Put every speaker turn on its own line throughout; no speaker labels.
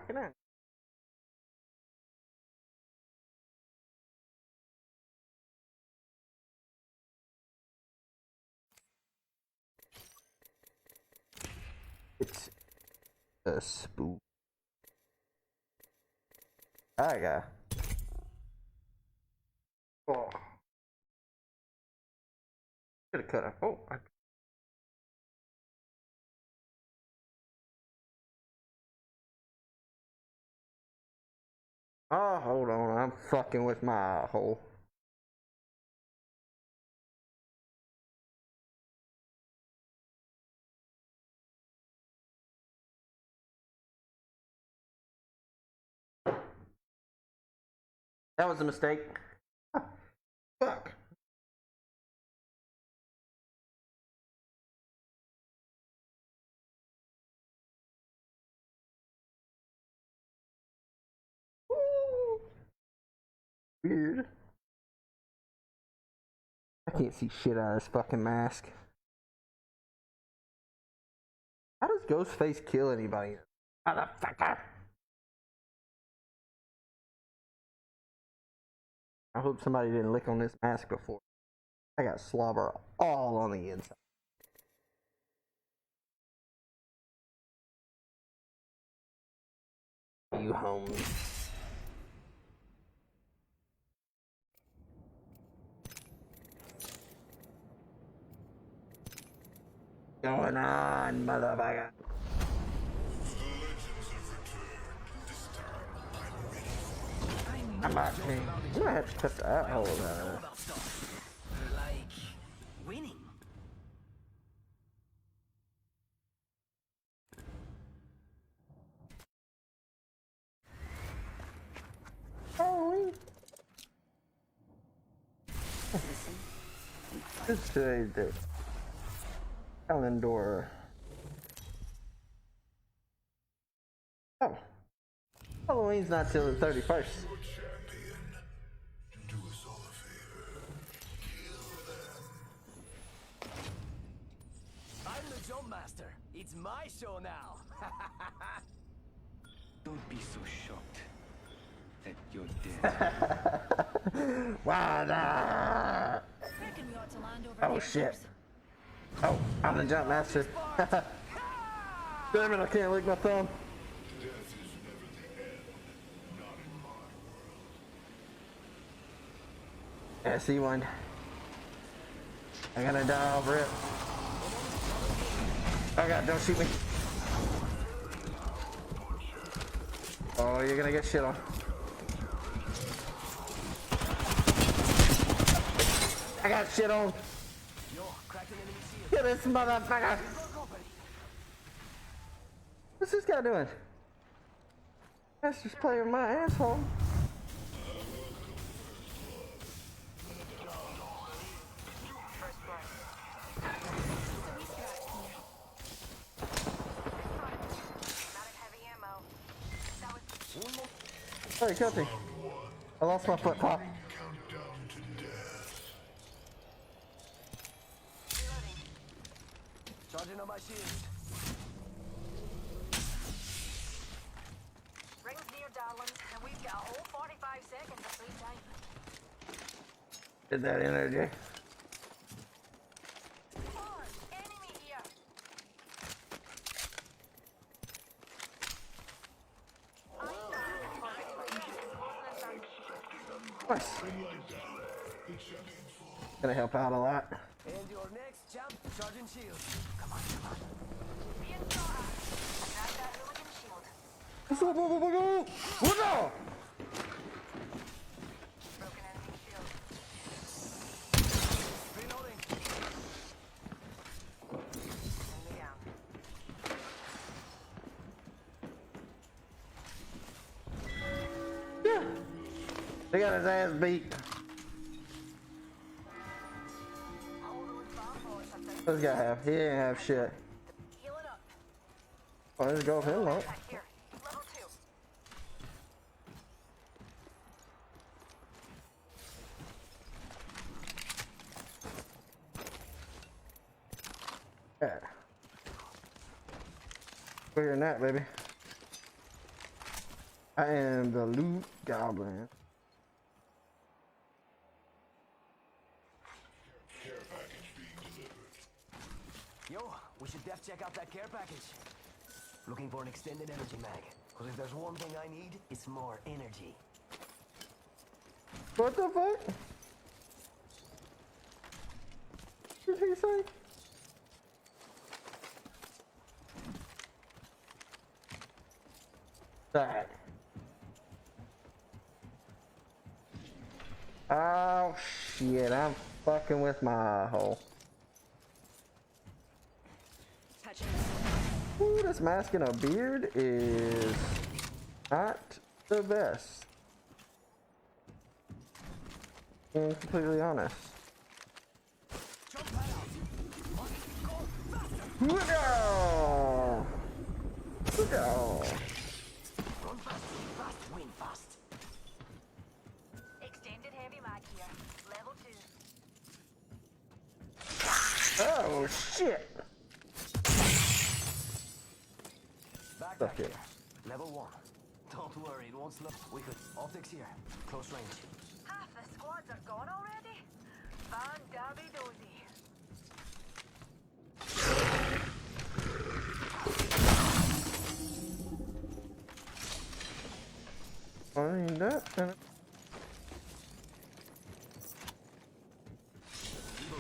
fucking hell. It's a spook. I got. Oh. Should have cut off. Oh. Oh, hold on. I'm fucking with my eye hole. That was a mistake. Fuck. Woo. Weird. I can't see shit out of this fucking mask. How does Ghostface kill anybody? Motherfucker! I hope somebody didn't lick on this mask before. I got slobber all on the inside. You homies. Going on, motherfucker. I'm not kidding. I'm gonna have to cut that hole out.
Like winning.
Holy. This is today's day. Calendar. Oh. Halloween's not till the 31st.
I'm the jump master. It's my show now.
Don't be so shocked that you're dead.
Wada! Oh shit. Oh, I'm the jump master. Damn it, I can't lick my thumb. Yeah, I see one. I gotta die over it. Oh god, don't shoot me. Oh, you're gonna get shit on. I got shit on. Get this motherfucker. What's this guy doing? That's just playing my asshole. Oh, he killed me. I lost my foot pop.
Charging on my shield.
Rings near, darlings, and we've got a whole 45 seconds of free time.
Did that energy.
Enemy here.
Nice. Gonna help out a lot.
And your next champ, charging shield. Come on, come on.
Being shot at. Grab that hooligan shield.
What's up, motherfucker? What up?
Broken enemy shield.
Reloading.
Enemy down.
Yeah. They got his ass beat. What's this guy have? He didn't have shit.
Heal it up.
Oh, let's go with him, look.
Back here. Level 2.
Yeah. Bigger than that, baby. I am the loot goblin.
Yo, we should def check out that care package. Looking for an extended energy mag. Because if there's one thing I need, it's more energy.
What the fuck? What did he say? That. Oh shit, I'm fucking with my hole. Ooh, this mask and a beard is not the best. Being completely honest. Look out! Look out!
Run fast, win fast.
Extended heavy mag here. Level 2.
Oh shit!
Backpack
Okay.
here. Level 1. Don't worry, it won't slow. We could. Optics here. Close range.
Half the squads are gone already? Van Dabby Dozy.
Find that.
Evo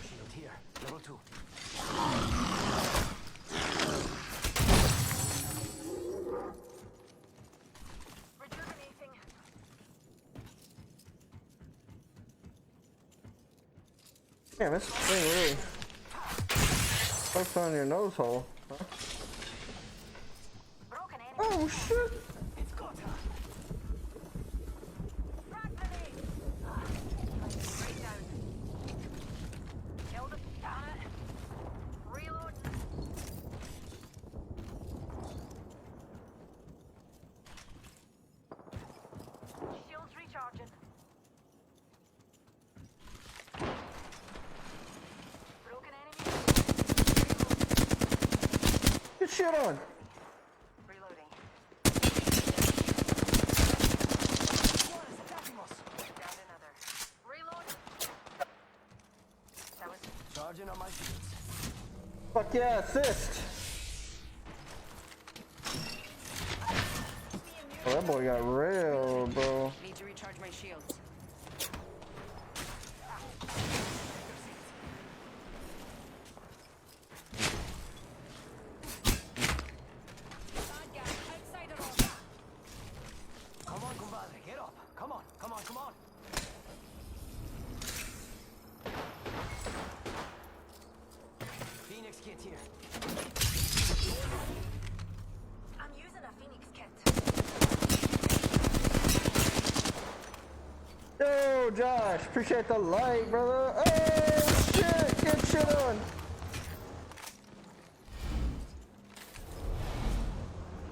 shield here. Level 2.
Rejuvenating.
Damn, this thing really pokes on your nose hole. Huh?
Broken enemy.
Oh shit!
It's go time.
Frag grenade. Right down. Killed it. Damn it. Reloading. Shields recharging. Broken enemy.
Get shit on!
Reloading.
What is attacking us?
Down another. Reload. That was
Charging on my shields.
Fuck yeah, assist! Oh, that boy got real, bro.
Need to recharge my shields. Bad guy, outside of us.
Come on, compadre. Get up. Come on, come on, come on. Phoenix kit here.
I'm using a Phoenix kit.
Yo, Josh, appreciate the light, brother. Oh shit, get shit on.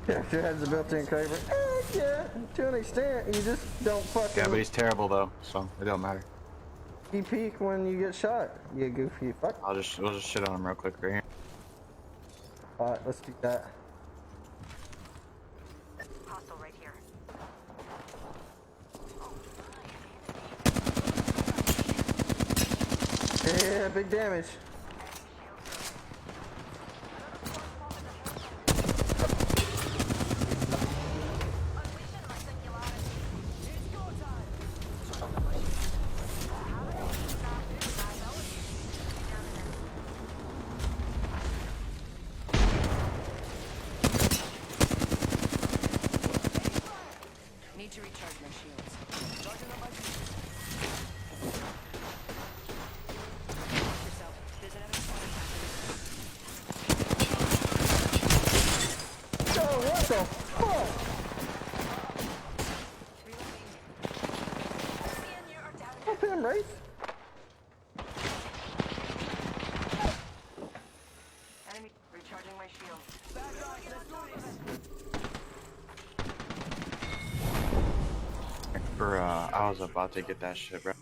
Character has a built-in Kraber. Yeah, to an extent. You just don't fucking.
Yeah, but he's terrible though, so it don't matter.
You peek when you get shot. You goofy fuck.
We'll just shit on him real quick right here.
Alright, let's do that.
Hostile right here.
Yeah, big damage.
Unleashing my singularity.
It's go time.
Need to recharge my shields.
Charging on my shields.
Watch yourself. There's another squad attacking.
Oh, what the fuck?
Reloading.
You are down.
Fuck him, Wraith.
Enemy recharging my shield.
Bad guys, let's do this.
Bruh, I was about to get that shit, bro.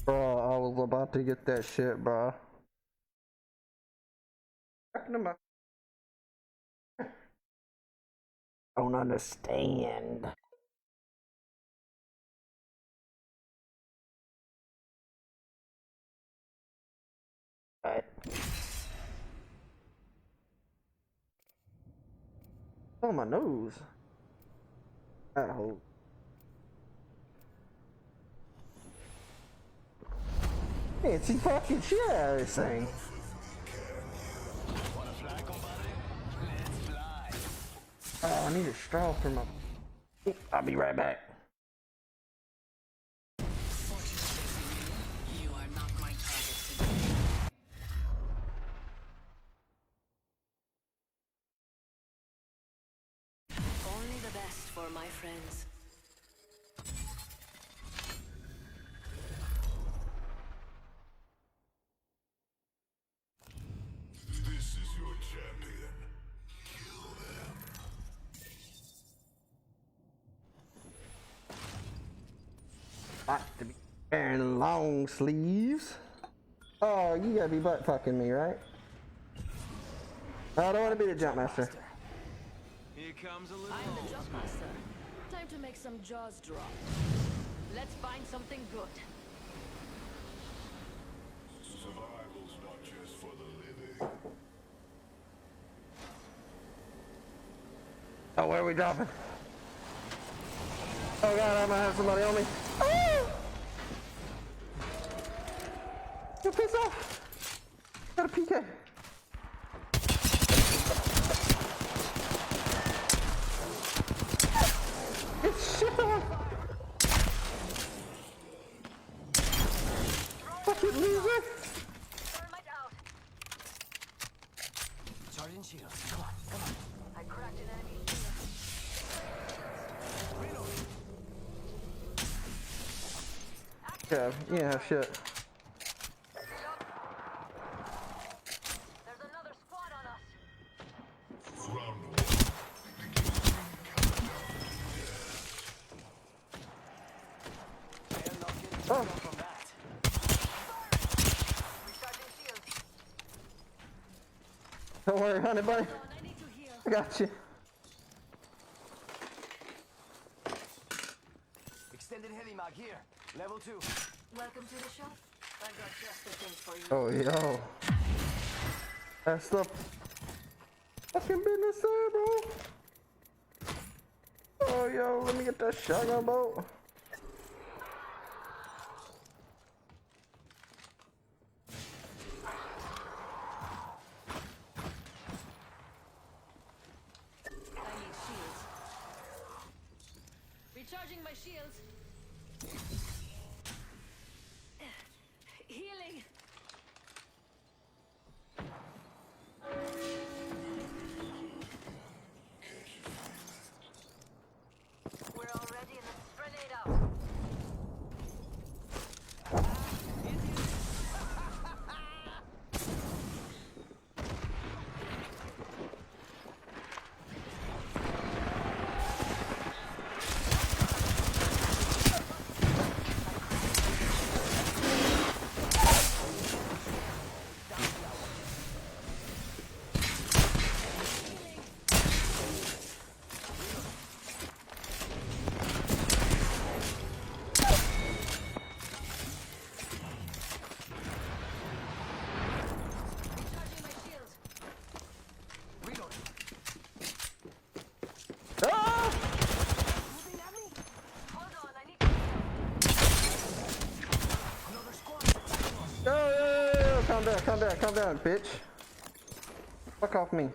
Bro, I was about to get that shit, bro. Don't understand. Right. Oh, my nose. That hole. Fancy fucking shit out of this thing. Oh, I need a straw for my... I'll be right back.
You are not my target today. Only the best for my friends.
This is your champion. Kill them.
Got to be wearing long sleeves. Oh, you gotta be butt fucking me, right? I don't want to be the jump master.
Here comes a little.
I'm the jump master. Time to make some jaws drop. Let's find something good.
Survival's not just for the living.
Oh, where are we dropping? Oh god, I'm gonna have somebody on me. Oh! You piss off! Got a PK. It's shit on! Fucking loser!
Thermite out.
Charging shields. Come on, come on.
I cracked an enemy.
Yeah, yeah, shit.
There's another squad on us.
Round one.
They're not getting
Oh.
from that.
Recharging shields.
Don't worry, honey bunny.
I need to heal.
I got you.
Extended heavy mag here. Level 2.
Welcome to the shop. I got just the thing for you.
Oh, yo. That's the fucking business there, bro. Oh, yo, let me get that shotgun bolt.
I need shields. Recharging my shields. Healing.
We're already in the grenade out.
Recharging my shields.
Reload.
Ah!
Moving at me.
Hold on, I need to
Another squad attacking us.
Yo, calm down, bitch. Fuck off me.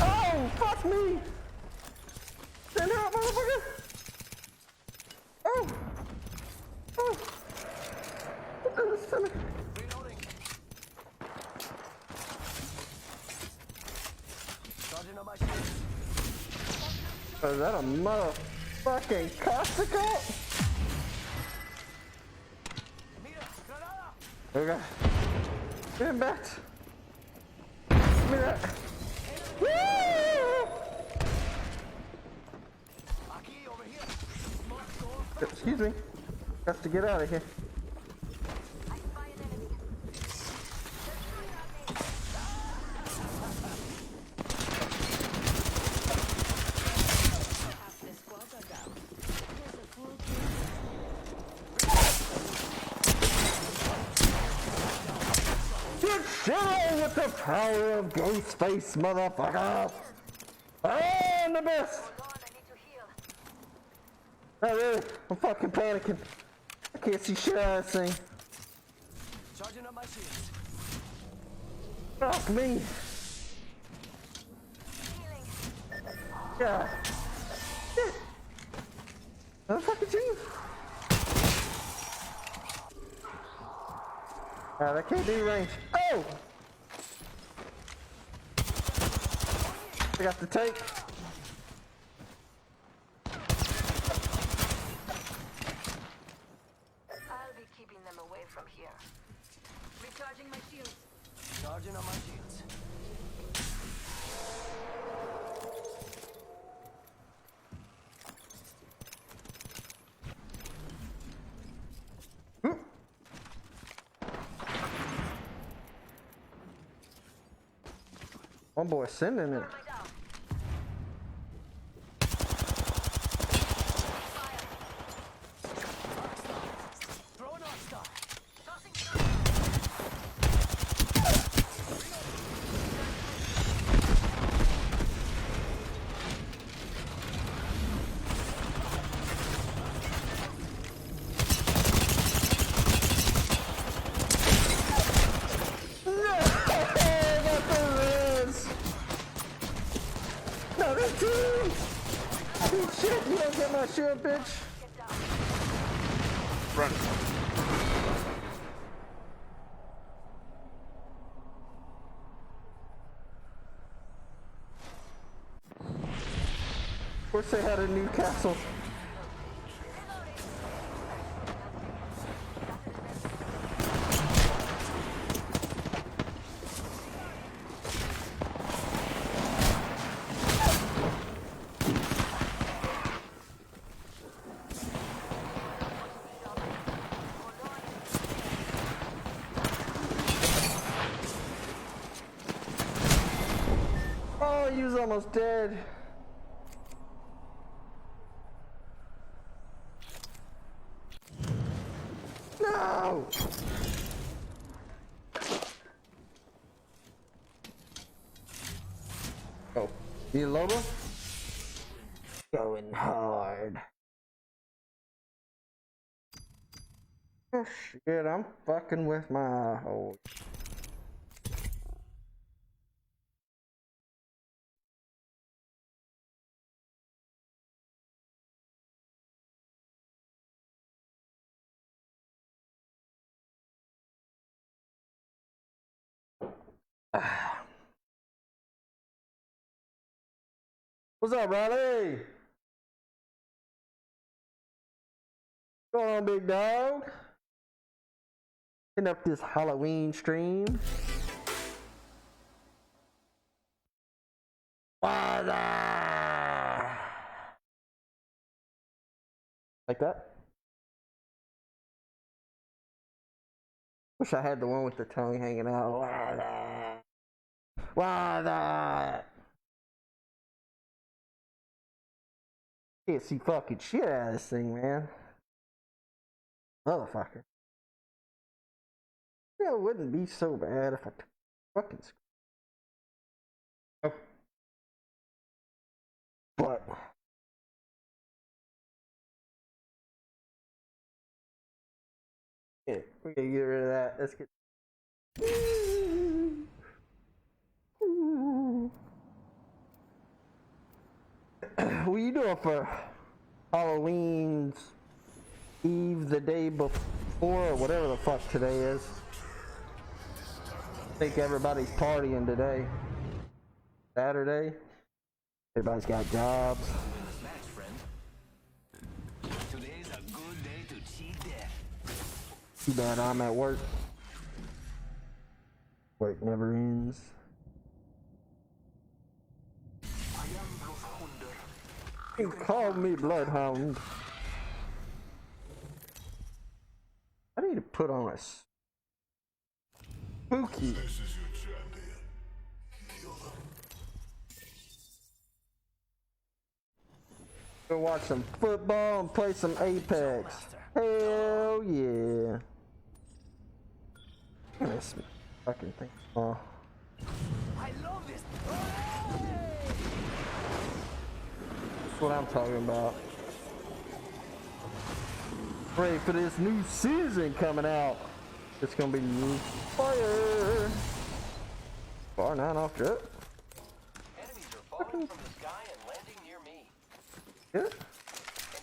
Oh, fuck me! Stand out, motherfucker! Oh! Oh! What the hell?
Reloading. Charging on my shields.
Is that a motherfucking Costico?
Mira, granada.
Okay. Get him back. me that. Woo!
Aquí, over here. Smart door.
Excuse me. Got to get out of here.
I spy an enemy.
Half the squads are down. There's a full team.
Get shit on with the power of Ghostface, motherfucker! I'm the best!
Hold on, I need to heal.
Not really. I'm fucking panicking. I can't see shit out of this thing.
Charging up my shields.
Fuck me.
Healing.
Yeah. Shit. Motherfucking team. That can't do range. Oh! I got the tank.
I'll be keeping them away from here. Recharging my shields.
Charging up my shields.
One boy sending it.
My down.
Throw an arc star.
Tossing
No, that's team! Dude, shit, you don't get my shield, bitch!
get down.
Run.
Of course they had a new castle. Oh, he was almost dead. No! Oh, you Loba? Going hard. Oh shit, I'm fucking with my whole. What's up, Riley? What's going on, big dog? Hitting up this Halloween stream. Father! Like that? Wish I had the one with the tongue hanging out. Father! Can't see fucking shit out of this thing, man. Motherfucker. Yeah, it wouldn't be so bad if I took fucking. Oh. But. Yeah, we gotta get rid of that. Let's get. What are you doing for Halloween's Eve, the day before, or whatever the fuck today is? I think everybody's partying today. Saturday. Everybody's got jobs.
Match, friend. Today's a good day to cheat death.
Too bad I'm at work. Work never ends. You call me Bloodhound. I need to put on a spooky.
This is your champion. Kill them.
Go watch some football and play some Apex. Hell yeah. Look at this fucking thing. Oh.
I love this.
That's what I'm talking about. Ready for this new season coming out. It's gonna be new fire. Bar 9 off drip.
Enemies are falling from the sky and landing near me.
Yeah.
An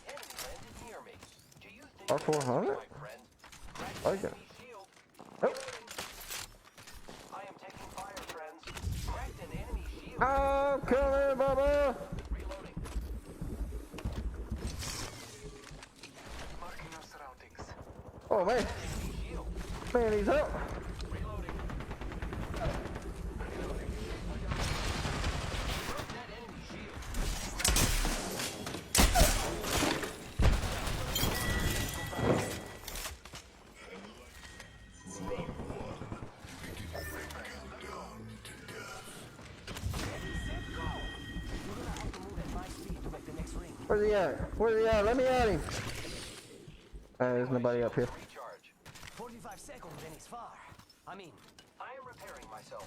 enemy landed near me. Do you think
R400?
my friend?
I like it.
Shield.
Oh.
I am taking fire, friends. Cracked an enemy shield.
I'm coming, Bubba.
Reloading.
Marking our surroundings.
Oh man. Man, he's up.
Reloading. Broke that enemy shield.
Where's he at? Where's he at? Let me at him. There's nobody up here.
Recharge. 45 seconds and it's far. I mean, I am repairing myself.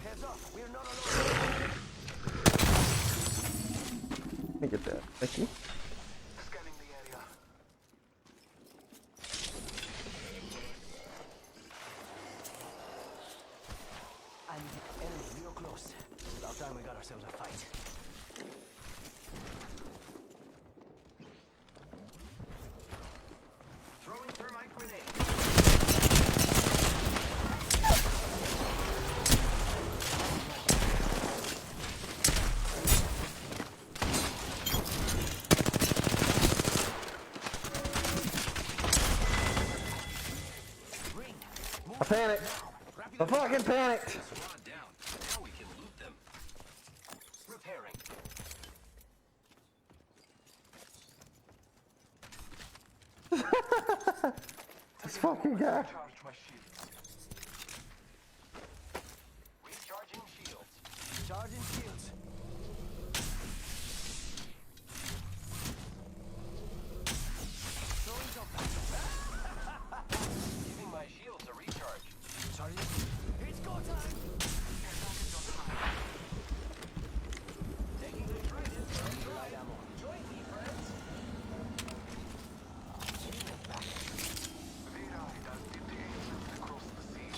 Heads up, we're not alone.
Let me get that. Thank you.
Scanning the area.
And enemy real close. About time we got ourselves a fight. Throwing thermite grenade. Ring.
I panicked. I fucking panicked.
Squad down. Now we can loot them. Repairing.
This fucking guy.
Charge my shields.
Recharging shields. Charging shields. Throwing jump. Giving my shields a recharge. Sorry. It's go time. Taking the trident. Light ammo. Join me, friends.
Vera does details across the sea.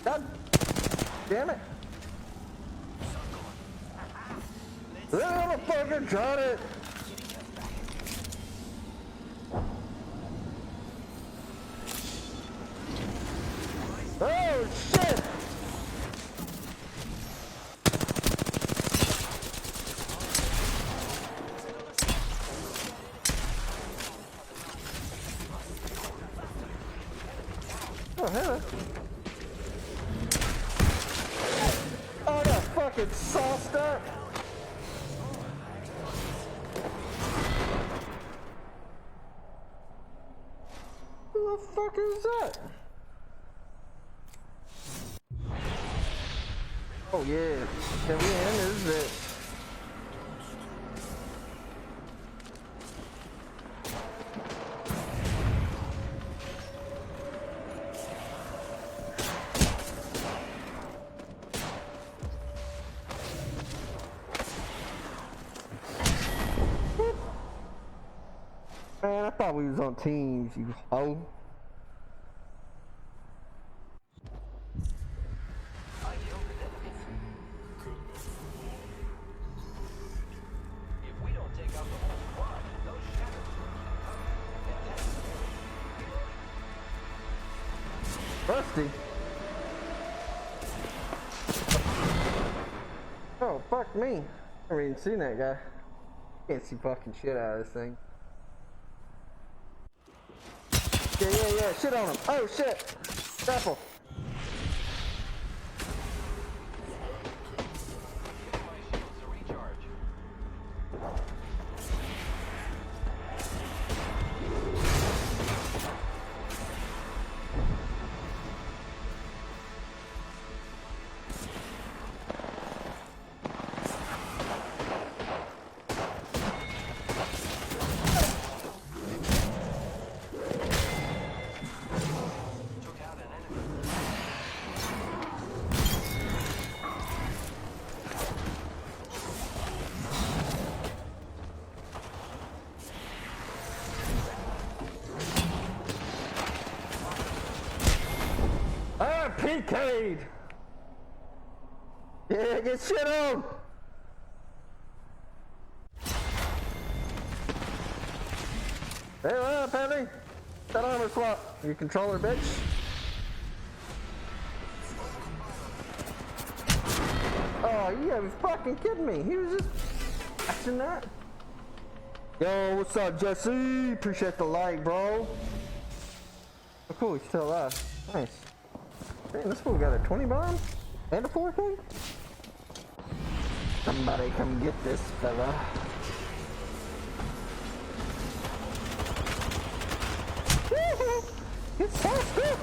God damn it. Motherfucker, got it. Oh shit. Oh hell. Oh, that fucking sauced up. Who the fuck is that? Oh yeah, can we end this? Man, I thought we was on teams, you hoe.
I killed an enemy. If we don't take out the whole squad, those shadows will be coming.
Rusty. Oh, fuck me. I haven't even seen that guy. Can't see fucking shit out of this thing. Yeah, Yeah. Shit on him. Oh shit. Grapple. Ah, PK'd! Yeah, get shit on! Hey, what up, Heavy? That armor swap. You controller, bitch. Oh, you gotta be fucking kidding me. He was just watching that. Yo, what's up, Jesse? Appreciate the like, bro. Oh, cool, he's still alive. Nice. Damn, this fool got a 20 bomb and a 4K? Somebody come get this fella. It's so good.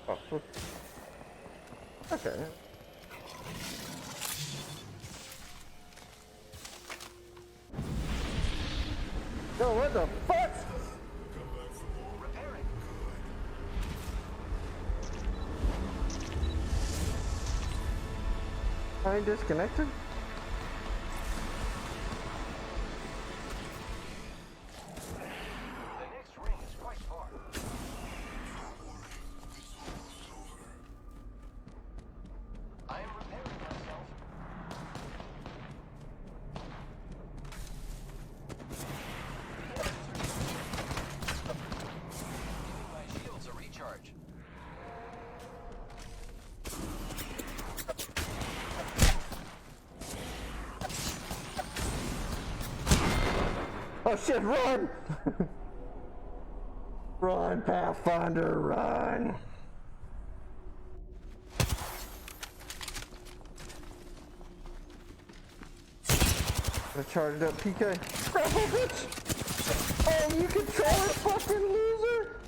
Oh, okay. Yo, what the fuck? I disconnected?
The next ring is quite far. I am repairing myself. Giving my shields a recharge.
Oh shit, run! Run, Pathfinder, run! I charged up PK. Grapple, bitch! Oh, you controller, fucking loser!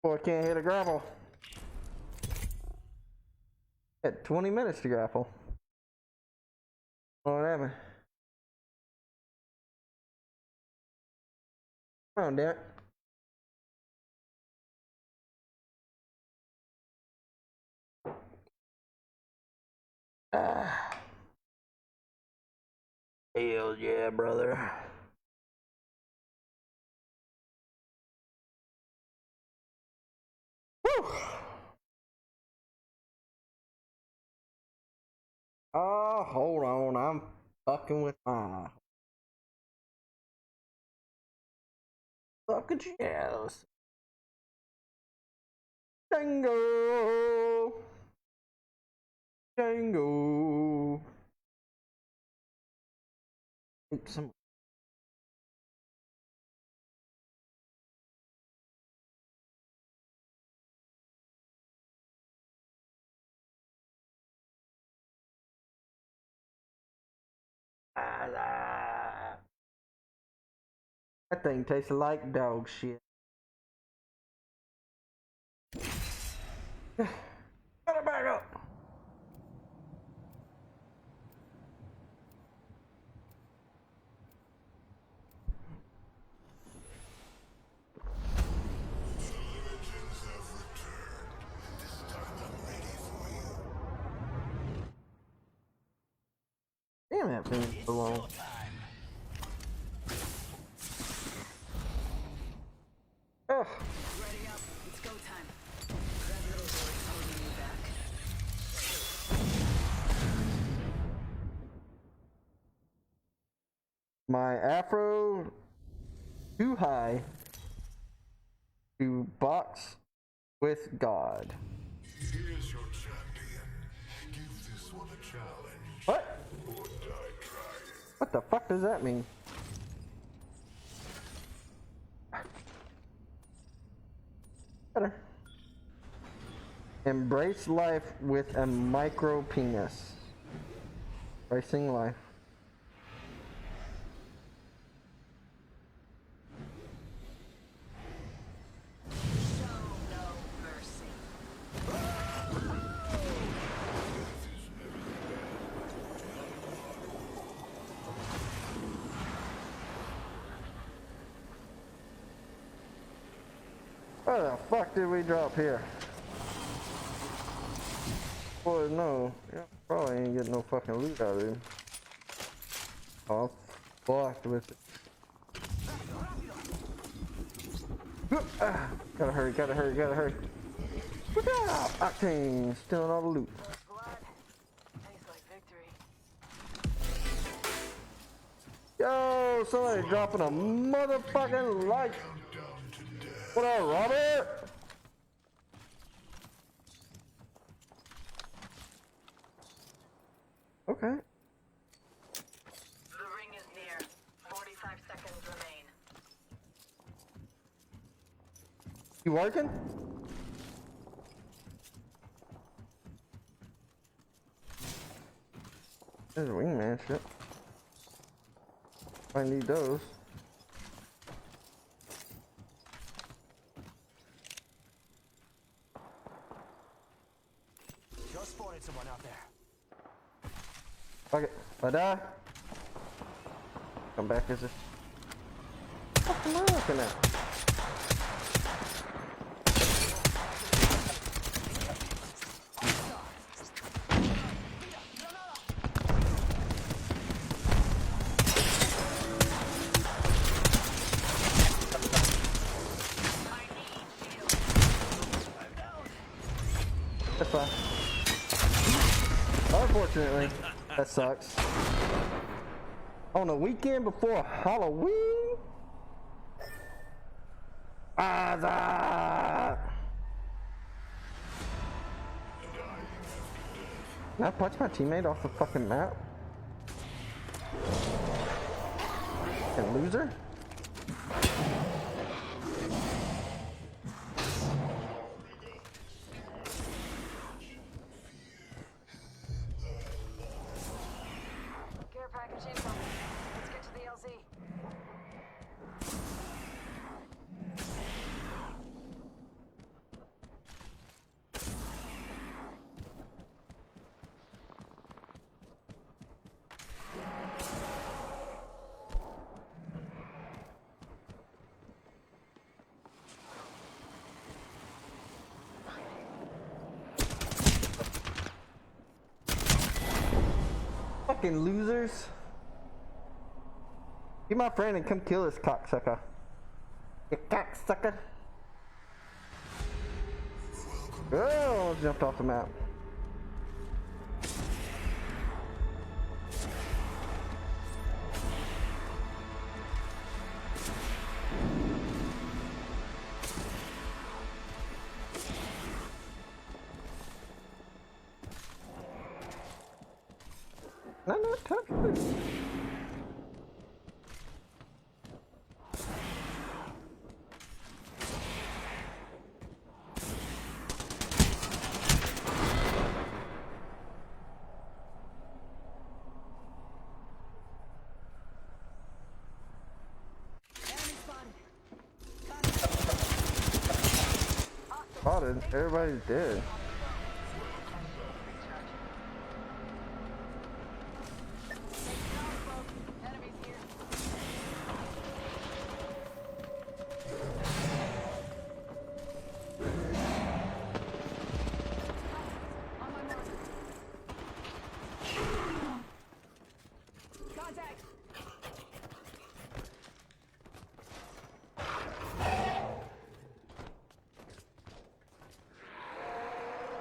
Boy, I can't hit a grapple. Had 20 minutes to grapple. What happened? Come on, Derek. Ah. Hell yeah, brother. Woo! Oh, hold on. I'm fucking with my fucking shells. Django. Django. Some. That thing tastes like dog shit. Put it back up.
Legends have returned. This time I'm ready for you.
Damn, that thing's so long. Ugh.
Ready up. It's go time. That little boy's holding you back.
My afro too high. to box with God.
Here's your champion. Give this one a challenge.
What?
Or die trying.
What the fuck does that mean? Better. Embrace life with a micro penis. Embracing life.
Show no mercy.
Where the fuck did we drop here? Boy, no. Yeah, probably ain't getting no fucking loot out of him. Oh, fucked with it. Gotta hurry, gotta hurry, gotta hurry. Look out! Octane, stealing all the loot.
Blood. Tastes like victory.
Yo, somebody dropping a motherfucking like. What up, Robert? Okay.
The ring is near. 45 seconds remain.
You working? There's a wingman shit. I need those.
Just spotted someone out there.
Fuck it. If I die, come back as a. What am I looking at? That's fine. Unfortunately, that sucks. On the weekend before Halloween? Can I punch my teammate off the fucking map? Fucking loser.
Care package incoming. Let's get to the LZ.
Fucking losers. Be my friend and come kill this cocksucker. You cocksucker. Oh, jumped off the map. No, no, touch this. Spotted. Everybody's dead.
Enemies here. On my mark. Contact.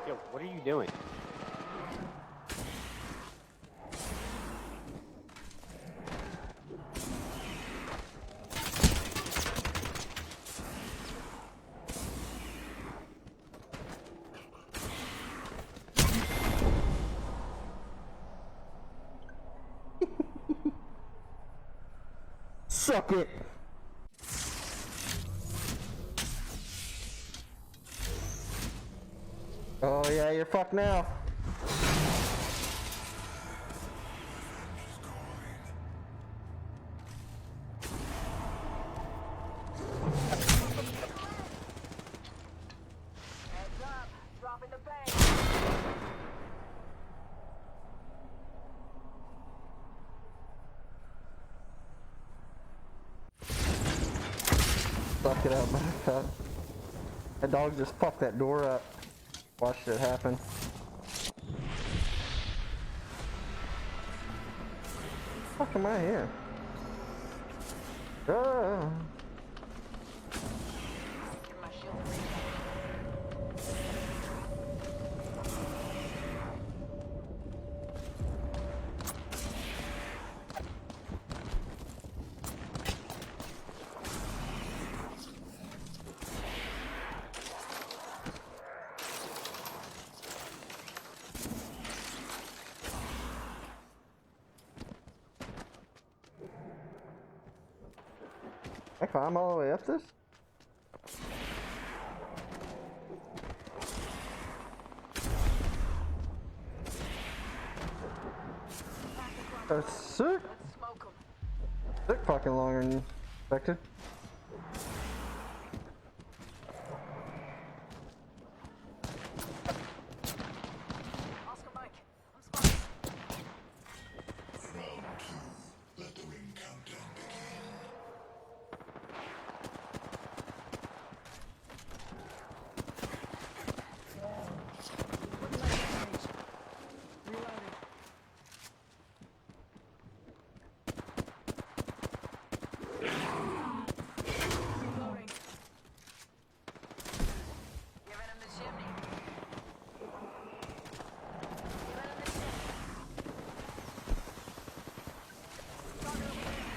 Yo, what are you doing?
suck it. Oh yeah, you're fucked now.
Heads up. Dropping the bag.
Fuck it up, man. That dog just fucked that door up. Watched it happen. Fuck am I here? Ah.
Give my shield a reach.
I climb all the way up this? That's sick.
Let's smoke 'em.
Sick fucking longer than expected.
Oscar Mike. I'm spotted.
Round 2. Let the ring countdown begin.
Reloading. Giving him the chimney. Giving him the chimney. Target over there.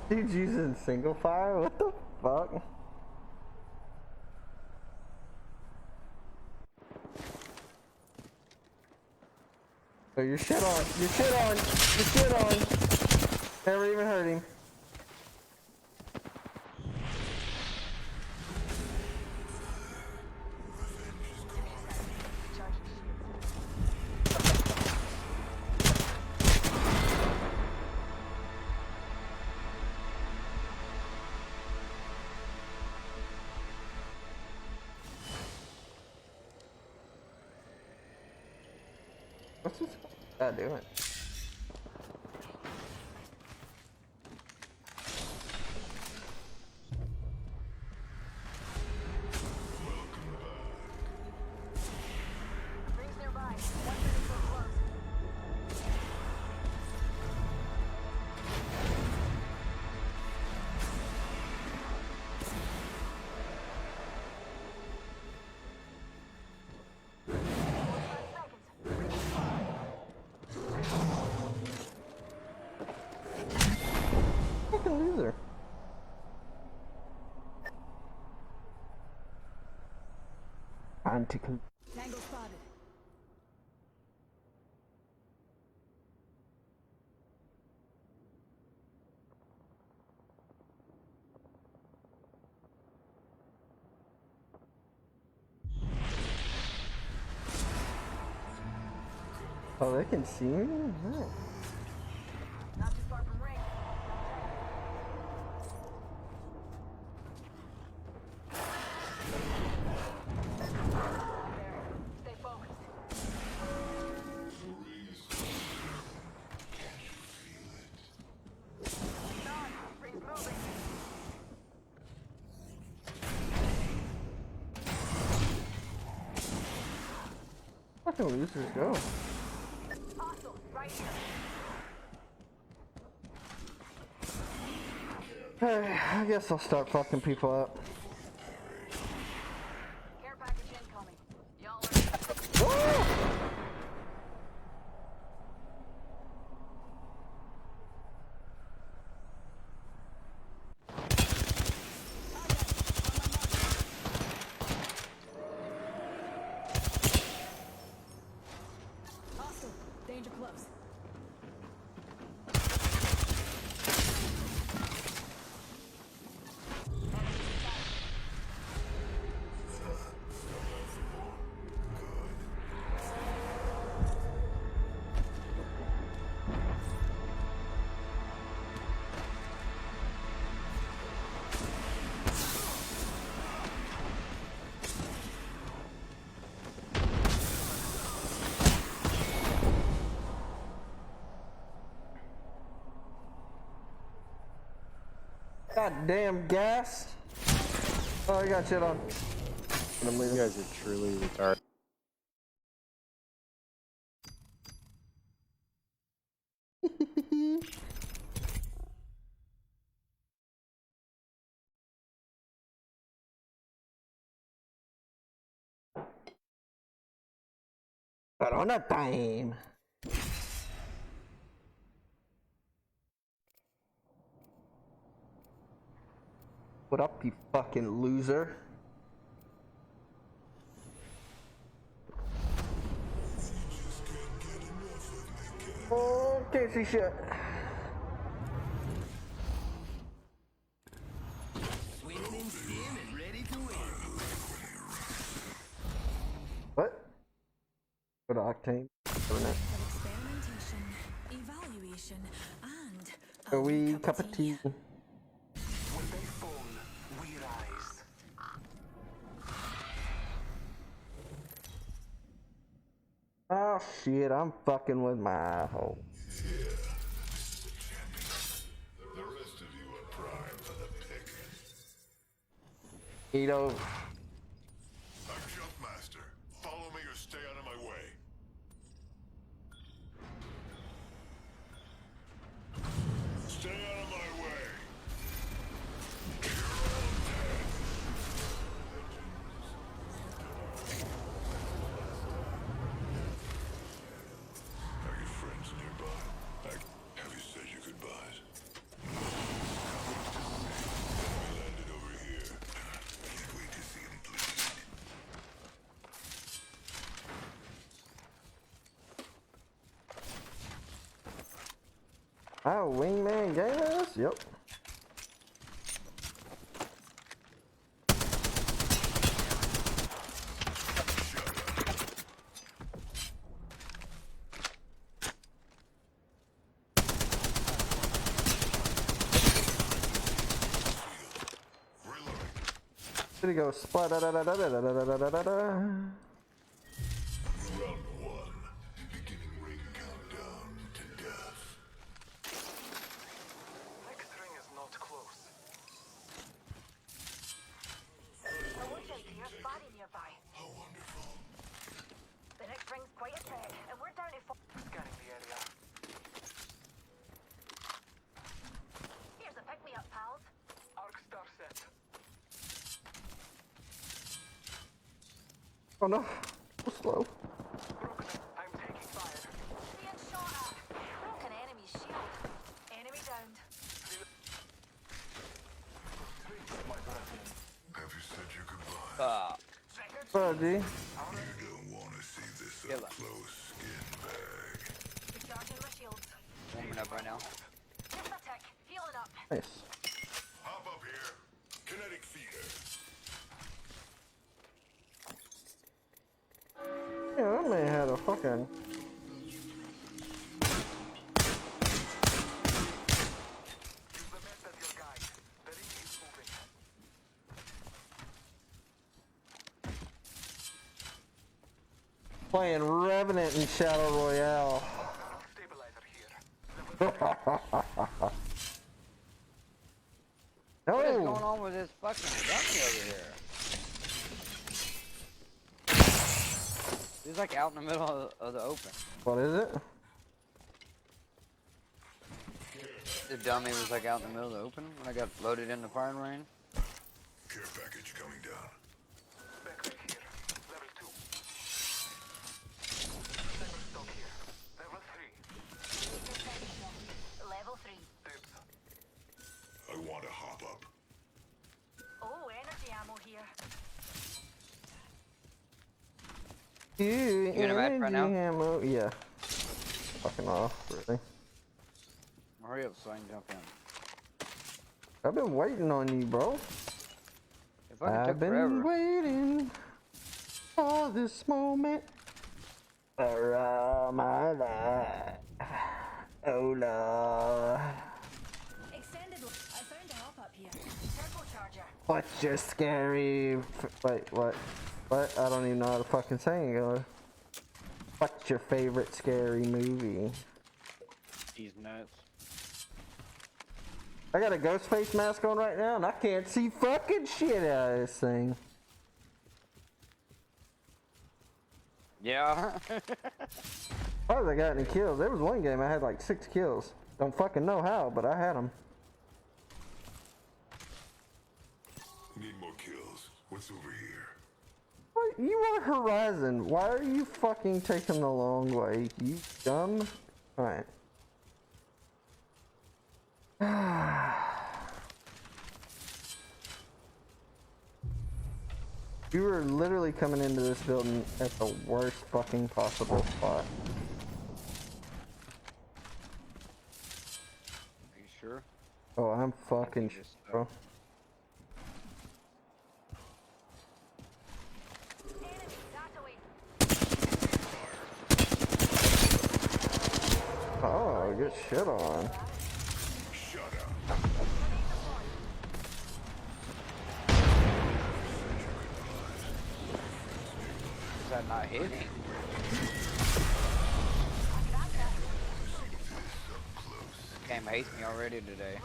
Dude's using single fire? What the fuck? Oh, you're shit on. You're shit on. You're shit on. Never even heard him.
Charging shields.
What's this guy doing?
Rings nearby. 1 minute till close.
Fucking loser. Antical.
Tango spotted.
Oh, they can see me? Nice.
Not too far from ring. There. Stay focused.
The ring is close. Can't you feel it?
On. Ring's moving.
Fucking losers go.
Hostile. Right here.
I guess I'll start fucking people up.
Care package incoming. Y'all are...
Goddamn gas. Oh, I got shit on. I'm
You
leaving.
guys are truly retarded.
Corona time. What up, you fucking loser? Oh, can't see shit.
Swimming in steam and ready to win.
What? Go to Octane.
Experimentation, evaluation, and
Are we cup of tea?
When they fall, we rise.
Oh shit, I'm fucking with my asshole.
The rest of you are primed for the picking.
Edo.
I'm Jumpmaster. Follow me or stay out of my way. Stay out of my way. You're all dead. Are your friends nearby? Have you said your goodbyes? No. We landed over here. Can't wait to see him bleed.
Oh, Wingman Gamers? Yep. There you go. Splat.
Round one. Beginning ring countdown to death.
Next ring is not close.
I watch out, there's a body nearby.
How wonderful.
The next ring's quite a trek, and we're down to 4.
Scanning the area.
Here's a pick-me-up, pals.
Arc star set.
Oh no. So slow.
Brooklyn, I'm taking fire.
Being shot at. Broken enemy shield. Enemy downed.
Have you said your goodbye?
Oh, G.
You don't want to see this up close, skin bag.
Recharging my shields.
Warming up right now.
Just a tick. Healing up.
Nice.
Hop up here. Kinetic feeder.
Yeah, that man had a fucking.
Use the map as your guide. The ring is moving.
Playing Revenant in Shadow Royale.
Stabilizer here.
What is
No!
going on with this fucking dummy over here? He's like out in the middle of the open.
What is it?
The dummy was like out in the middle of the open when I got loaded in the firing range.
Care package coming down.
Backpack here. Level 2. Sniper stock here. Level 3.
Level 3.
Dibs.
I want to hop up.
Oh, energy ammo here.
You
in a match right now?
ammo. Yeah. Fucking off, really.
Hurry up so I can jump in.
I've been waiting on you, bro.
It fucking
I've
took
been
forever.
waiting for this moment for all my life. Oh Lord.
extended. I found a hop up here.
Turbocharger.
What's your scary? Wait, what? What? I don't even know how to fucking say it. What's your favorite scary movie?
These nuts.
I got a ghost face mask on right now, and I can't see fucking shit out of this thing.
Yeah.
Why have I got any kills? There was one game I had like 6 kills. Don't fucking know how, but I had them.
Need more kills. What's over here?
What? You are Horizon. Why are you fucking taking the long way? You dumb. Alright. You were literally coming into this building at the worst fucking possible spot.
Are you sure?
Oh, I'm fucking
just,
bro.
Enemy, that away.
Oh, get shit on.
Shut up.
Is that not hitting? Game hates me already today.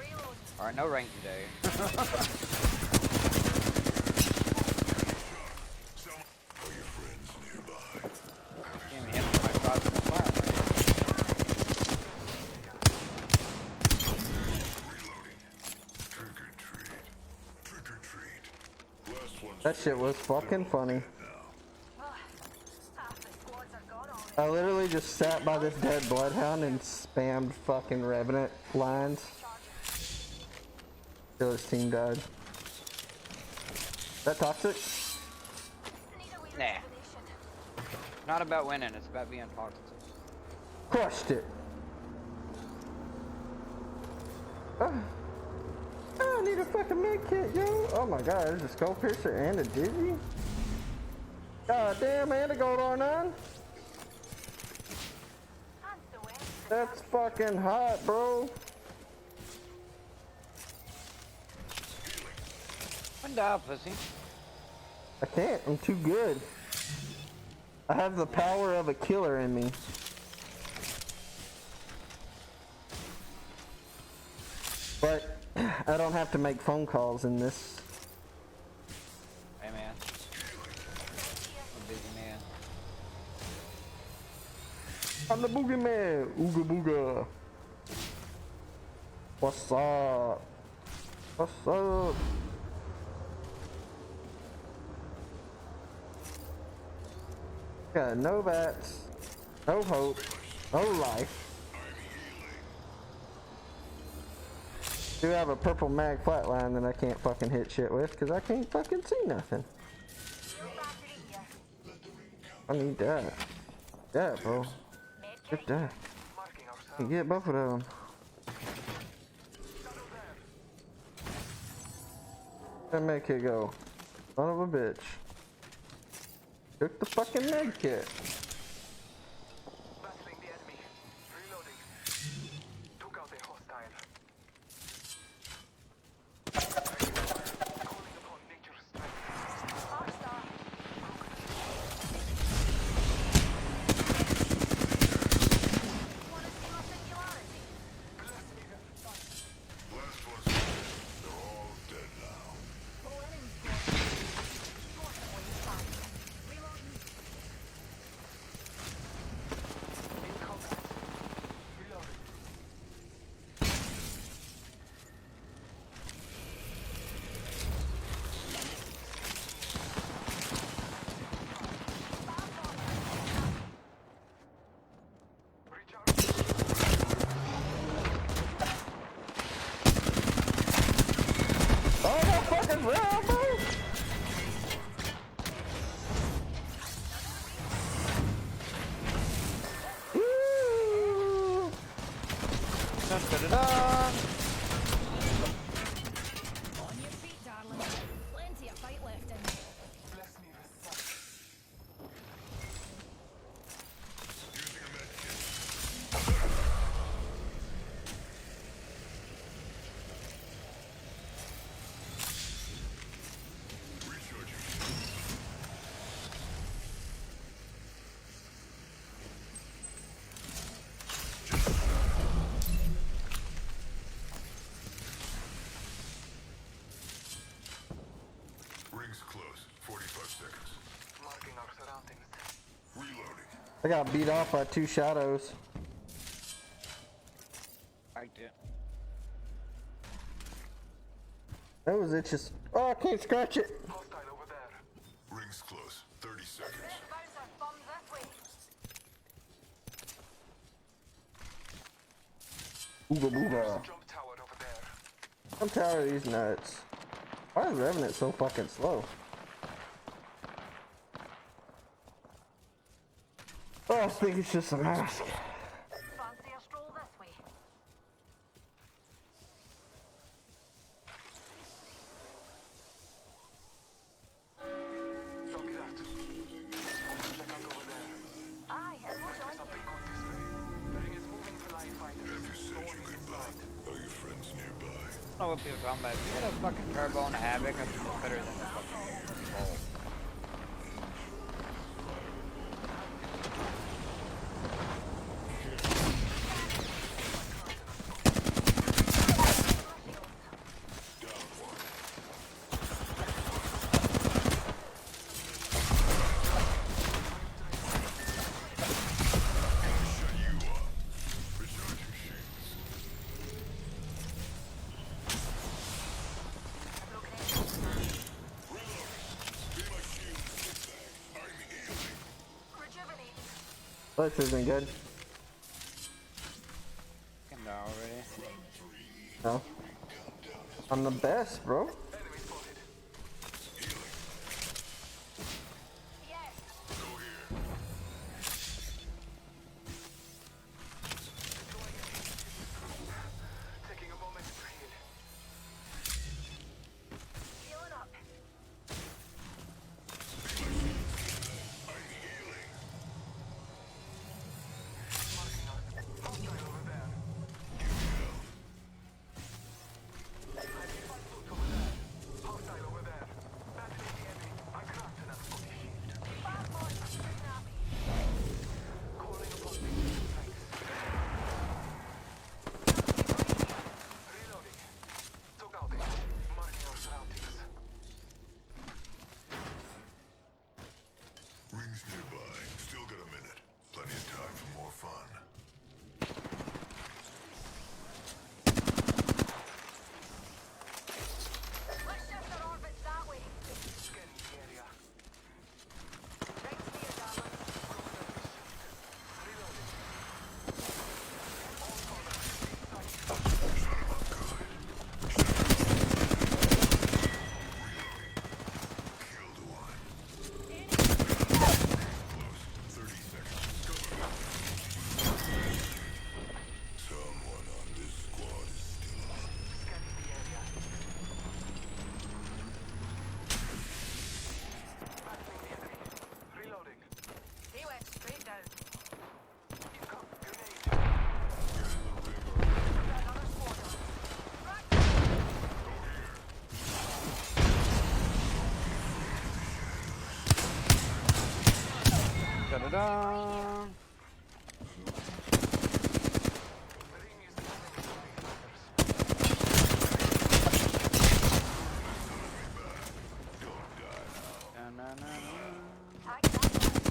Alright, no rank today.
Are your friends nearby?
Can't even hit me with my shots in the flat.
Reloading. Trick or treat. Trick or treat. Last one's
That shit was fucking funny.
now.
Half the squads are gone already.
I literally just sat by this dead bloodhound and spammed fucking Revenant lines till his team died. Is that toxic?
Need a wee
Nah.
rejuvenation.
Not about winning, it's about being toxic.
Crushed it. I need a fucking med kit, yo. Oh my god, there's a skull piercer and a digi. God damn, and a gold R9.
And the wind.
That's fucking hot, bro.
One die, pussy.
I can't, I'm too good. I have the power of a killer in me. But I don't have to make phone calls in this.
Hey man. I'm a busy man.
I'm the boogeyman. Ooga booga. What's up? What's up? Got no bats, no hope, no life. Do have a purple mag flatline that I can't fucking hit shit with because I can't fucking see nothing. I need that. Yeah, bro. Get that. You get both of them. That med kit go. Son of a bitch. Took the fucking med kit.
Battling the enemy. Reloading. Took out a hostile. Calling upon nature's strength.
Wanna see my singularity?
Last one's they're all dead now.
In combat. Reloading. Recharge.
Oh, no fucking real, bro! Woo!
Da-da-da-da.
On your feet, darling. Plenty of fight left in you.
Bless me with such.
Using a med kit. Recharging.
I got beat off by 2 shadows.
Liked it.
That was it. Just oh, I can't scratch it.
Hostile over there.
Rings close. 30 seconds.
Bouncer, bomb this way.
Booga booga.
Jump tower over there.
I'm tired of these nuts. Why is Revenant so fucking slow? Oh, I think it's just a mask.
Fancy a stroll this way.
Copy that. Check out over there.
Aye, and we'll join you.
Something good this way. The ring is moving for live fighters.
Have you said you could buy? Are your friends nearby?
I don't know what people are talking about. If you had a fucking turbo and a havoc, I think it's better than the fucking bolt.
Rejuvenate.
This isn't good.
Fucking no, already.
No. I'm the best, bro.
Yes.
Taking a moment to heal.
Healing up.
Hostile over there. Hostile over there. Battling the enemy. I cracked an unfully shield.
Bad boys, shooting at me.
Calling upon me. Thanks. Reloading. Took out it. Marking our surroundings.
Rings nearby. Still got a minute. Plenty of time for more fun.
Let's shift our orbits that way.
Scanning the area.
Rings near, darling.
Reloading.
Killed one. Close. 30 seconds. Someone on this squad is still on.
Scanning the area. Battling the enemy. Reloading.
He went straight down.
Income. Grenade.
Another squad. Right.
Da-da-da!
Attack that one.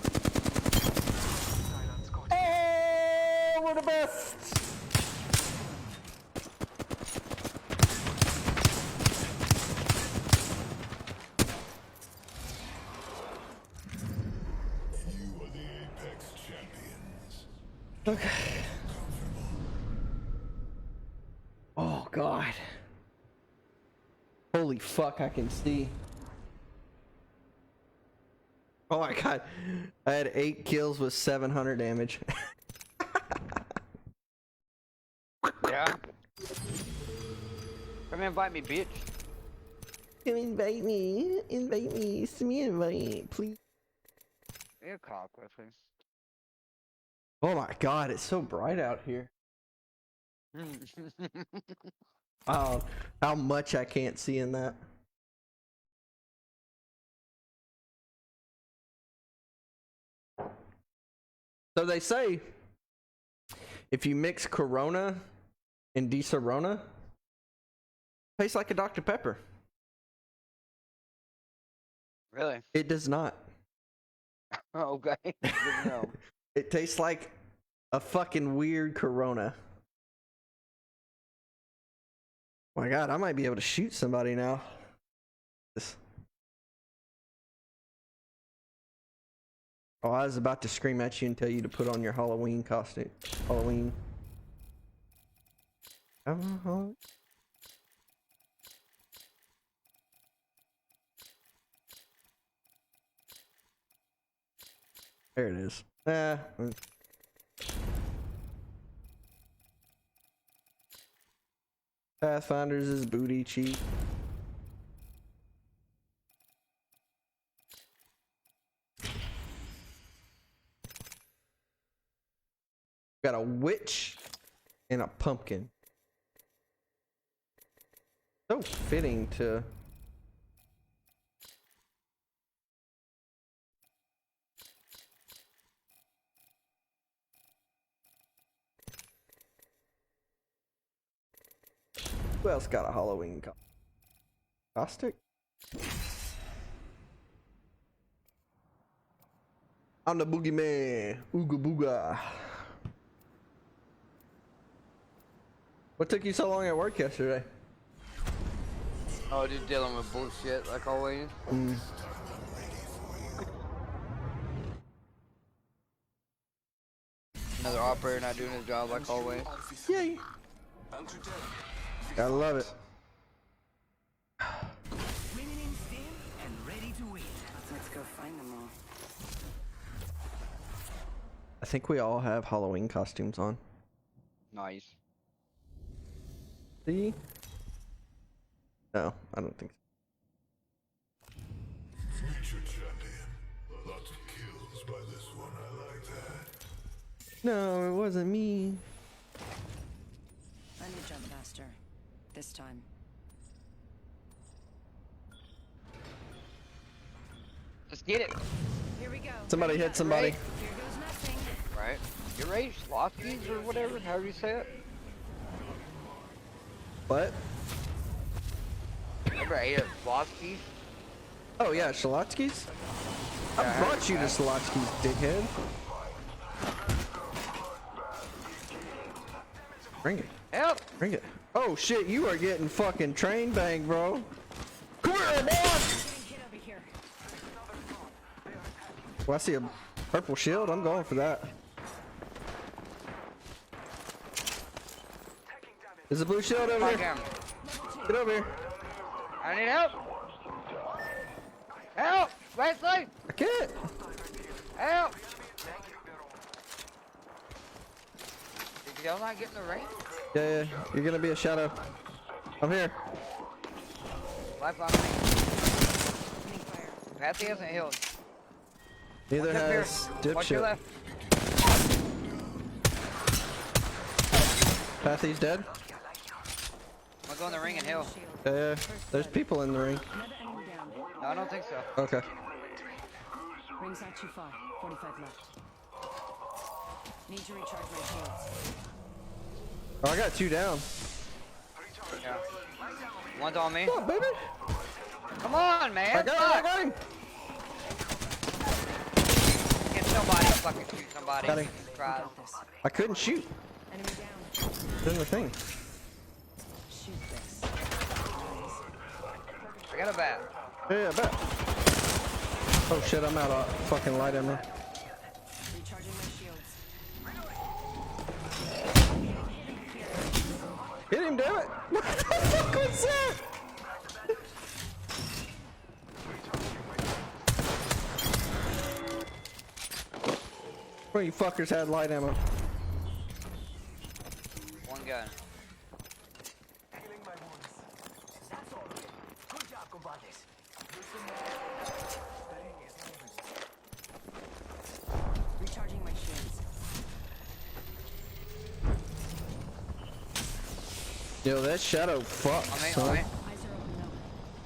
Silence. Got it.
Oh, we're the best.
You are the Apex champions.
Okay. Oh God. Holy fuck, I can see. Oh my God. I had 8 kills with 700 damage.
Yeah. Come invite me, bitch.
Come invite me. Invite me. Send me an invite, please.
You call quickly.
Oh my God, it's so bright out here. Wow, how much I can't see in that. So they say if you mix Corona and Di-Serona, tastes like a Dr. Pepper.
Really?
It does not.
Okay. Good to know.
It tastes like a fucking weird Corona. My God, I might be able to shoot somebody now. Oh, I was about to scream at you and tell you to put on your Halloween costume. Halloween. There it is. Pathfinders is booty cheap. Got a witch and a pumpkin. So fitting to. Who else got a Halloween caustic? I'm the boogeyman. Ooga booga. What took you so long at work yesterday?
Oh, just dealing with bullshit like always. Another operator not doing his job like always.
Yay. Gotta love it.
Winning in steam and ready to win.
Let's go find them all.
I think we all have Halloween costumes on.
Nice.
See? No, I don't think so.
Future champion. Lots of kills by this one. I like that.
No, it wasn't me.
I need jump faster. This time.
Let's get it.
Here we go.
Somebody hit somebody.
Here goes nothing.
Right? You ready? Slotskis or whatever, however you say it.
What?
Ever ate at Slotskis?
Oh yeah, Shalotsky's? I brought you to Shalotsky's, dickhead. Bring it.
Help!
Bring it. Oh shit, you are getting fucking train banged, bro. Come here, boy!
Get over here.
Well, I see a purple shield. I'm going for that. There's a blue shield over
Fuck
here.
him.
Get over here.
I need help! Help! Wesley!
I can't.
Help! Did y'all not get in the ring?
Yeah, you're gonna be a shadow. I'm here.
Life on me. Patsy hasn't healed.
Neither
Watch up here.
has
Watch your
Dipshit.
left.
Pathy's dead.
I'm gonna go in the ring and heal.
Yeah, there's people in the ring.
Another enemy down.
No, I don't think so.
Okay.
Ring's not too far. 45 left. Need to recharge my shields.
Oh, I got 2 down.
Yeah. One's on me.
What's up, baby?
Come on, man.
I got him.
Get somebody to fucking shoot somebody.
Got him.
Try.
Got this.
I couldn't shoot.
Enemy down.
Doing the thing.
Shoot this.
I got a bat.
Yeah, I bet. Oh shit, I'm out of fucking light ammo.
Recharging my shields.
Hit him, damn it! What the fuck was that? Well, you fuckers had light ammo.
One gun.
Healing my wounds. That's all. Good job, compadres.
Recharging my shields.
Yo, that shadow fucks,
On me,
son.
on me.
Eyes are open though.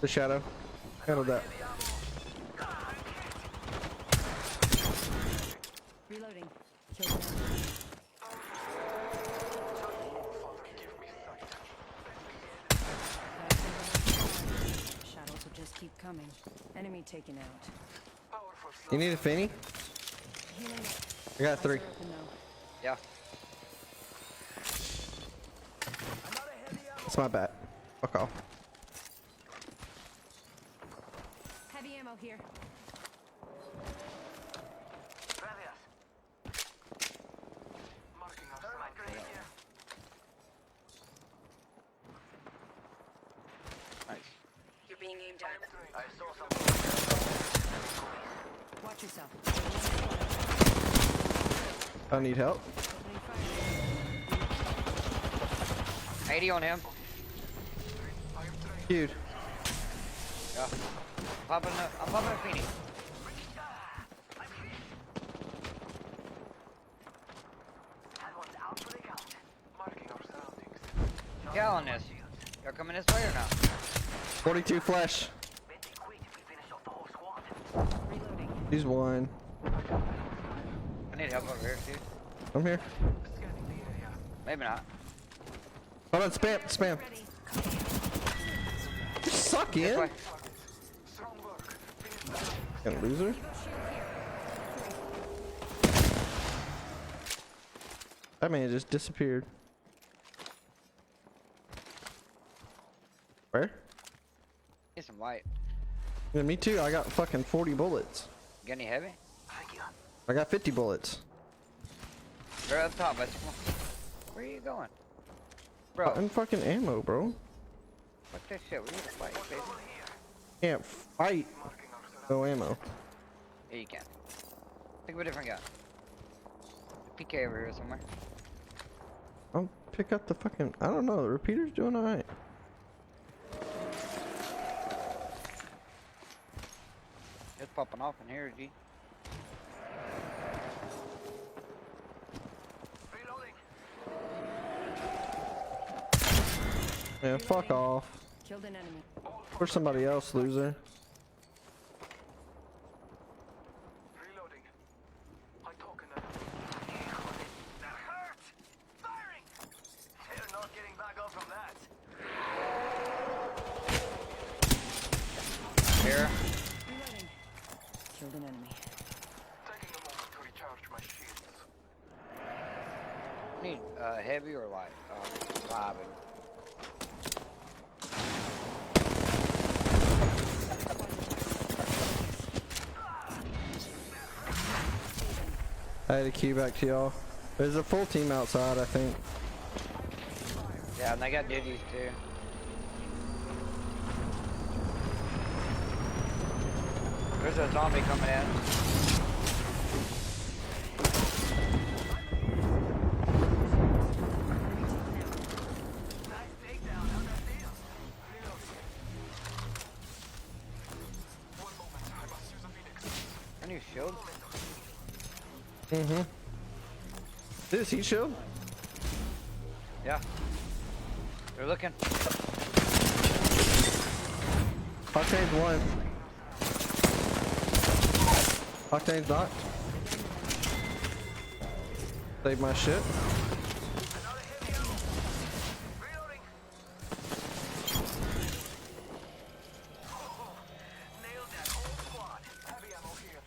The shadow. Handled that.
Reloading. Kill them. Shadows will just keep coming. Enemy taken out.
You need a finny?
Healing up.
I got 3.
Eyes are open though.
Yeah.
It's my bad. Fuck off.
Heavy ammo here.
Gracias. Marking our surroundings.
Nice.
You're being aimed at.
I saw something.
Watch yourself.
I need help.
Opening fire.
80 on him.
Dude.
Yeah. I'm popping a Phoenix.
That one's out for the count.
Marking our surroundings.
Yeah, on this. Y'all coming this way or not?
42 flesh.
Bet they quit if we finish off the whole squad.
Reloading.
He's 1.
I need help over here, dude.
I'm here.
Scanning the area.
Maybe not.
Hold on, spam.
Ready.
You suck
This
in.
way.
Strong work. Finish the
Fucking loser. That man just disappeared. Where?
Get some light.
Yeah, me too. I got fucking 40 bullets.
Get any heavy?
Thank you.
I got 50 bullets.
They're up top, let's come on. Where are you going? Bro,
I'm fucking ammo, bro.
fuck this shit. We need to fight, baby.
Can't fight. No ammo.
Yeah, you can. Think of a different gun. PK over here somewhere.
I'll pick up the fucking. I don't know. The repeater's doing alright.
It's popping off in here, G.
Reloading.
Yeah, fuck off.
Killed an enemy.
Or somebody else, loser.
reloading. I'm talking now.
That hurt! Firing! They're not getting back up from that.
Here.
Reloading. Killed an enemy.
Taking a moment to recharge my shields.
Need heavy or light? Live.
I had a key back to y'all. There's a full team outside, I think.
Yeah, and they got diggies too. There's a zombie coming in.
Nice takedown. How'd that feel?
One moment. I must use a Phoenix.
A new shield?
Mm-hmm. This heat shield?
Yeah. They're looking.
Octane's 1. Octane's knocked. Save my shit.
Another heavy ammo. Reloading. Oh, nailed that whole squad.
Heavy ammo here.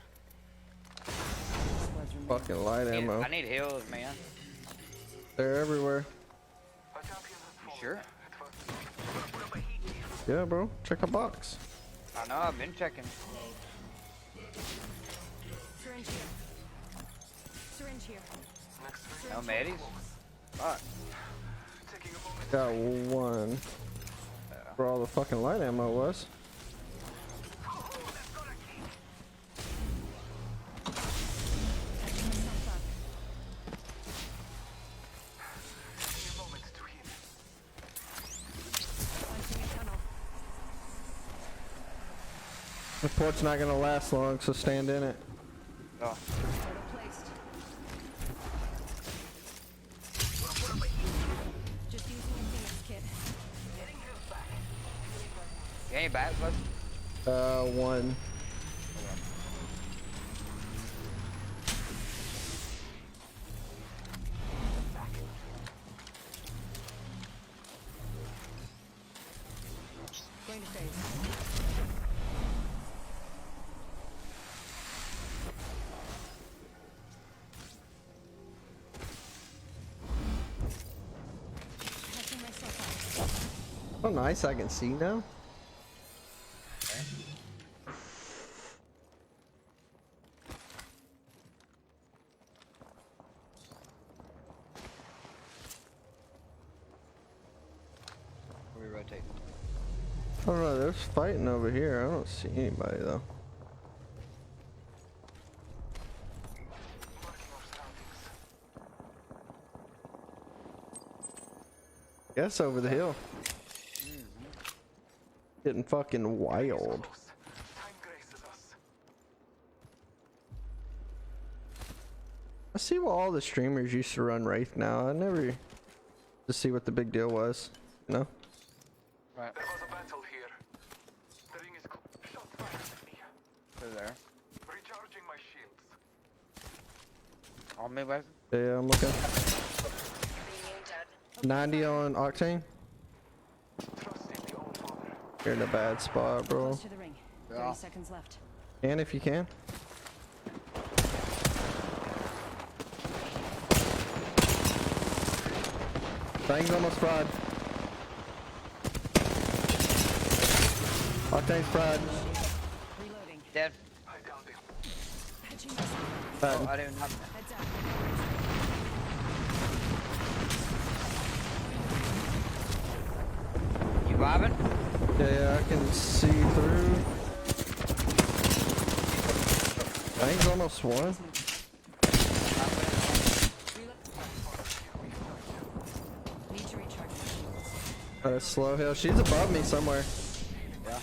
Squads remaining.
Fucking light ammo.
I need heals, man.
They're everywhere.
A champion has fallen.
Sure.
It was
Put up a heat shield.
Yeah, bro. Check a box.
I know, I've been checking.
Syringe here. Syringe here.
next ring.
No medis? Fuck.
Taking a moment.
Got 1. Where all the fucking light ammo was.
Taking a moment to heal.
Punching a tunnel.
The port's not gonna last long, so stand in it.
Oh.
Portal placed. Just using a Phoenix kit.
You any bats left?
1.
Going to phase.
Oh, nice. I can see now.
We rotate.
I don't know. There's fighting over here. I don't see anybody though. Guess over the hill. Getting fucking wild.
Time graces us.
I see why all the streamers used to run Wraith now. I never to see what the big deal was. You know?
Right.
There was a battle here. The ring is shot fired at me.
They're there.
Recharging my shields.
On me, Bison?
Yeah, I'm looking. 90 on Octane.
Trust in the old father.
You're in a bad spot, bro.
Close to the ring. 30 seconds left.
And if you can. Thing's almost fried. Octane's fried.
Reloading.
Dead.
I downed him.
Patching myself.
Fried.
Oh, I didn't have
Heads up.
You vibing?
Yeah, I can see through. Thing's almost one.
Need to recharge my shields.
Slow hill. She's above me somewhere.
Yeah.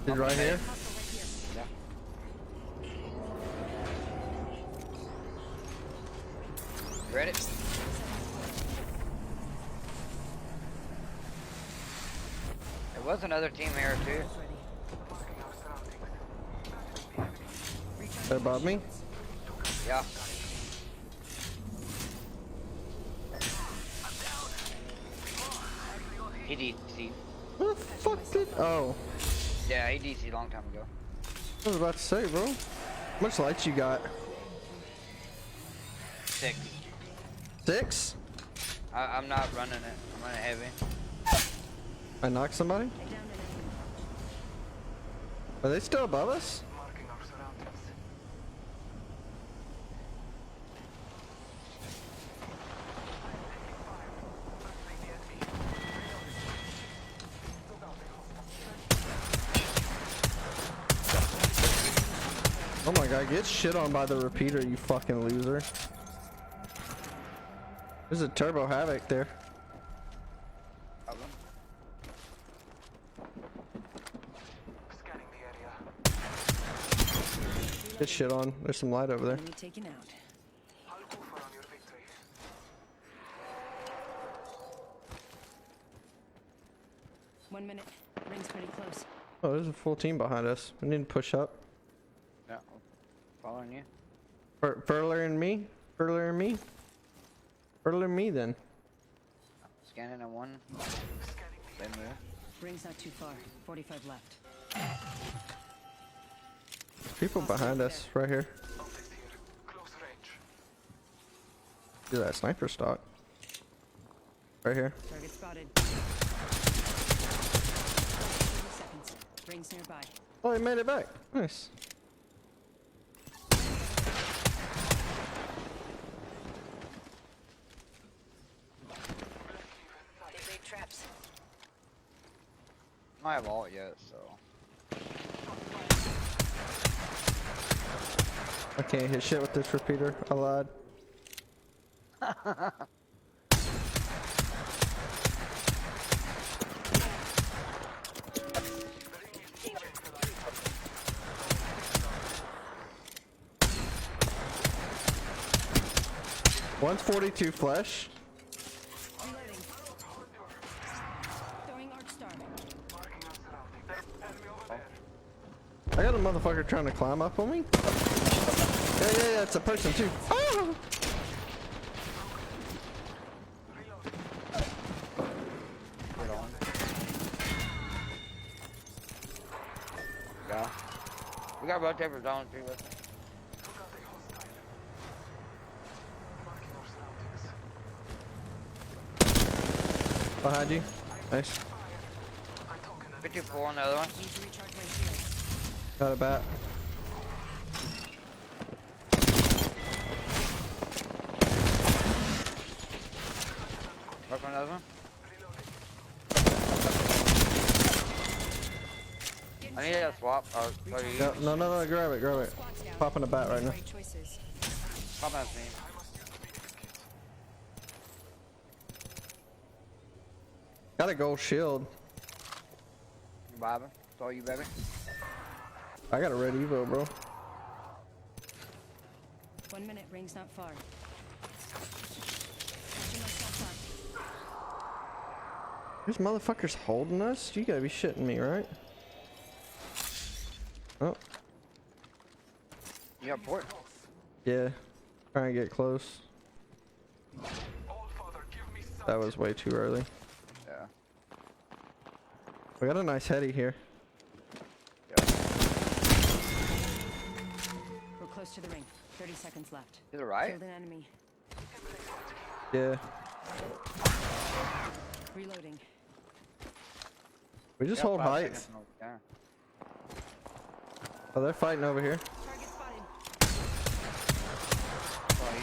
She's right here.
Yeah. You ready? There was another team here too.
They're above me.
Yeah. He DC.
What the fuck did? Oh,
Yeah, he DC a long time ago.
I was about to say, bro. How much lights you got?
6.
6?
I'm not running it. I'm running heavy.
I knocked somebody?
I downed an enemy.
Are they still above us?
Marking our surroundings.
Oh my god, get shit on by the repeater, you fucking loser. There's a Turbo Havoc there.
Scanning the area.
Get shit on. There's some light over there.
Enemy taken out.
I'll go for on your victory.
1 minute. Ring's pretty close.
Oh, there's a full team behind us. We need to push up.
Yeah. Following you.
Furler and me? Furler and me? Furler and me then.
Scanning on one. They move.
Ring's not too far. 45 left.
People behind us, right here.
Optics here. Close range.
Do that sniper stock. Right here.
Target spotted. 30 seconds. Rings nearby.
Oh, he made it back. Nice.
They laid traps.
I don't have ult yet, so.
I can't hit shit with this repeater. I lied. One's 42 flesh.
Reloading. Throwing arc star.
Marking our surroundings. Enemy over there.
I got a motherfucker trying to climb up on me. Yeah, it's a person too. Ah!
Get on. Yeah. We got rotators down too with me.
Took out a hostile. Marking our surroundings.
Behind you. Nice.
54 on the other one.
Need to recharge my shield.
Got a bat.
Work on another one. I need a swap. Oh, sorry.
Yeah, no, grab it, grab it.
Squad's down.
Popping a bat right now.
Right choices.
Pop at me.
Got a gold shield.
Bobbing. It's all you, baby.
I got a red Evo, bro.
1 minute, ring's not far. Catching myself up.
These motherfuckers holding us? You gotta be shitting me, right? Oh,
You got port.
yeah. Trying to get close.
Allfather, give me some.
That was way too early.
Yeah.
We got a nice heady here.
We're close to the ring. 30 seconds left.
To the right.
Killed an enemy.
Yeah.
Reloading.
We just
Yeah,
hold
5
height.
seconds from over there.
Oh, they're fighting over here.
Target spotted.
It's all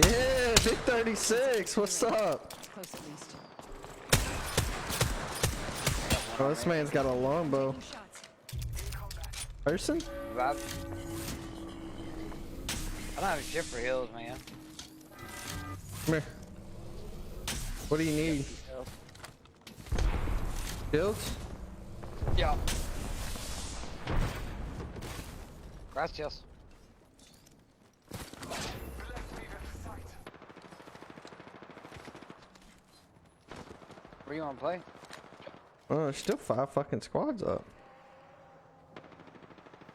you.
Yeah, Big 36. What's up?
Close at least.
Oh, this man's got a longbow.
Taking shots.
Person?
Bob. I don't have shit for heals, man.
Come here. What do you need? Shields?
Yeah. Gracias. Where you wanna play?
Oh, there's still 5 fucking squads up.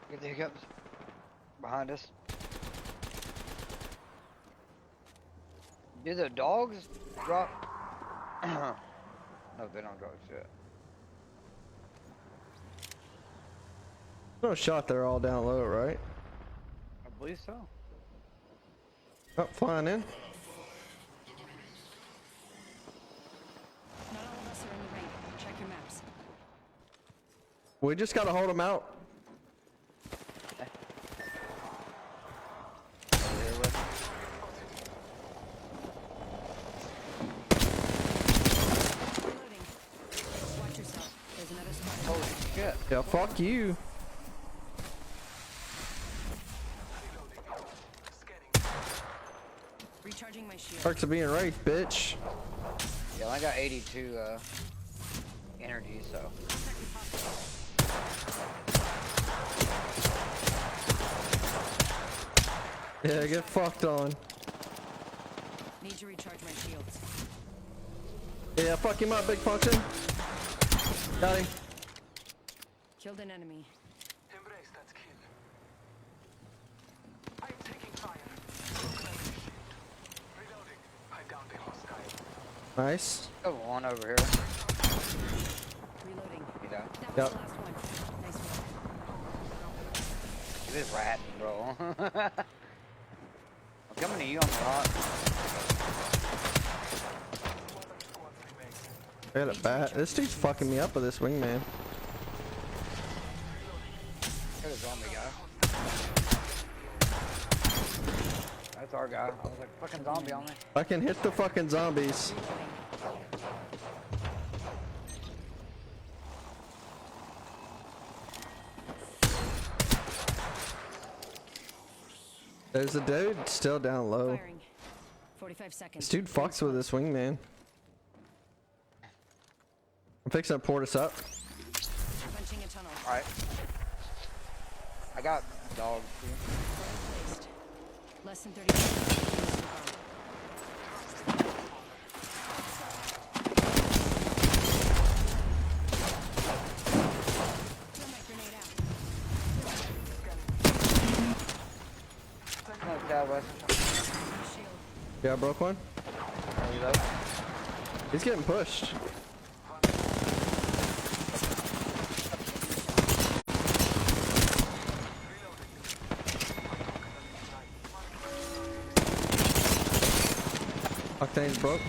Get the hiccups. Behind us. Do the dogs drop? No, they don't drop shit.
No shot, they're all down low, right?
I believe so.
Oh, flying in.
Not all of us are in the ring. Check your maps.
We just gotta hold them out.
Reloading. Watch yourself. There's another squad.
Holy shit.
Yeah, fuck you.
Recharging my shield.
Perks of being Wraith, bitch.
Yeah, I got 82 energy, so.
Yeah, get fucked on.
Need to recharge my shields.
Yeah, fuck him up, big function. Got him.
Killed an enemy.
Embrace that kill. I am taking fire. Reloading. I downed a hostile.
Nice.
There's one over here.
Reloading.
You know,
That was
Yep.
the last one. Nice work.
this ratting, bro. I'm coming to you on the rock.
I got a bat. This dude's fucking me up with this wingman.
There's a zombie guy. That's our guy. I was like, fucking zombie on me.
I can hit the fucking zombies. There's a dude still down low.
Firing. 45 seconds.
This dude fucks with this wingman. I'm fixing to port us up.
Punching a tunnel.
Alright. I got dogs too.
Portal placed. Less than 30 seconds. Throw my grenade out.
No, that was.
Shield.
Yeah, I broke one.
Reload.
He's getting pushed. Octane's broke.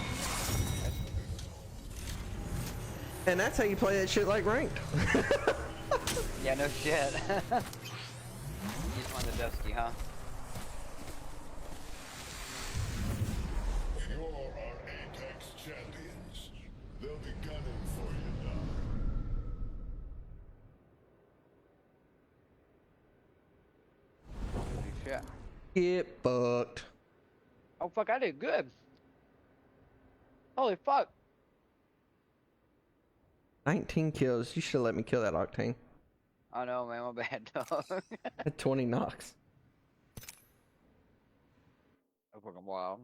And that's how you play that shit like ranked.
Yeah, no shit. You just want the dusty, huh?
You're our Apex champions. They'll be gunning for you now.
Holy shit.
Get fucked.
Oh fuck, I did good. Holy fuck.
19 kills. You should let me kill that Octane.
I know, man, my bad, dog.
At 20 knocks.
That's fucking wild.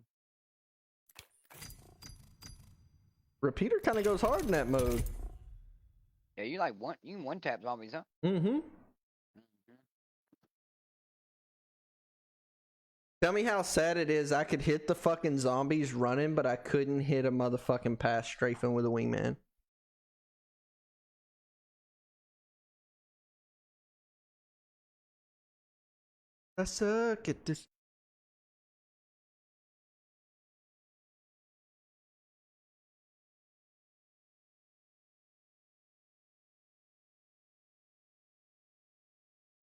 Repeater kind of goes hard in that mode.
Yeah, you like you can one tap zombies, huh?
Mm-hmm. Tell me how sad it is. I could hit the fucking zombies running, but I couldn't hit a motherfucking pass strafing with a wingman. I suck at this.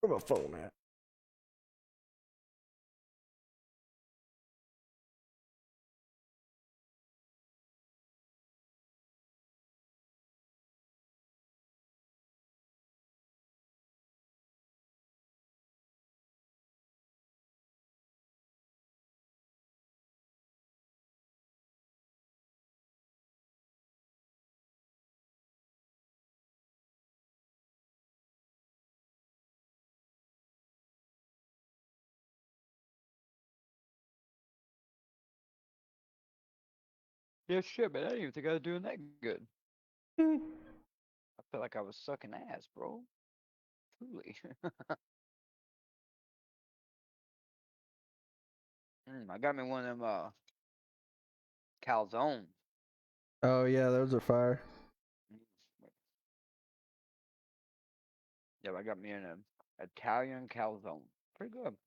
Where my phone at?
Yeah, shit, man. I didn't even think I was doing that good.
Hmm.
I felt like I was sucking ass, bro. Truly. I got me one of them calzones.
Oh yeah, those are fire.
Yeah, I got me an Italian calzone. Pretty good.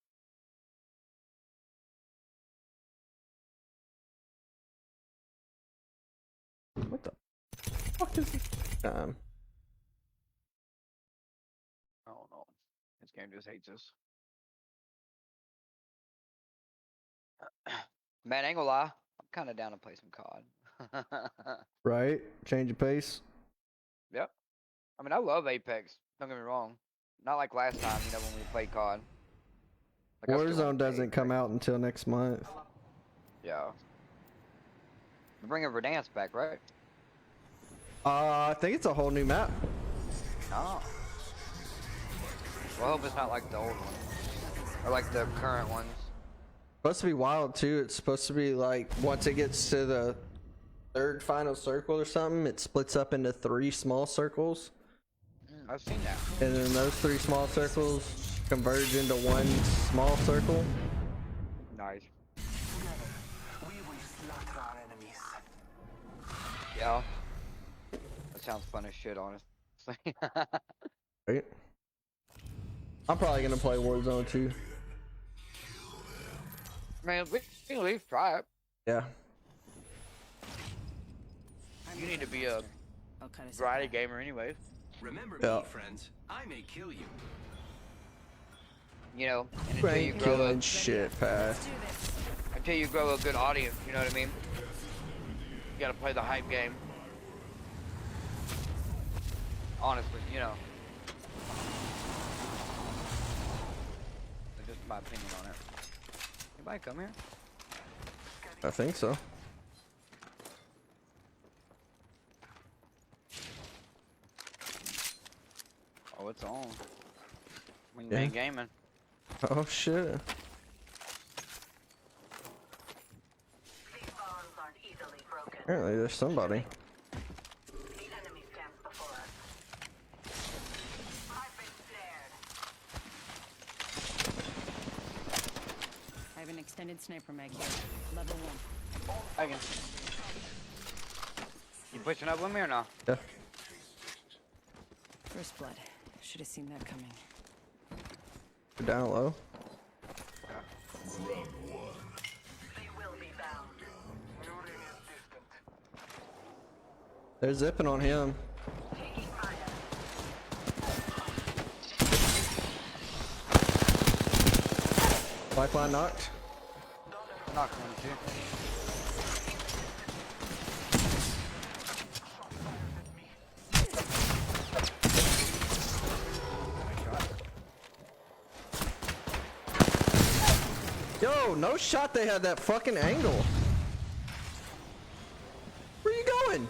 What the fuck is this?
I don't know. This game just hates us. Man, I ain't gonna lie. I'm kind of down to play some COD.
Right? Change of pace.
Yep. I mean, I love Apex. Don't get me wrong. Not like last time, you know, when we played COD. Like, I still
Warzone
wanna play
doesn't come
Apex.
out until next month.
Yeah. We're bringing Verdansk back, right?
I think it's a whole new map.
Oh. Well, I hope it's not like the old one. Or like the current ones.
Supposed to be wild too. It's supposed to be like once it gets to the third final circle or something, it splits up into 3 small circles.
I've seen that.
And then those 3 small circles converge into 1 small circle.
Nice.
We will slaughter our enemies.
Yeah. That sounds fun as shit, honestly.
Right? I'm probably gonna play Warzone too.
Man, we can at least try it.
Yeah.
You need to be a
I'll cut us
variety gamer anyways.
Remember
Yeah.
me, friends. I may kill you.
You know, and until you
Ain't
grow
killing shit, Pat.
until you grow a good audience, you know what I mean? You gotta play the hype game. Honestly, you know. That's just my opinion on it. Anybody come here?
I think so.
Oh, it's on. When you
Yeah.
ain't gaming.
Oh shit.
These bonds aren't easily broken.
Apparently there's somebody.
The enemy stands before us. I've been snared.
I have an extended sniper mag here. Level 1.
I can. You pushing up with me or no?
Yeah.
First blood. Should have seen that coming.
You're down low.
They will be bound.
They're zipping on him. Lifeline knocked.
Knocked one too.
Yo, no shot they had that fucking angle. Where you going?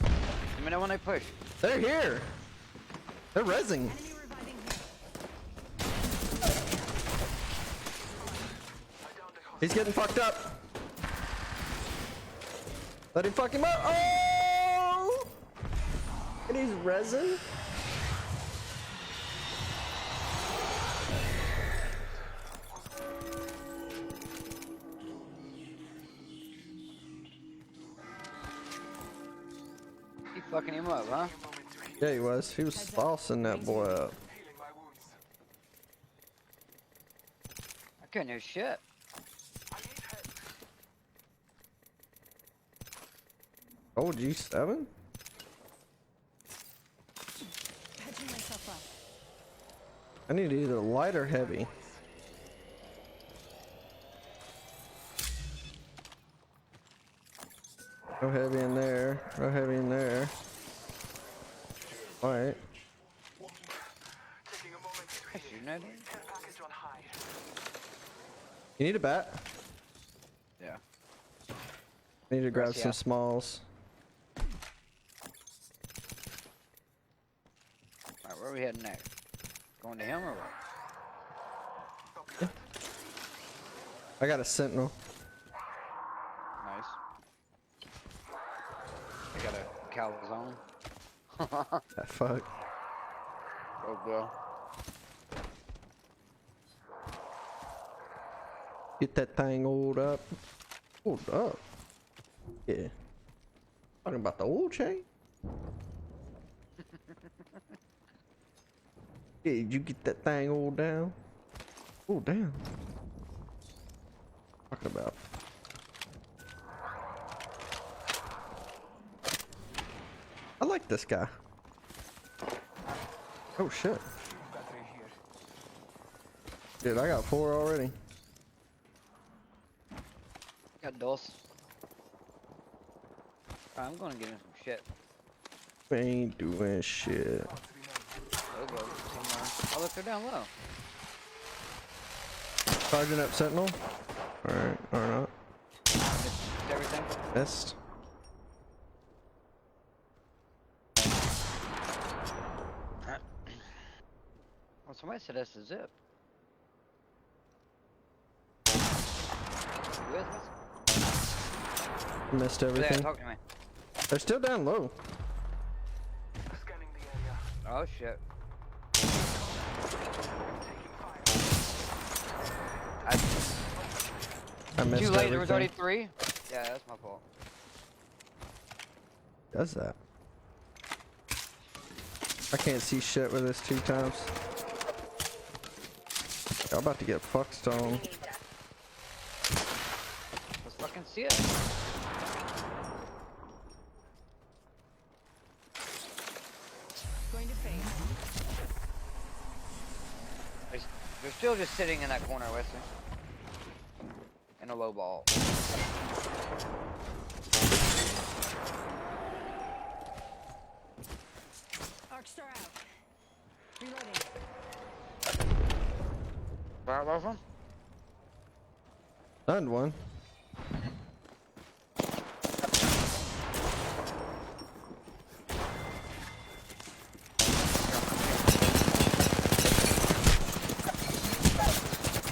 Let me know when they push.
They're here. They're rezzing. He's getting fucked up. Let him fuck him up. Oh! And he's resin.
He fucking him up, huh?
Yeah, he was. He was saucing that boy up.
Healing my wounds.
I couldn't hear shit.
I need help.
Oh, G7?
Patching myself up.
I need either light or heavy. No heavy in there. No heavy in there. Alright.
Taking a moment to
I shooting at him?
care package on high.
You need a bat?
Yeah.
I need to grab
Yeah.
some smalls.
Alright, where are we heading next? Going to him or what?
I got a sentinel.
Nice. I got a calzone.
That fuck.
Oh, bro.
Get that thing oiled up. Oiled up? Yeah. Talking about the oil change? Yeah, did you get that thing oiled down? Oh, damn. Talking about. I like this guy. Oh shit.
Battery here.
Dude, I got 4 already.
Got Dulce. I'm gonna get him some shit.
We ain't doing shit.
Oh, go. Oh, look, they're down low.
Charging up sentinel. Alright, or not.
Missed everything.
Missed.
Well, somebody said that's a zip. You guys
Missed
Yeah,
everything.
talk to me.
They're still down low.
Scanning the area.
Oh, shit.
I missed
Too late, there was already
everything.
3? Yeah, that's my fault.
Does that? I can't see shit with this 2 times. Y'all about to get fucked stone.
Let's fucking see it.
Going to fade.
They're still just sitting in that corner, Wesley. In a low ball.
Arcstar out. Reloading.
Fire rifle?
Stunned one.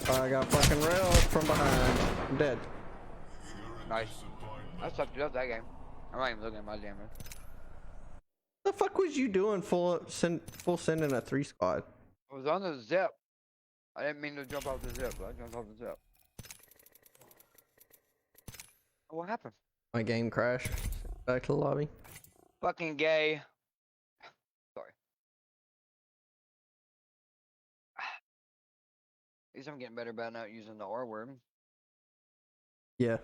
I got fucking railed from behind. I'm dead.
Nice. I sucked it up that game. I'm not even looking at my damage.
The fuck was you doing full send in a 3 squad?
I was on the zip. I didn't mean to jump off the zip, but I jumped off the zip. What happened?
My game crashed. Back to the lobby.
Fucking gay. Sorry. At least I'm getting better about not using the R word.
Yeah.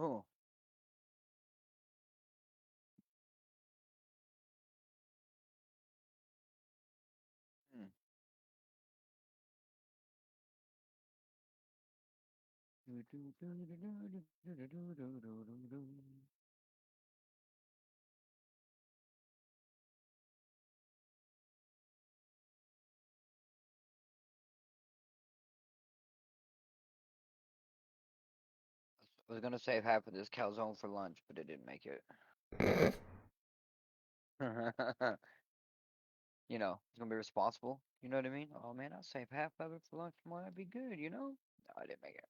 Oh. Hmm. I was gonna save half of this calzone for lunch, but it didn't make it. You know, it's gonna be responsible. You know what I mean? Oh man, I'll save half of it for lunch tomorrow. That'd be good, you know? No, I didn't make it.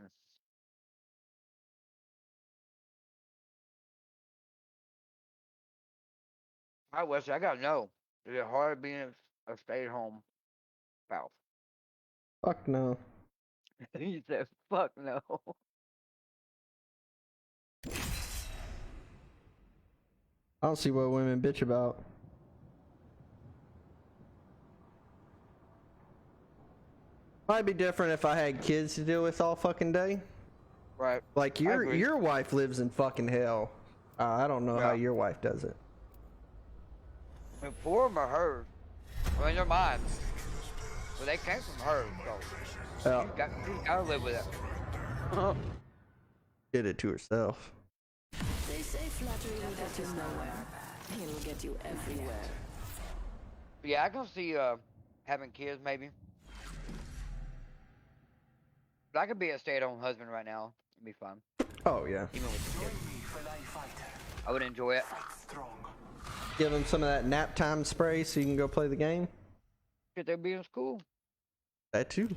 Mm. All right, Wesley, I gotta know. Is it hard being a stay-at-home spouse?
Fuck no.
You said, fuck no.
I don't see what women bitch about. Might be different if I had kids to deal with all fucking day.
Right.
Like
I agree.
your wife lives in fucking hell. I don't know how
Yeah.
your wife does it.
I mean, 4 of them are hers. I mean, they're mine. But they came from her, so
Yeah,
you gotta live with it.
did it to herself.
They say flattery will get you nowhere. It'll get you everywhere.
Yeah, I can see having kids maybe. But I could be a stay-at-home husband right now. It'd be fun.
Oh yeah.
Even with the kids.
Join me, fellow fighter.
I would enjoy it.
Fight strong.
Give them some of that nap time spray so you can go play the game.
Should they be in school?
That too.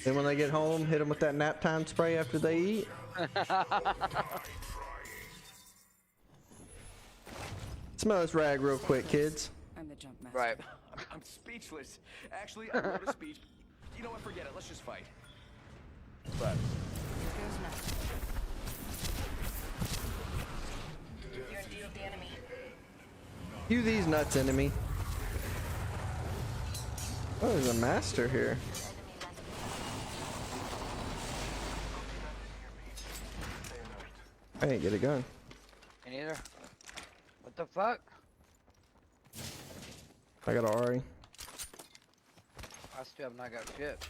Then when they get home, hit them with that nap time spray after they eat. Smell this rag real quick, kids.
I'm the jump master.
Right.
I'm speechless. Actually, I wrote a speech. You know what? Forget it. Let's just fight.
But
Here goes nothing.
You're in deal with the enemy.
You these nuts, enemy. Oh, there's a master here. I ain't get a gun.
me neither. What the fuck?
I got a Ari.
I still have not got shit.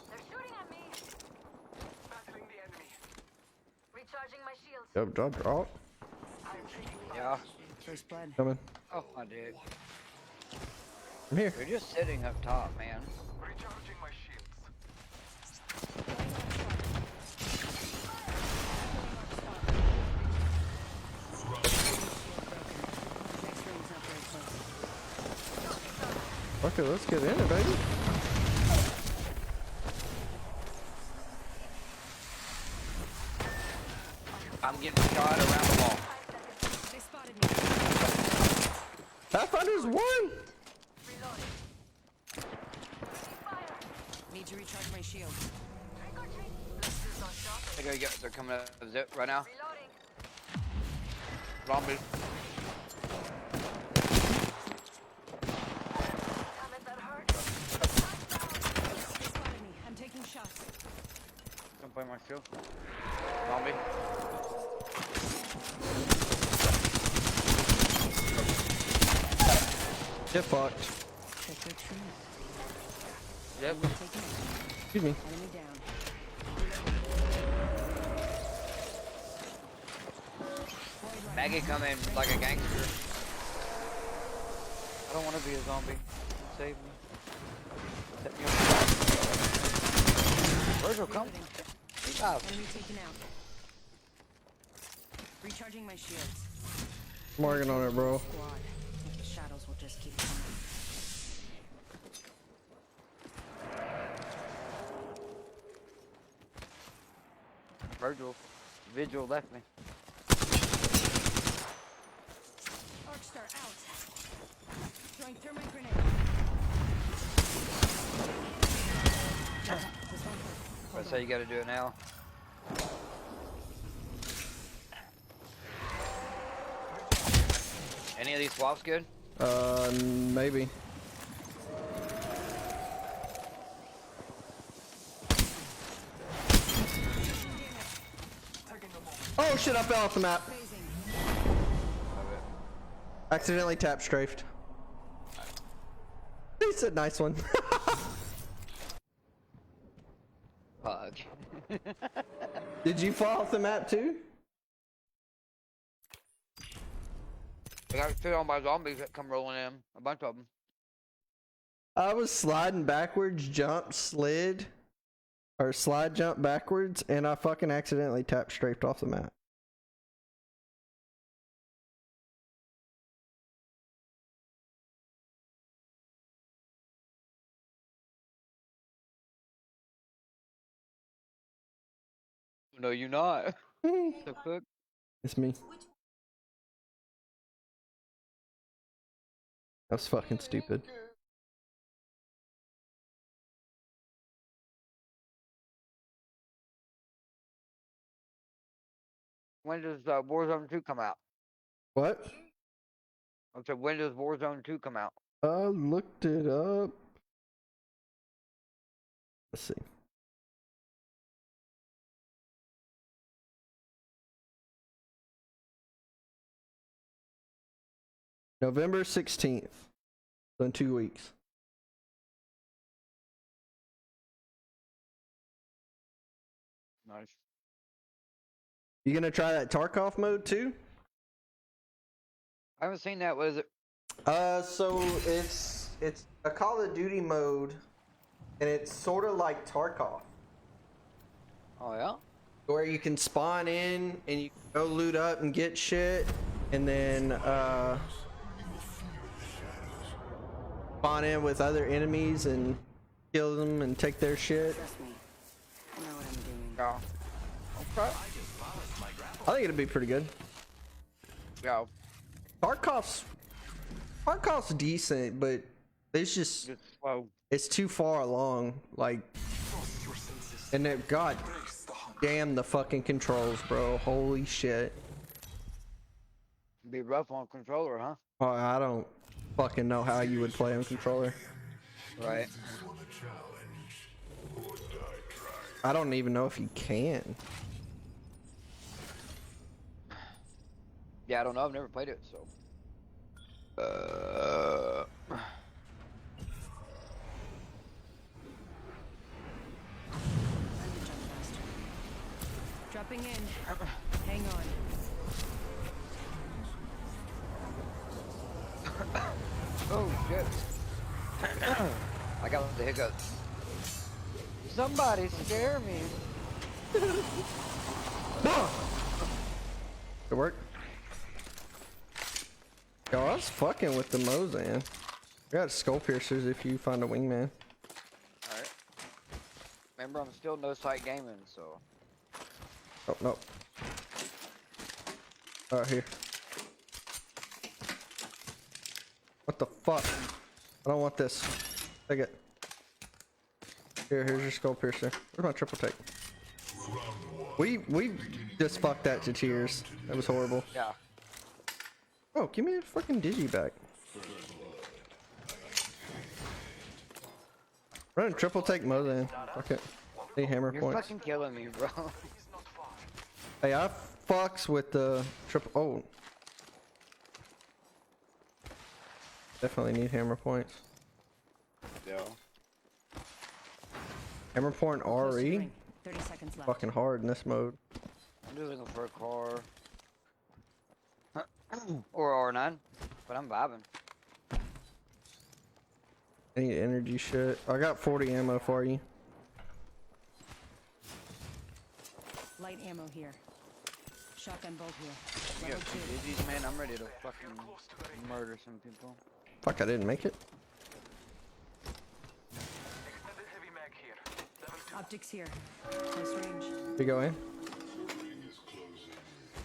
They're shooting at me.
Battling the enemy.
Recharging my shields.
Yep, drop.
Yeah.
First blood.
Coming.
Oh, my dick.
I'm here.
You're just sitting up top, man.
Recharging my shields.
Next ring's not very close.
Okay, let's get in it, baby.
I'm getting shot around the wall.
They spotted me.
Pathfinder's won!
Need to recharge my shield.
They're coming up the zip right now.
Reloading.
Zombie.
Damn it, that hurt.
They spotted me. I'm taking shots.
Don't play my shield. Zombie.
Get fucked.
Trick or treat.
Yep.
Taking it.
Excuse me.
Enemy down.
Maggie come in like a gangster. I don't want to be a zombie. Save me. Set me on fire. Virgil, come. He's out.
Enemy taken out. Recharging my shields.
I'm working on it, bro.
Squad. If the shadows will just keep coming.
Vigil left me.
Arcstar out. Throwing thermite grenade.
That's how you gotta do it now. Any of these swaps good?
Maybe. Oh shit, I fell off the map. Accidentally tap strafed. He said nice one.
Fuck.
Did you fall off the map too?
I got shit on by zombies that come rolling in. A bunch of them.
I was sliding backwards, jump, slid, or slide jump backwards, and I fucking accidentally tapped strafed off the map.
No, you not. The fuck?
It's me. That's fucking stupid.
When does Warzone 2 come out?
What?
I said, when does Warzone 2 come out?
I looked it up. Let's see. November 16th. So in 2 weeks.
Nice.
You gonna try that Tarkov mode too?
I haven't seen that. What is it?
So it's a Call of Duty mode, and it's sort of like Tarkov,
Oh, yeah?
where you can spawn in and you can go loot up and get shit, and then spawn in with other enemies and kill them and take their shit.
Trust me. I know what I'm doing.
Yeah. Okay.
I think it'd be pretty good.
Yeah.
Tarkov's decent, but it's just
Just slow.
it's too far along. Like, and that god damn the fucking controls, bro. Holy shit.
Be rough on controller, huh?
Oh, I don't fucking know how you would play on controller.
Right.
I don't even know if you can.
Yeah, I don't know. I've never played it, so.
Time to jump faster. Dropping in. Hang on.
Oh, shit. I got the hiccups. Somebody scare me.
It work? Yo, I was fucking with the Mozan. I got skull piercers if you find a wingman.
Alright. Remember, I'm still no sight gaming, so.
Oh, no. Alright, here. What the fuck? I don't want this. Take it. Here's your skull piercer. Where's my triple take? We just fucked that to tears. That was horrible.
Yeah.
Oh, give me a fucking digi back. Run triple take Mozan. Fuck it. Need hammer
You're
points.
fucking killing me, bro.
Hey, I fucks with the triple. Oh. Definitely need hammer points.
Yeah.
Hammer point
Close to the
RE?
ring. 30 seconds left.
Fucking hard in this mode.
I'm just looking for a car. Or R9. But I'm vibing.
I need energy shit. I got 40 ammo for you.
Light ammo here. Shotgun bolt here.
You
Level
got some
2.
digis, man. I'm ready to fucking murder some people.
Fuck, I didn't make it.
Extended heavy mag here. Level 2.
Optics here. Close range.
We go in.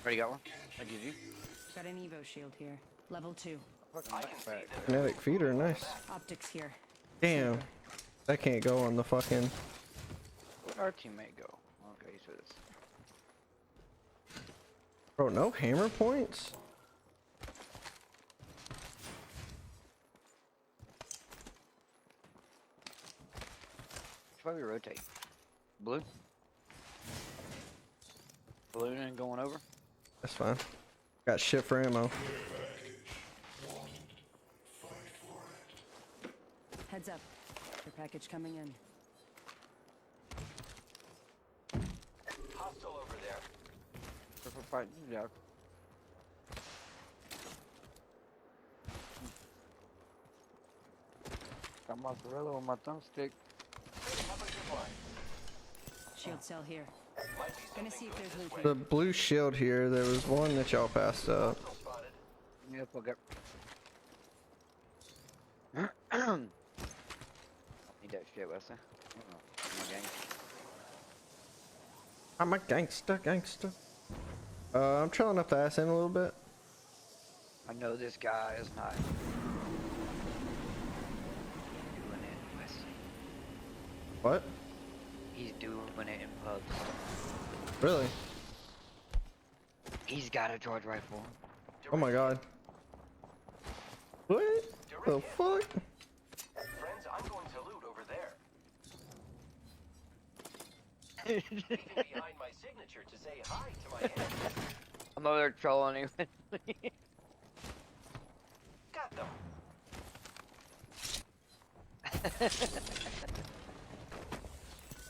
Already got one? I give you.
Got an Evo shield here. Level 2.
Fucking backpack.
Kinetic feeder, nice.
Optics here.
Damn. That can't go on the fucking.
Where'd our teammate go? Okay, so this.
Bro, no hammer points?
Should probably rotate. Blue. Balloon and going over.
That's fine. Got shit for ammo.
Heads up. Your package coming in.
Hostile over there.
For fighting, yeah. Got mozzarella on my thumbstick.
Shield cell here. Gonna see if there's loot.
The blue shield here, there was one that y'all passed up.
Yep, I'll get. Need that shit, Wesley.
I'm a gangster. I'm trailing up the ass in a little bit.
I know this guy is not doing it, Wesley.
What?
He's doing it in pubs.
Really?
He's got a charge rifle.
Oh my god. What the fuck?
Friends, I'm going to loot over there. Leaving behind my signature to say hi to my enemies.
I'm over there trolling him.
Got them.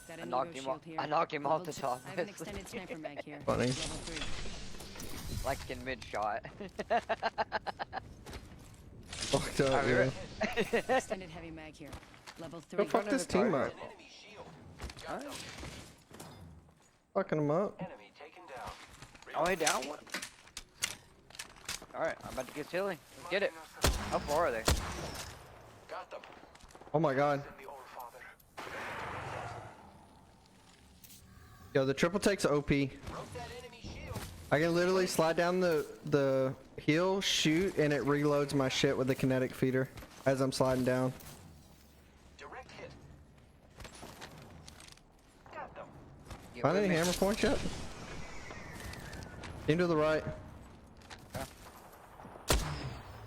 Got a
I knocked
Nero
him off.
shield here.
I knocked him off
Level
the
two.
top.
I have an extended sniper mag here.
Funny.
Level 3.
Like in mid shot.
Fucked up, yeah.
Extended heavy mag here. Level 3.
Go fuck this team up.
Enemy shield. Got them.
Fucking them up.
Enemy taken down.
Oh, hey, down one. Alright, I'm about to get silly. Let's get it. How far are they?
Got them.
Oh my god.
The All Father.
Yo, the triple takes OP.
Broke that enemy shield.
I can literally slide down the hill, shoot, and it reloads my shit with the kinetic feeder as I'm sliding down.
Direct hit. Got them.
Get
Find
with
any
me.
hammer points yet? Into the right.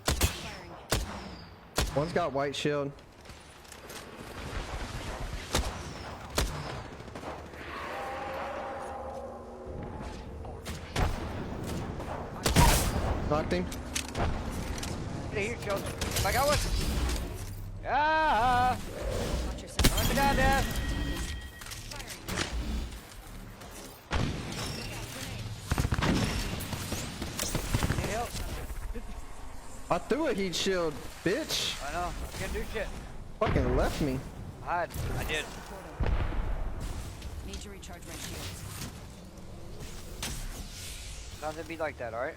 Firing.
One's got white shield. Knocked him.
Get here, Joe. I got one. Ah!
Watch yourself.
I'm down there. Need help?
I threw a heat shield, bitch.
I know. I can't do shit.
Fucking left me.
I did.
Portal. Need to recharge my shields.
Sometimes it be like that, alright?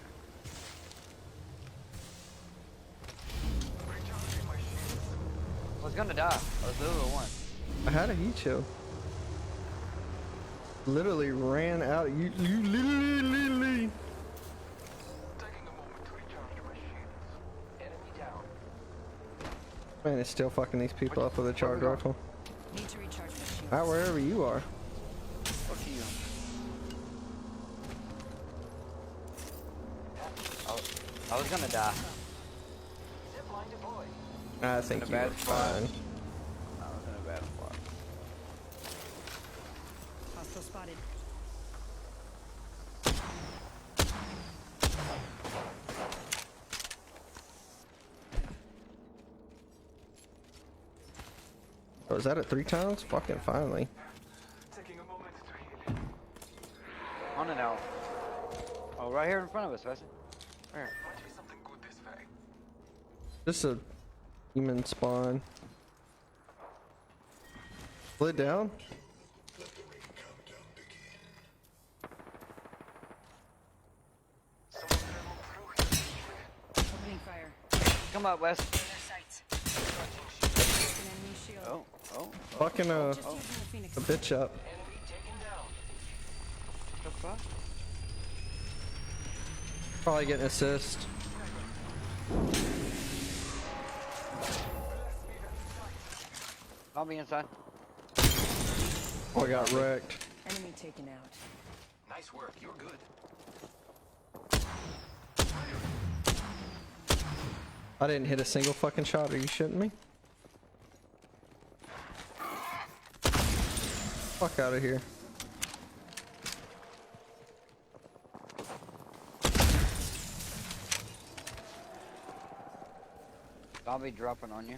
I was gonna die. I was literally one.
I had a heat shield. Literally ran out. You literally.
Taking a moment to recharge my shields.
Enemy down.
Man, it's still fucking these people up with a charge
Where we
rifle.
Need to recharge my shields.
Out wherever you are.
Fuck you. I was gonna die.
Zipline deployed.
I think
In a
you were
bad spot.
fine.
I was in a bad spot.
Hostile spotted.
Oh, is that at 3 times? Fucking finally.
Taking a moment to heal.
On and out. Oh, right here in front of us, Wesley. Where?
Might be something good this way.
Just a demon spawn. Split down?
Let the ring countdown begin.
Someone can move through here.
Opening fire.
Come up, Wes.
Their sights. An enemy shield.
Oh, oh.
Fucking
Just using the Phoenix.
a bitch up.
Enemy taken down.
What the fuck?
Probably getting assist.
I'll be inside.
Oh, I got wrecked.
Enemy taken out.
Nice work. You're good.
I didn't hit a single fucking shot. Are you shitting me? fuck out of here.
Zombie dropping on you.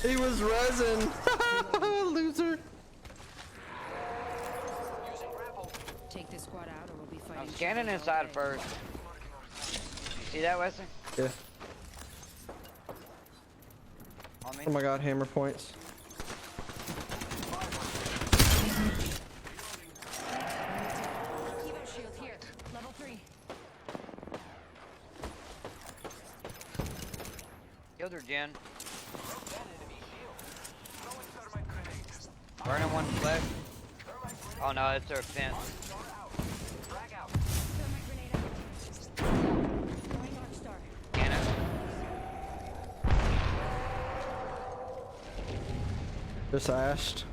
He was resin. Loser.
Take this squad out or we'll be fighting.
I'm scanning
shadows all
inside
day.
first. You see that, Wesley?
Yeah.
On me?
Oh my god, hammer points.
Evo shield here. Level 3.
Killed her, Jen. Burning one flesh. Oh no, it's her fence.
Thermite grenade out. Going Dark Star.
Can it?
Just ashed.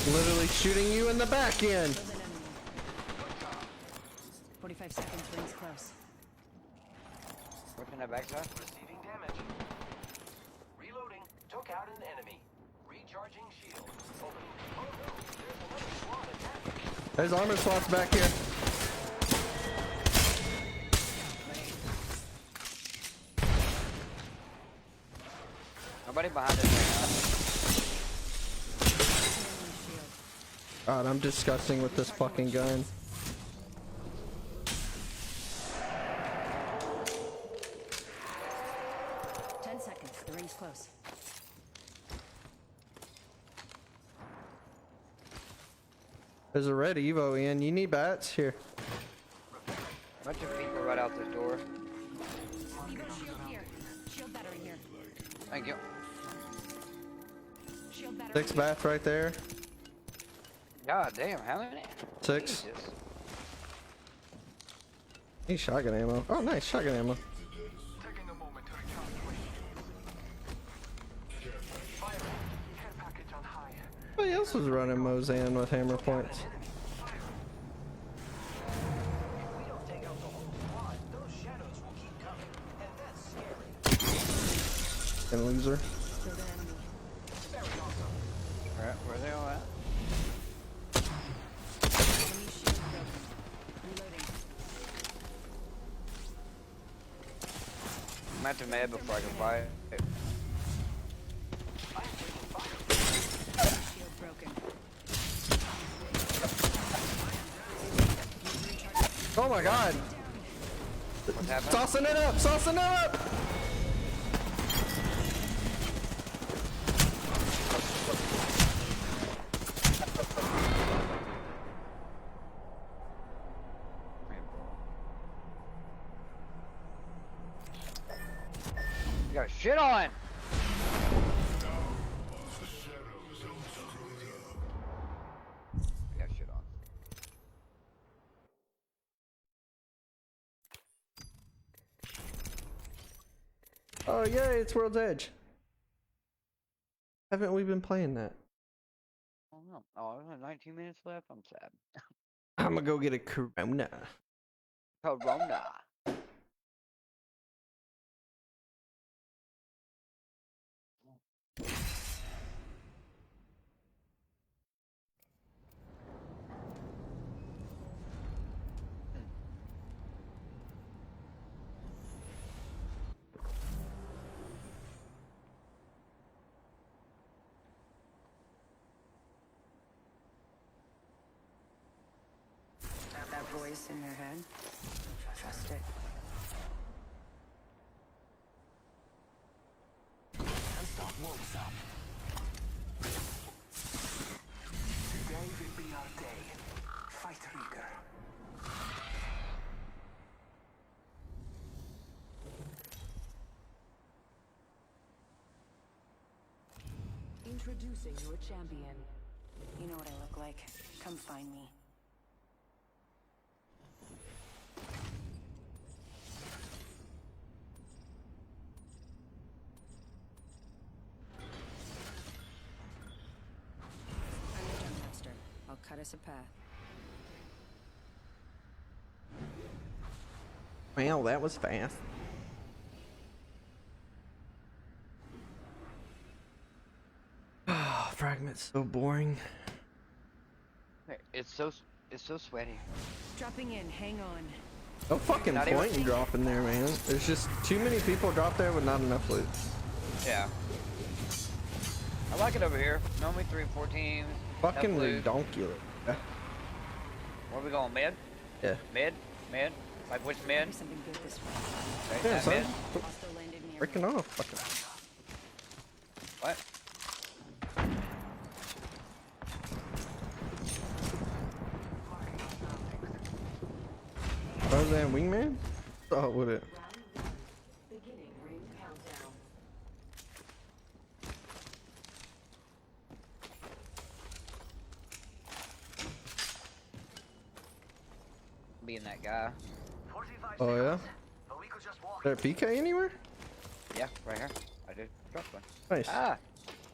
Literally shooting you in the back end.
Killed an enemy. 45 seconds, rings close.
Working that backside?
Receiving damage. Reloading. Took out an enemy. Recharging shield. Opening. Oh no, there's another squad attacking.
There's armor slots back here.
Nobody behind us right
God, I'm disgusting with this fucking gun.
now. 10 seconds, the ring's close.
There's a red Evo in. You need bats here.
now. Bunch of people right out this door.
Evo shield here. Shield battery here.
Thank you.
Shield battery.
6 bats right there.
God damn, how many?
6.
Jesus.
Need shotgun ammo. Oh, nice shotgun ammo.
Taking a moment to recharge my shields. Fire. Care package on high.
Who else was running Mozan with hammer points?
If we don't take out the whole squad, those shadows will keep coming. And that's scary.
And loser.
Killed an enemy.
Alright, where they all at?
Enemy shield broken. Reloading.
I'm at the med before I can buy it.
Shield broken.
Oh my god.
What's happening?
Saucing it up! Saucing it up!
You got shit on! I got shit on.
Oh yay, it's World's Edge. Haven't we been playing that?
Oh no. Oh, there's 19 minutes left? I'm sad.
I'm gonna go get a Corona.
Corona.
That voice in your head. Trust it.
And stop wolves up. Today will be our day. Fight Rieger.
Introducing your champion.
You know what I look like. Come find me. I'm the Jump Master. I'll cut us a path.
Well, that was fast. Damn, it's so boring.
It's so sweaty.
Dropping in, hang on.
No fucking
Not even-
point in dropping there, man. There's just too many people drop there with not enough loot.
Yeah. I like it over here. Normally 3 or 4 teams.
Fucking
enough loot.
redonkulous. Yeah.
Where are we going? Mid?
Yeah.
Mid? Like which mid?
Maybe something good this way.
Okay,
Yeah,
that
son.
mid.
Hostile landed near me.
Freaking off. Fucking.
What?
Tarzan wingman? Oh, would it?
Being that guy.
45
Oh, yeah?
seconds, but we could just walk.
Is there a PK anywhere?
Yeah, right here. I did drop one.
Nice.
Ah!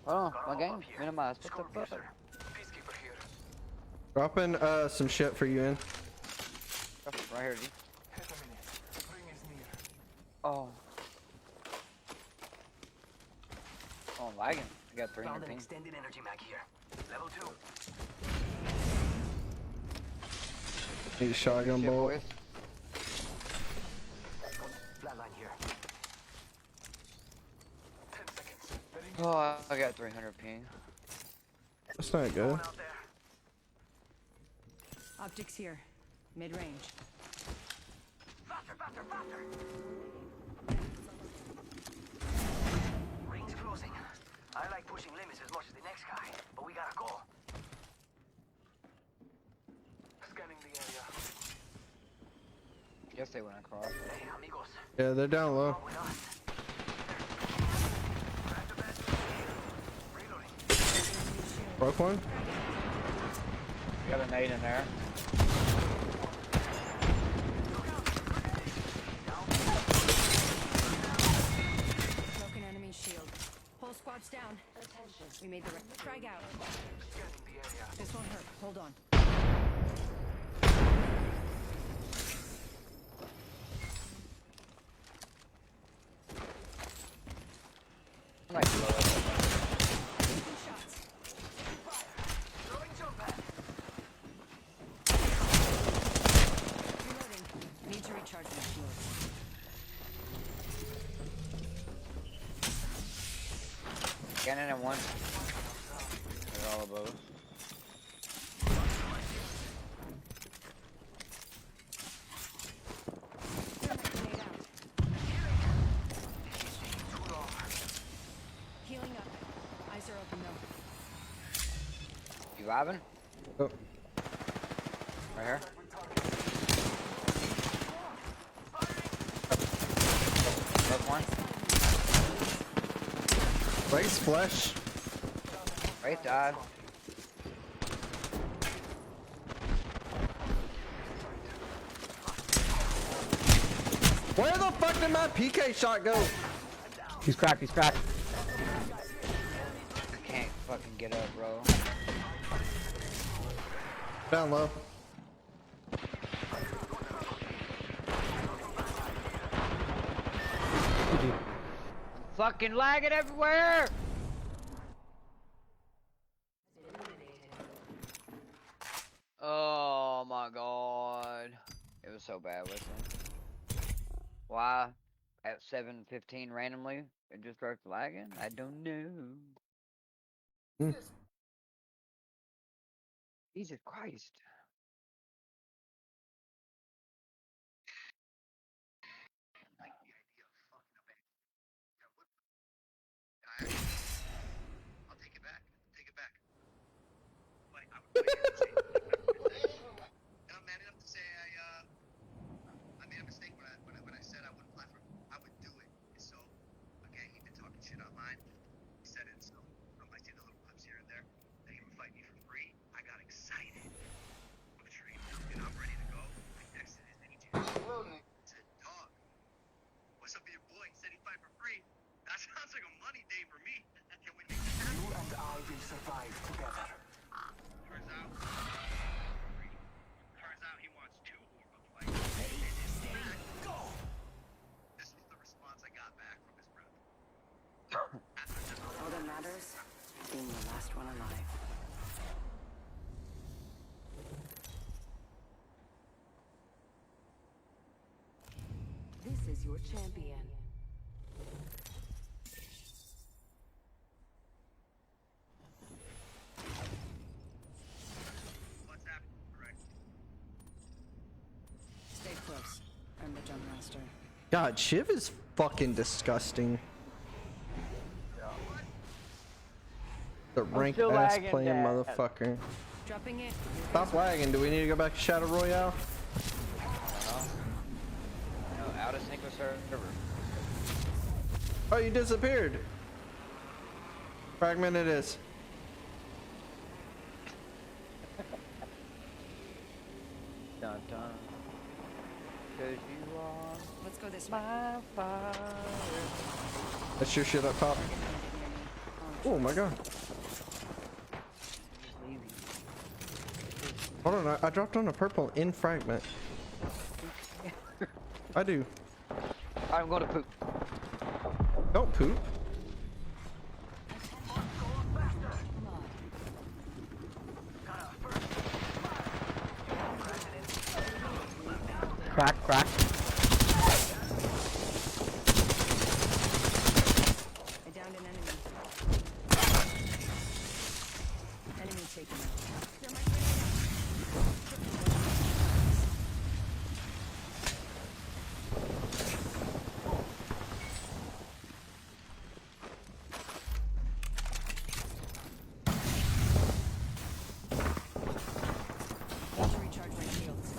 Hold on,
Gotta
my
hop
game.
up here.
Minimized. What
Scorpion,
the fuck?
sir.
Peacekeeper here.
Dropping some shit for you in.
Oh, right here, G.
Hit a minute. Ring is near.
Oh. Oh, I'm lagging. I got 300
Found an
ping.
extended energy mag here. Level 2.
Need a shotgun
Shit,
bolt.
boys.
Flatline here.
10 seconds. The ring
Oh, I got 300 ping.
That's not good.
Out there.
Optics here. Mid-range.
Faster, faster, faster. Ring's closing. I like pushing limits as much as the next guy, but we gotta go.
scanning the area.
Guess they went across.
Hey, amigos.
Yeah, they're down low.
Come with us. Grab the best. Reloading.
Broke one?
Got a nade in there.
Broken enemy shield. Whole squad's down. Attention. We made the right. Frag out.
Scanning the area.
This won't hurt. Hold on.
Nice low.
Taking shots.
Throwing jump pad.
Reloading. Need to recharge my shields.
Scanning in one. They're all above.
Grenade out. Healing up. Eyes are open though.
You vibing?
Oh,
Right here. Left one.
Race flesh.
Right died.
Where the fuck did my PK shot go?
He's cracked, he's cracked.
Can't fucking get up, bro.
Down low.
Fucking lagging everywhere! Oh my god. It was so bad with him. Why? At 7:15 randomly, it just starts lagging? I don't know.
Hmm.
Jesus Christ.
I'll take it back. Take it back. But I would and I'm man enough to say I made a mistake when I said I wouldn't platform. I would do it. So again, he been talking shit online. He said it, so I see the little clips here and there that he would fight me for free. I got excited. And I'm ready to go. I texted his agent. Said, dog, what's up with your boy? He said he'd fight for free. That sounds like a money day for me. Can we make this happen?
You and I will survive together.
Turns out he wants 2 more of fight.
Go!
This was the response I got back from his rep.
All that matters is being the last one alive.
is your champion.
What's happening? Correct.
Stay close. I'm the jump master.
God, Shiv is fucking disgusting. The rank
still
ass
lagging,
playing
Dad.
motherfucker.
Dropping in.
Stop lagging. Do we need to go back to Shadow Royale?
No, out of sync with server.
Oh, you disappeared. Fragment it is.
Dun dun. Cause you are
Let's go this way.
my fire.
That's your shit up top. Oh my god. Hold on, I dropped on a purple in fragment. I do.
I'm gonna poop.
Don't poop.
Crack, crack.
I downed an enemy. Enemy taken out. Need to recharge my shields.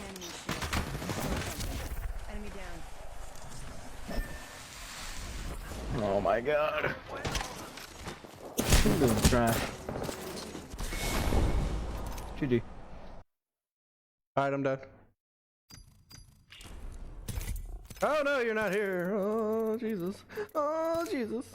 Enemy shield. Enemy down.
Oh my god. This is trash. GG.
Alright, I'm done. Oh no, you're not here. Oh Jesus. Oh Jesus.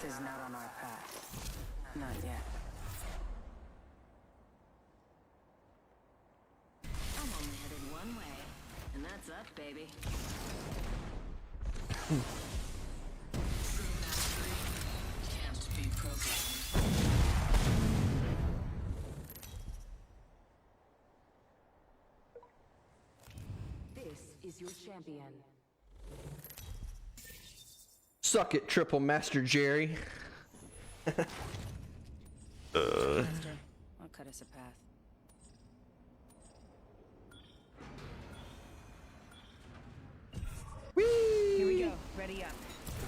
is not on our path. Not yet. I'm only headed one way, and that's up, baby. Can't be programmed.
This is your champion.
Suck it, Triple Master Jerry.
Master, I'll cut us a path.
Whee!
Here we go. Ready up.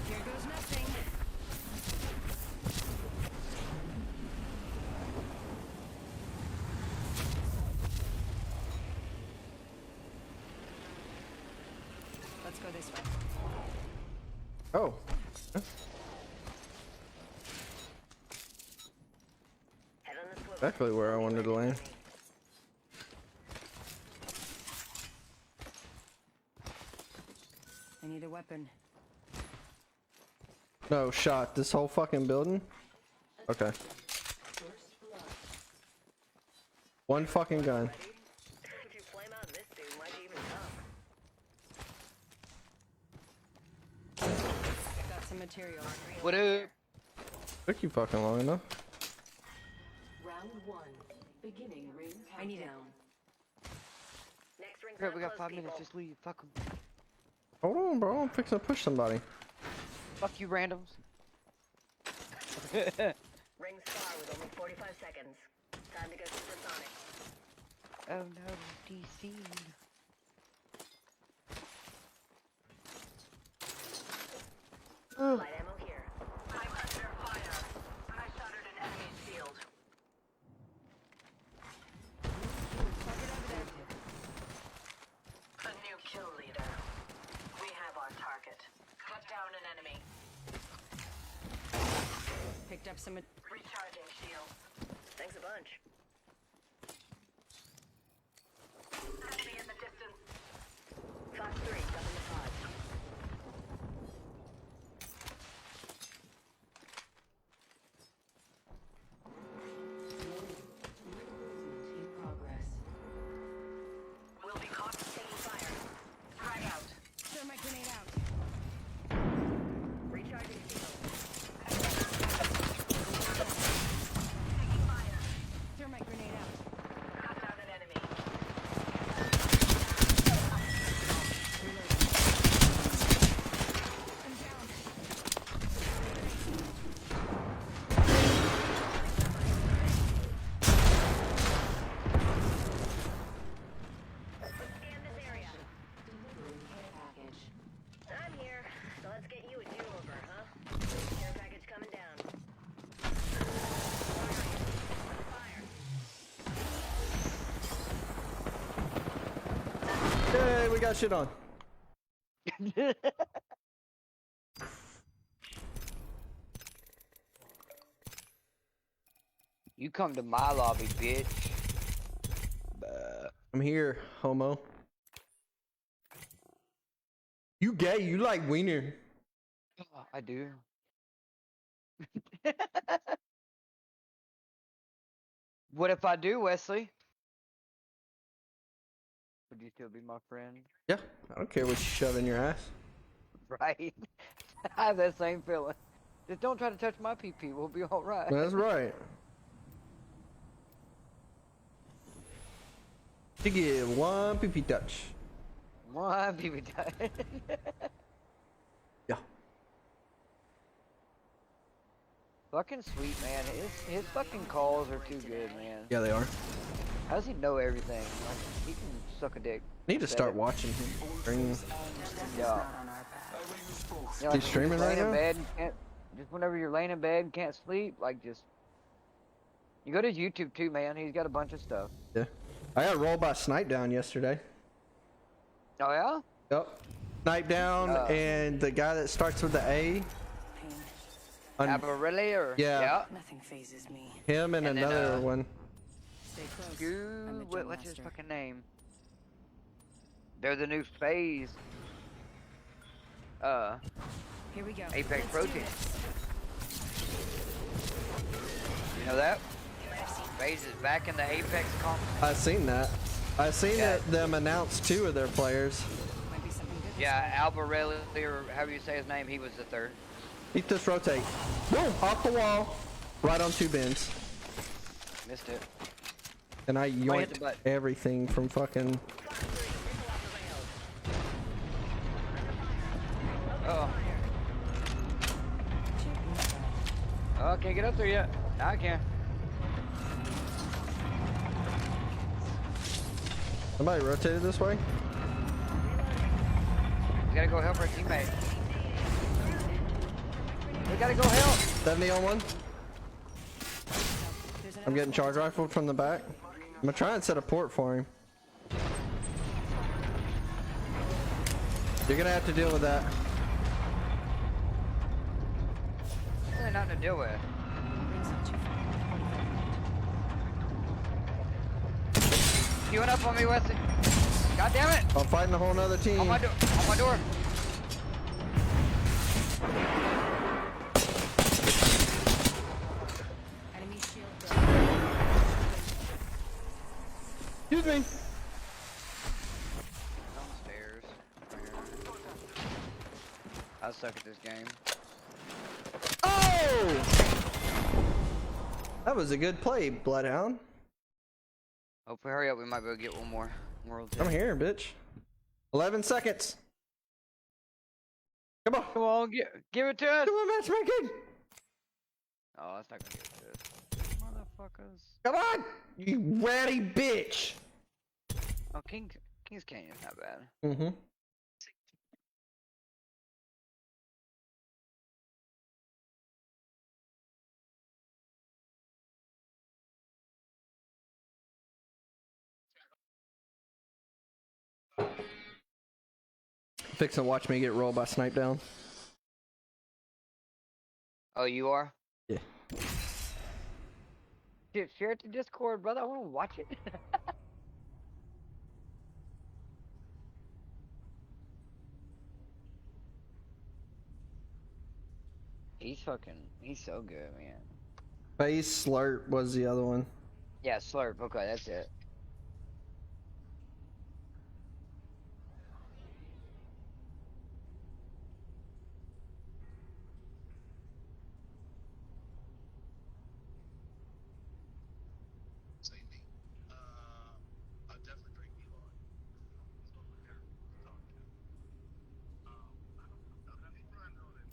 Here goes nothing. Let's go this way.
Oh. Exactly where I wanted to land.
I need a weapon.
No shot. This whole fucking building? Okay. One fucking gun.
If you flame out this dude, might be even tough.
Got some material.
What up?
Took you fucking long enough.
Round 1. Beginning ring countdown.
I need it.
Next ring's
Crap, we got
close,
5 minutes.
people.
Just leave. Fuck 'em.
Hold on, bro. I'm fixing to push somebody.
Fuck you, randoms.
Ring's far with only 45 seconds. Time to go supersonic.
Oh no, DC.
Light ammo here. I'm under fire. I shattered an enemy's shield. A new kill leader. We have our target. Cut down an enemy.
Picked up some.
Recharging shield. Thanks a bunch. Enemy in the distance. Fox 3, jumping the pod.
In progress.
We'll be caught taking fire. Frag out.
Throw my grenade out.
Recharging shield. Taking fire.
Throw my grenade out.
Cut down an enemy.
I'm down.
Scan this area.
Delivering care package.
I'm here, so let's get you a do-over, huh? Care package coming down. Fire.
Yay, we got shit on.
You come to my lobby, bitch.
I'm here, homo. You gay, you like wiener.
I do. What if I do, Wesley? Would you still be my friend?
Yeah, I don't care what you shove in your ass.
Right? I have that same feeling. Just don't try to touch my PP. We'll be all right.
That's right. You get one pee touch.
One PP touch.
Yeah.
Fucking sweet, man. His fucking calls are too good, man.
Yeah, they are.
How does he know everything? Like, he can suck a dick.
Need to start watching him. Stream.
Yeah.
Not on our path.
You know,
He's
like,
streaming
just
right
laying in
now?
bed and can't, just whenever you're laying in bed and can't sleep, like just. You go to YouTube too, man. He's got a bunch of stuff.
Yeah. I got rolled by Snipe Down yesterday.
Oh yeah?
Yep. Snipe Down and the guy that starts with the A.
Pain.
Aberrelli or
Yeah.
Nothing phases me.
Him and
And then,
another one.
Stay close.
Goo,
I'm the
what's his
master.
fucking name? They're the new phase.
Here we go.
Apex
Let's do
Protein.
this.
know that? FaZe is back in the Apex comp.
I seen that. I seen
Yeah.
them announce 2 of their players.
Might be something good.
Yeah, Alvarelli, or however you say his name, he was the third.
Keep this rotate. Boom! Off the wall. Right on 2 bins.
Missed it.
And I
hit the
yoinked
button.
everything from fucking.
Uh-oh. Oh, I can't get up there yet. Now I can.
Somebody rotated this way.
We gotta go help our teammate. We gotta go help.
70 on 1. I'm getting charge rifled from the back. I'm gonna try and set a port for him. You're gonna have to deal with that.
Really nothing to deal with.
Rings not too far. 45 left.
Queuing up on me, Wesley. God damn it!
I'm fighting a whole nother team.
On my door. On my door.
Enemy shield down.
Excuse me.
Downstairs. I suck at this game.
Oh! That was a good play, Bloodhound.
Hope we hurry up. We might be able to get one more world.
I'm here, bitch. 11 seconds. Come on.
Come on, give it to us.
Come on, matchmaking.
Oh, that's not gonna give it to us. Motherfuckers.
Come on. You ratty bitch.
Oh, King's Canyon's not bad.
Mm-hmm. Fixing to watch me get rolled by Snipe Down.
Oh, you are?
Yeah.
Dude, share it to Discord, brother. I want to watch it. He's so good, man.
Face Slurp was the other one.
Yeah, Slurp. Okay, that's it.
Say me. I'll definitely drink Elon. So we're there to talk to. I don't know. I know that.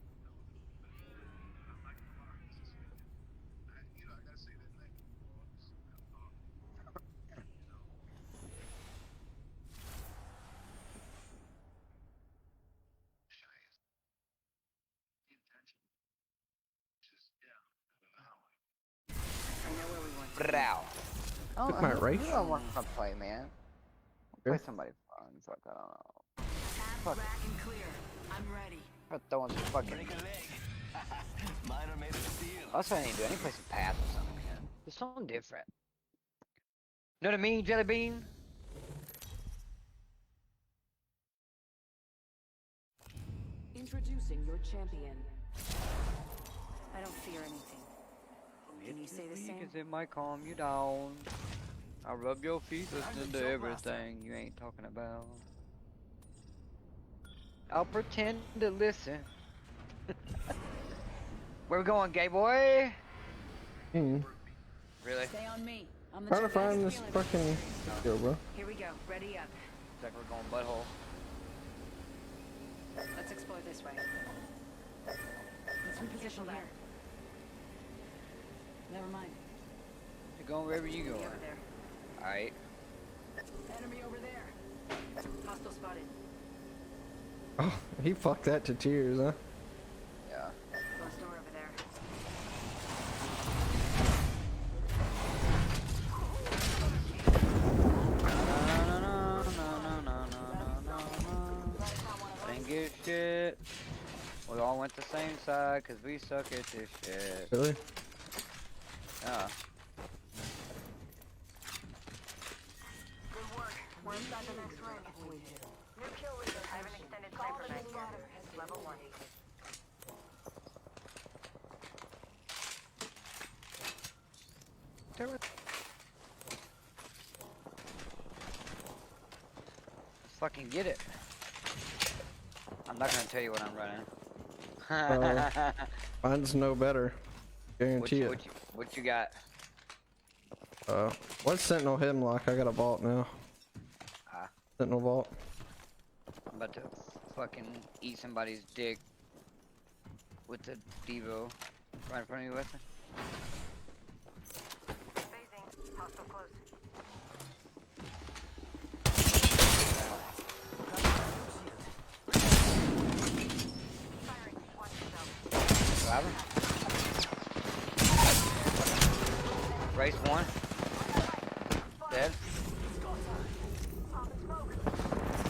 I like the bar. It's just, I gotta say that like shy as the intention. Just yeah.
I know where we want.
Brow. Oh,
Took my race.
who do I want to play, man? Play somebody fun. Fuck, I don't know. Fuck.
Rack and clear. I'm ready.
I'm throwing some fucking.
Mine are made of steel.
That's what I need to do. I need to play some pass or something, man. There's something different. You know what I mean, Jelly Bean?
Introducing your champion. I don't fear anything. Can you say the same?
Cause it might calm you down. I rub your feet, listen to everything you ain't talking about. I'll pretend to listen. Where we going, gay boy?
Hmm.
Really?
Stay on me. I'm the
Trying to
champion.
find this fucking. Yo, bro.
Here we go. Ready up.
Looks like we're going butthole.
Let's explore this way. Let's reposition here. Never mind.
You're going wherever you going.
Over there.
Alright.
Enemy over there. Hostile spotted.
Oh, he fucked that to tears, huh?
Yeah.
Closed door over there.
Ain't good shit. We all went the same side because we suck at this shit.
Really?
Yeah.
Good work. We're inside the next ring. New kill leader. I have an extended sniper mag here. Level 1.
there with. Let's fucking get it. I'm not gonna tell you what I'm running.
Mine's no better. Guarantee it.
What you got?
What's Sentinel Hemlock? I got a vault now. Sentinel vault.
I'm about to fucking eat somebody's dick with the Devo right in front of you, Wesley.
Phasing. Hostile close. Firing. Watch yourself.
Grab him. Race one. Dead.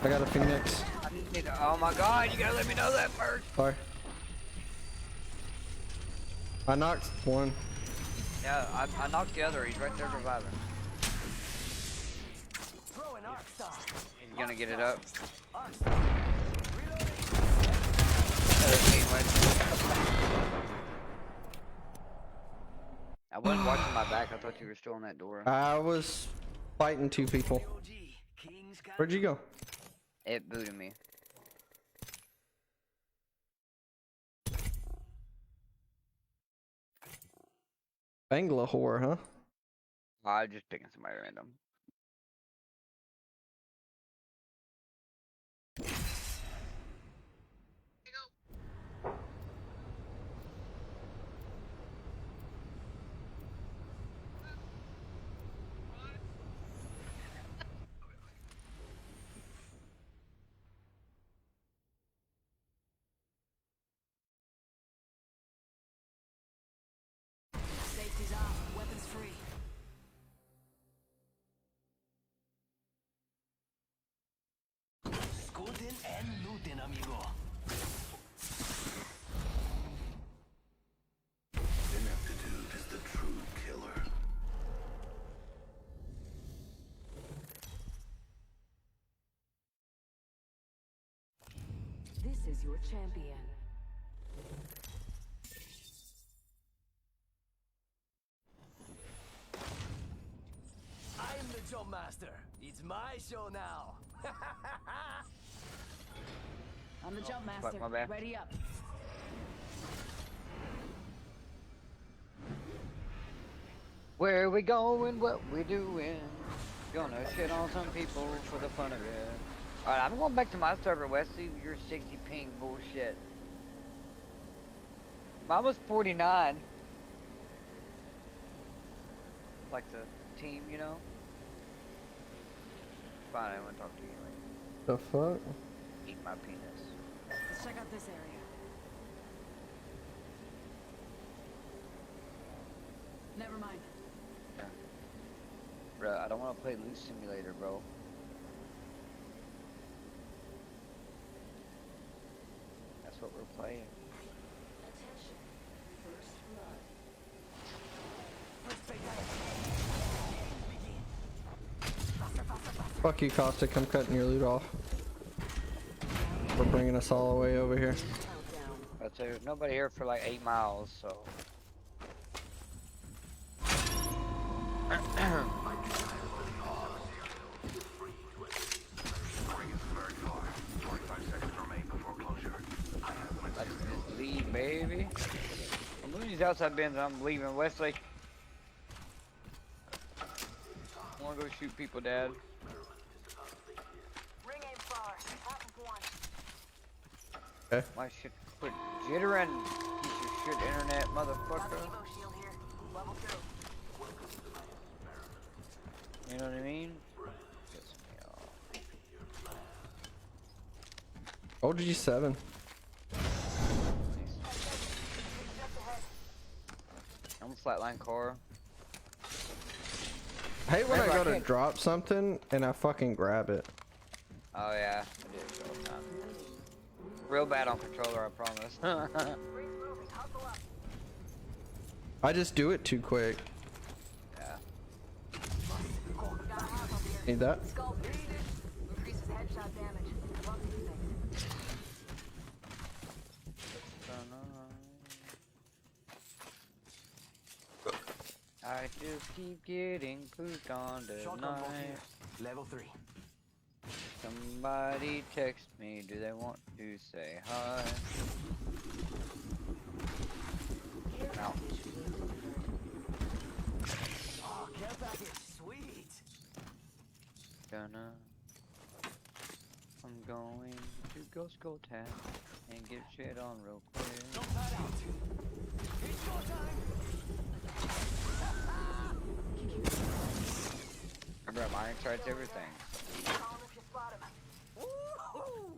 I got a Phoenix.
Oh my god, you gotta let me know that first.
Sorry. I knocked one.
Yeah, I knocked the other. He's right there reviving.
Throw an arc star.
He's gonna get it up.
Arc star.
Other team went. I wasn't watching my back. I thought you were still on that door.
I was fighting two people. Where'd you go?
It booted me.
Bangla whore, huh?
I was just picking somebody random.
Safety's off. Weapons free.
Skulden and looten, amigo.
Ineptitude is the true killer.
This is your champion.
I'm the jump master. It's my show now.
I'm the jump
fuck,
master.
my bad.
Ready up.
Where we going? What we doing? Gonna shit on some people for the fun of it. Alright, I'm going back to my server, Wesley. Your 60 ping bullshit. Mine was 49. Like the team, you know? Fine, I won't talk to you later.
The fuck?
Eat my penis.
Let's check out this area. Never mind.
Bro, I don't want to play Loot Simulator, bro. That's what we're playing.
Fuck you, Caustic. I'm cutting your loot off. For bringing us all the way over here.
But there's nobody here for like 8 miles, so. Let's just leave, baby. I'm moving these outside bins. I'm leaving Wesley. I wanna go shoot people, Dad.
Ring aim far. Half of one.
Okay.
My shit quit jittering. Piece of shit internet, motherfucker.
Evo shield here. Level 2.
You know what I mean? Piss me off.
Old G7.
I'm a flatline car.
I hate when I
Remember,
go
I
to
can't-
drop something and I fucking grab it.
Oh yeah, I did it all the time. Real bad on controller, I promise.
Ring's moving. Hustle up.
I just do it too quick.
Yeah.
Got a house up here.
Need that?
Skull pierced. Increases headshot damage. Love these things.
I Just keep getting pooped on
Shotgun bolt
tonight.
here. Level 3.
Somebody text me. Do they want to say hi? Ow.
Oh, care package. Sweet.
I'm going to go skull tap and get shit on real quick.
Jump that out. It's go time.
Remember, mine tries everything.
Call him if you spot him.
Woohoo!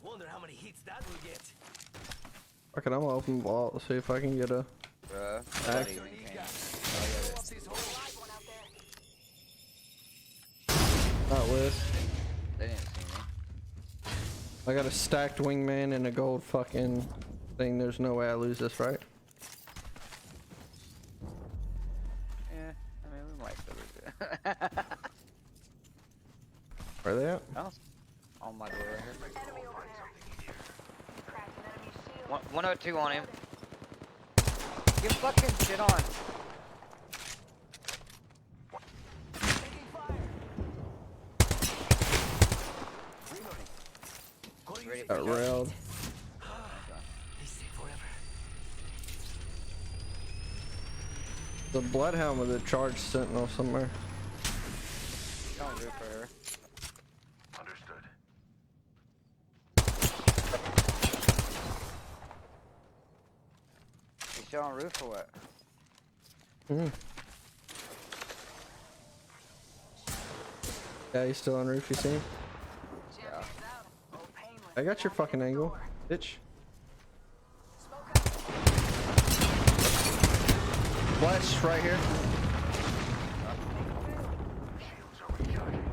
Wonder how many hits that will get.
Okay, I'm gonna open vault. Let's see if I can get a.
Bruh.
Act-
Nobody even came.
Blow up this hole.
Live one out there.
Not with.
They didn't see me.
I got a stacked wingman and a gold fucking thing. There's no way I lose this, right?
Yeah, I mean, we might still lose it.
Where are they at?
Oh, on my door right here.
Enemy over there. Cracked an enemy shield.
102 on him. Get fucking shit on.
Taking fire. Reloading. Calling
Ready.
you
Got railed.
He's safe forever.
The bloodhound with a charged sentinel somewhere.
Don't root for her.
Understood.
You still on roof or what?
Hmm. Yeah, he's still on roof. You see him?
Champion's out. Oh, painless.
I got your fucking angle, bitch.
Smoke out.
Flash right here.
Shields are recharging.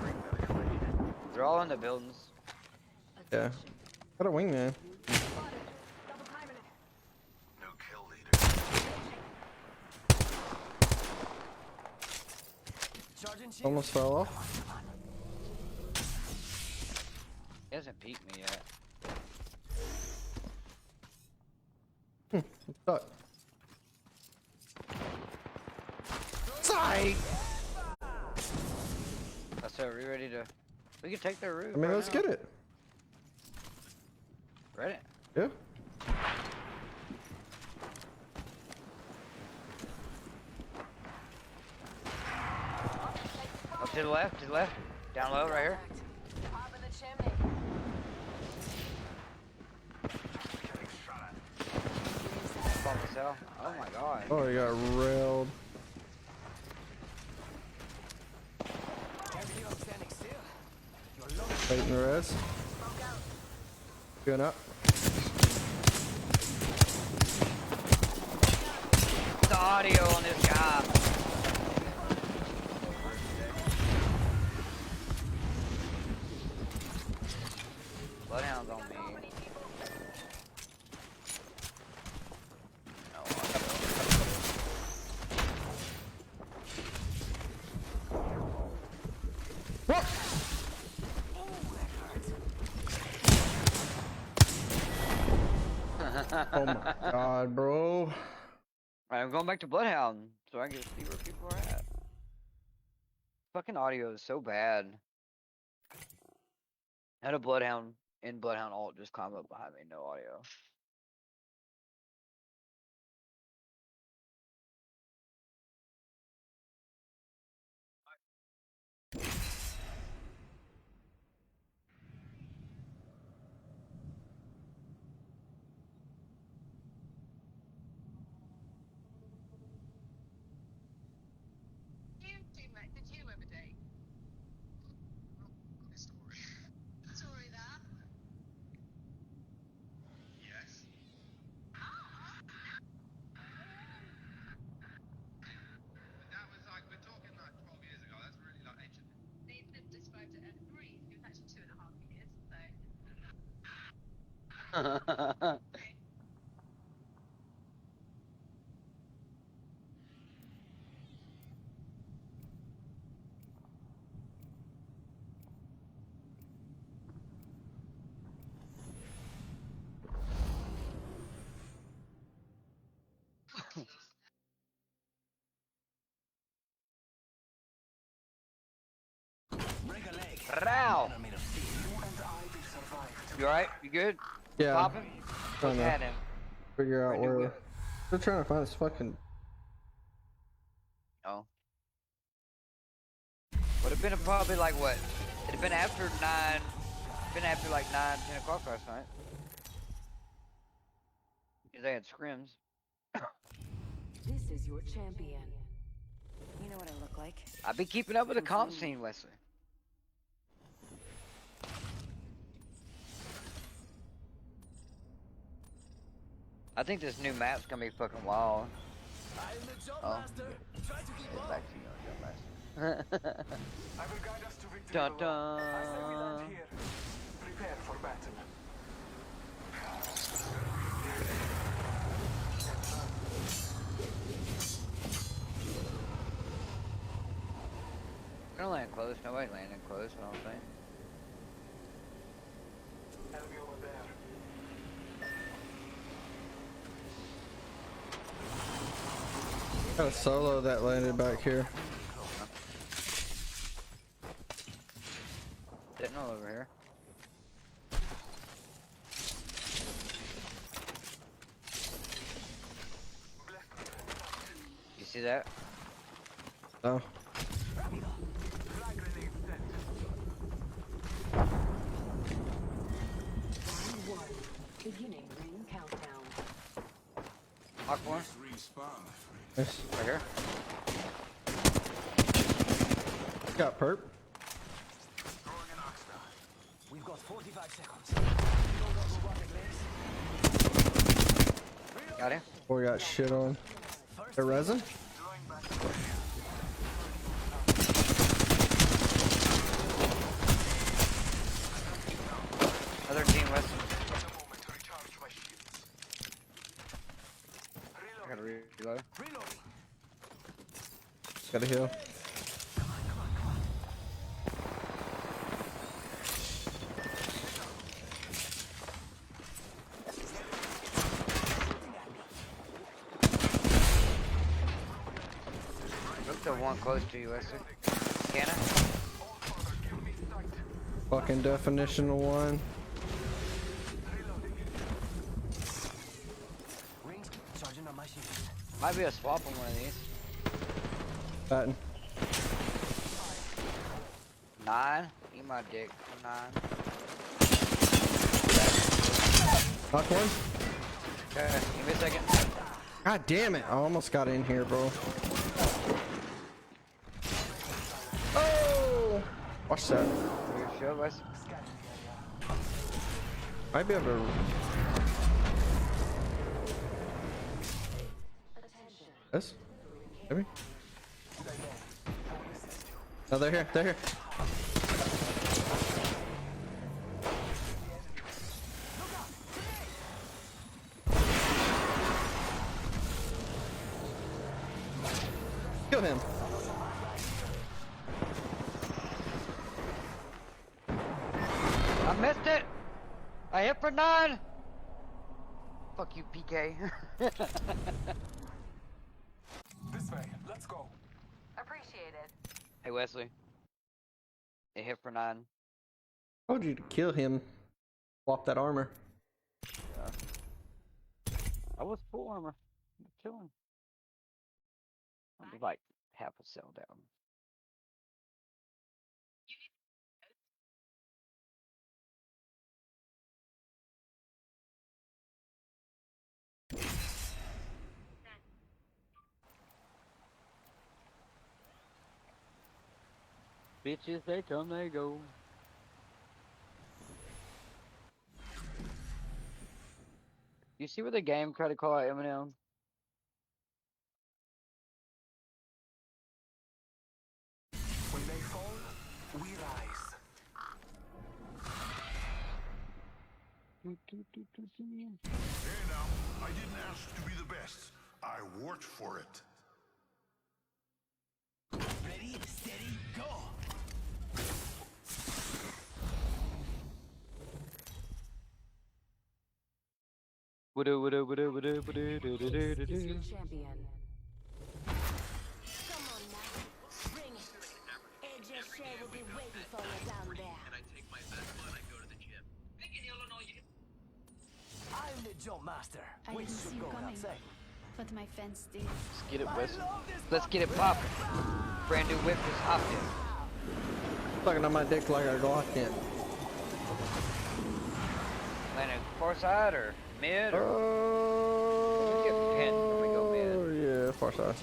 Bring medical aid.
They're all in the buildings.
Yeah. Got a wingman.
Spotted. Double timing it.
New kill leader.
Charging shield.
Almost fell off.
He hasn't peeked me yet.
Stuck. Sight!
That's it. We ready to? We can take their roof.
I mean,
right
let's
now.
get it.
Ready?
Yeah.
Up to the left. To the left. Down low, right here.
Pop in the chimney.
Getting shot at.
Pump the cell. Oh my god.
Oh, he got railed.
Can't believe I'm standing still. You're low.
Waiting the res.
Smoke out.
Going up.
The audio on this guy. Bloodhound's on me. No audio.
What? Oh my god, bro.
Alright, I'm going back to Bloodhound so I can see where people are at. Fucking audio is so bad. I had a Bloodhound in Bloodhound alt just climb up behind me, no audio.
Did you ever date? Story. Story that? Yes. That was like, we're talking like 12 years ago. That's really like ancient. They described it as brief. It was actually 2.5 years, so.
Break a leg.
Row.
Men are made of steel.
You alright? You good?
Yeah.
Popping?
Trying
Look
to
at him.
figure out
Where'd you
where.
go?
We're trying to find this fucking.
Oh. Would have been probably like what? It'd have been after 9. Been after like 9, 10 o'clock last night. 'Cause they had scrims.
This is your champion. You know what I look like?
I've been keeping up with the comp scene, Wesley. I think this new map's gonna be fucking wild.
I'm the jump
Oh.
master. Try to keep
It's
up.
back to you, Jump Master.
I will guide us to victory.
Dun
below. I say we
dun.
land here. Prepare for battle.
We're gonna land close. Nobody landing close, I don't think.
Enemy over there.
Got a solo that landed back here.
Sentinel over here. You see that?
Oh.
Flag grenade set.
Beginning ring countdown.
Hawk one.
Respawn.
Nice.
Right here.
Got perp.
Throwing an Oxstar.
We've got 45 seconds.
Got him.
Boy got shit on. The resin?
Throwing back.
Other team West.
A moment to recharge my shields.
I gotta reload.
Reloading.
Got a heal.
Look the one close to you, Wesley. Can I?
Fucking definition of one.
Rings. Charging on my shield.
Might be a swap on one of these.
Batten.
9. Eat my dick. 9.
Knock one.
Okay, give me a second.
God damn it. I almost got in here, bro. Oh! Watch that.
Your shield, Wesley.
Might be able to. This? Maybe? No, they're here. They're here. Kill him.
I missed it. I hit for 9. Fuck you, PK.
This way. Let's go.
Appreciate it.
Hey, Wesley. It hit for 9.
Told you to kill him. Swap that armor.
I was full armor. I'm chilling. I'm like half a cell down. Bitches, they come, they go. You see where the game tried to call out Eminem?
When they fall, we rise.
Hey now, I didn't ask to be the best. I worked for it.
Ready, steady, go.
This is your champion.
Come on now. Bring it. AJ Shea will be waiting for
jump master.
I
We
didn't see
should
you
go
coming.
outside.
But my fence did.
Let's get it, Weston. Let's get it poppin'. Brand new whip just hopped in.
Fucking on my dick like a Glock can't.
Landing far side or mid or we get pinned when we go mid.
Oh yeah, far side.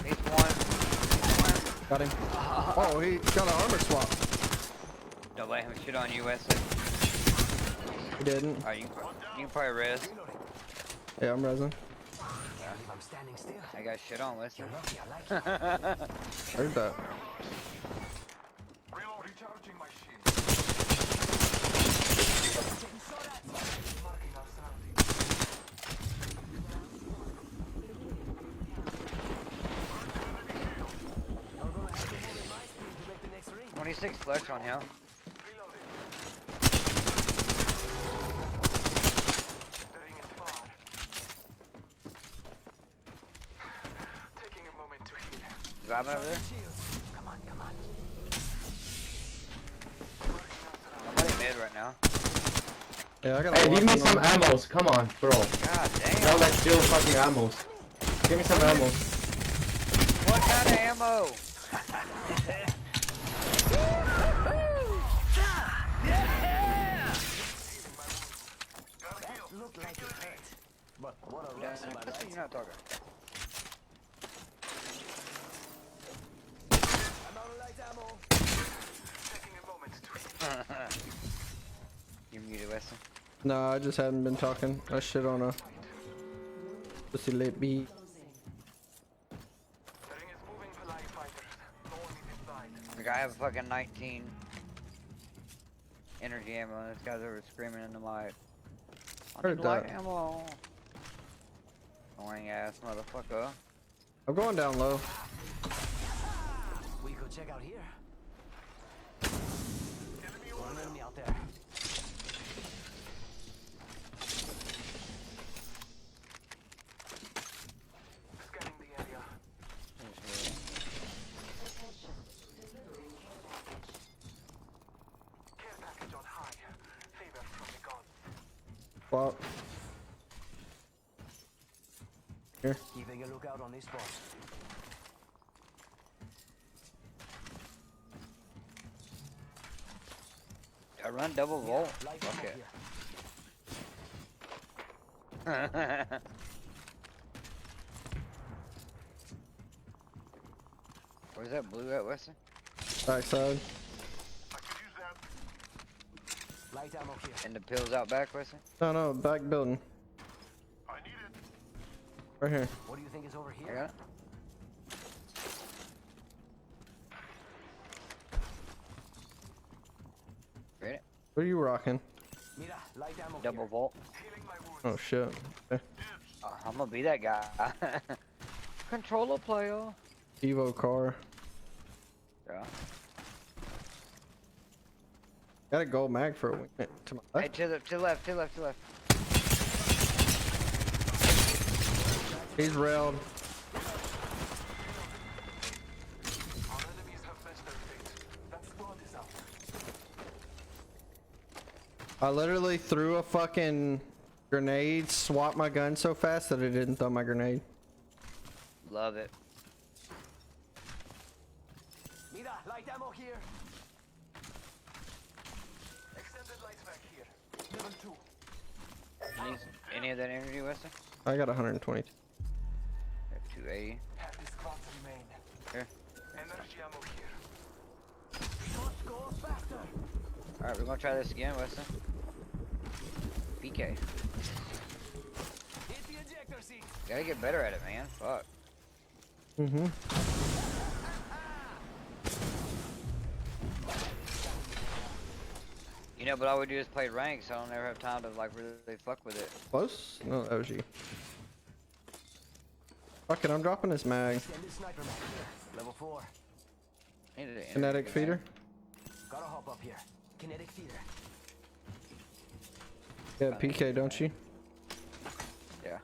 He's one.
Got him. Oh, he got an armor swap.
Don't let him shit on you, Wesley.
He didn't.
Alright, you can probably res.
Yeah, I'm resin.
If I'm standing still,
I got shit on, Wesley.
you're lucky I like it.
Heard that.
Reload, recharging my shield. Marking our surroundings.
26 flesh on him.
Reloading. The ring is far. Taking a moment to heal.
Driving over there.
Come on, come on.
Somebody mid right now.
Yeah, I got.
Hey, give me some ammos. Come on, bro.
God damn.
Y'all like steal fucking ammos. Give me some ammos.
What kind of ammo?
Look like it hurt. But what a rush, am I
You're
right?
not talking.
I'm out of light ammo.
Taking a moment to heal.
You muted, Wesley.
No, I just hadn't been talking. I shit on a pussy lit beat.
The ring is moving for live fighters. No one is inside.
Like, I have fucking 19 energy ammo, and this guy's over screaming in the mic. I
Heard
need light
that.
ammo. Annoying ass motherfucker.
I'm going down low.
We could check out here. One enemy out there.
Scanning the area. Care package on high. Favor from the gods.
Swap. Here.
Keeping a lookout on this spot.
I run double volt.
Light
Fuck
ammo
it.
here.
Where's that blue at, Wesley?
Backside.
I could use that.
Light ammo here.
And the pills out back, Wesley?
No, no, back building.
I need it.
Right here.
What do you think is over
I
here?
got it. Read it.
What are you rocking?
Mira, light ammo
Double
here.
volt.
Healing my wounds.
Oh shit. Okay.
I'm gonna be that guy. Controller player.
Evo car.
Yeah.
Got a gold mag for a wing. To my
Hey,
left.
to the left, to the left, to the left.
He's railed.
Our enemies have matched their fate. That squad is out.
I literally threw a fucking grenade, swapped my gun so fast that it didn't throw my grenade.
Love it.
Mira, light ammo here.
Extended light back here. Level 2.
Any of that energy, Wesley?
I got 120.
280.
Have this squad remain.
Here.
Energy ammo here.
Let's go faster.
Alright, we're gonna try this again, Wesley. PK.
Hit the ejector seat.
Gotta get better at it, man. Fuck.
Mm-hmm.
You know, but all we do is play rank, so I don't ever have time to like really fuck with it.
Close? No, that was you. Fuck it, I'm dropping this mag.
Extended sniper mag here. Level 4.
Needed an
Kinetic
energy
feeder.
Gotta hop up here. Kinetic feeder.
Yeah, PK, don't you?
Yeah.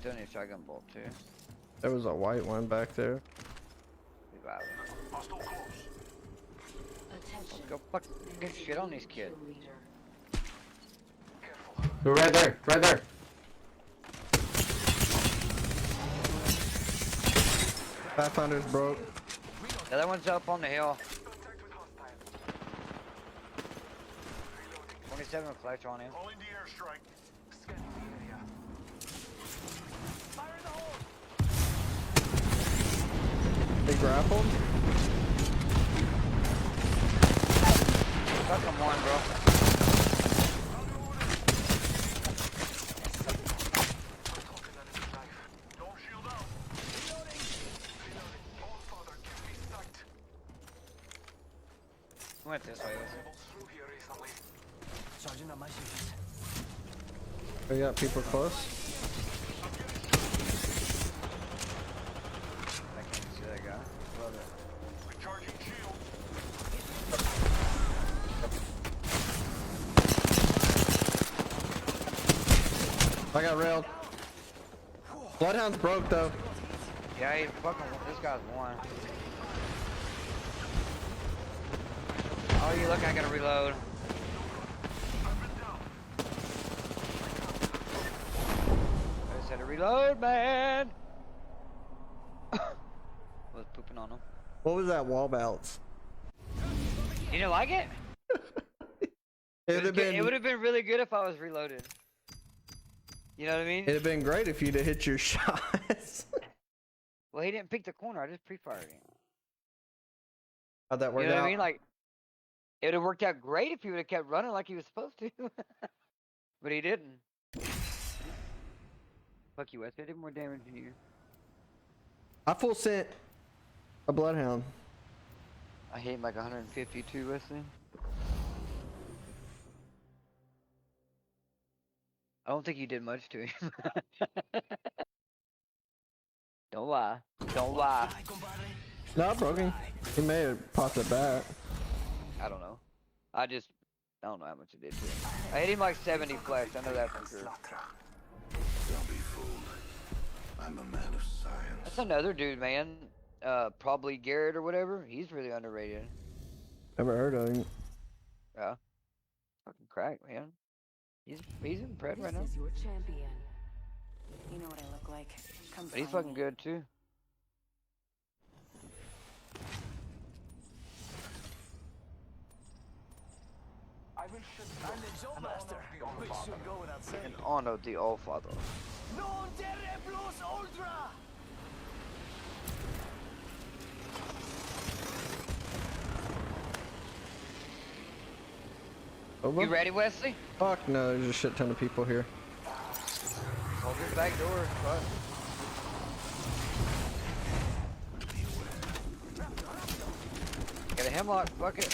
still need a shotgun bolt too.
There was a white one back there.
Revive it.
Hostile close.
Attention.
Go fuck get shit on these kids.
Kill leader.
Careful.
You're right there, right there.
Pathfinder's broke.
The other one's up on the hill.
Contact with hostile.
27 flash on him.
Calling the airstrike. Scanning the area. Fire in the hole.
They grappled.
Fuck him one, bro.
Talking enemy knife. Don't shield out. Reloading. Reloading. All father give me sight.
Went this way. Listen.
Able through here recently.
Charging up my shields.
We got people close.
I can't see that guy. Love it.
Recharging shield.
I got railed. Bloodhound's broke though.
Yeah, he fucking. This guy's one. Oh, you look, I gotta reload. I just had to reload, man. Was pooping on him.
What was that wall bounce?
You didn't like it?
It'd have
It would
been.
have been really good if I was reloaded. You know what I mean?
It'd have been great if you'd have hit your shots.
Well, he didn't pick the corner. I just pre-fired him.
How'd that work
You know
out?
what I mean? Like, it would have worked out great if he would have kept running like he was supposed to. But he didn't. Fuck you, Wes. I did more damage than you.
I full sent a bloodhound.
I hit him like 152, Wesley. I don't think you did much to him. Don't lie. Don't lie.
Ay, compadre.
No, I broke him. He may have popped it back.
I don't know. I don't know how much it did to him. I hit him like 70 flesh. I know that for sure.
Don't be fooled. I'm a man of science.
That's another dude, man. Probably Garrett or whatever. He's really underrated.
Never heard of him.
Yeah. Fucking crack, man. He's in Pred right now.
This is your champion. You know what I look like. Come
But he's
find
fucking
me.
good too.
I will ship
I'm the Joe Master. We should go without saying.
And honor the Allfather.
Non terre plus ultra.
Over?
You ready, Wesley?
Fuck no, there's a shit ton of people here.
Hold this back door. Fuck. Got a hemlock. Fuck it.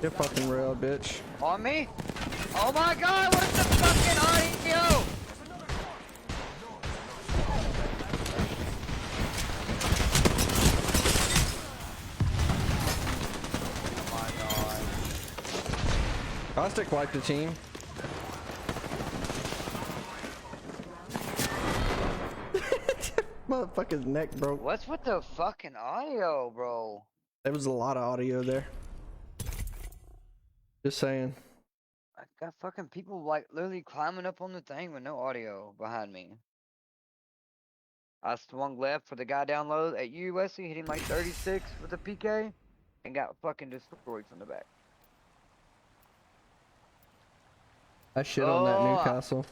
Get fucking railed, bitch.
On me? Oh my god, what's the fucking audio? Oh my god.
Caustic wiped the team. Motherfucker's neck broke.
What's with the fucking audio, bro?
There was a lot of audio there. Just saying.
I got fucking people like literally climbing up on the thing with no audio behind me. I swung left for the guy down low at you, Wesley, hit him like 36 with a PK, and got fucking destroyed from the back.
I shit on that
Oh.
Newcastle.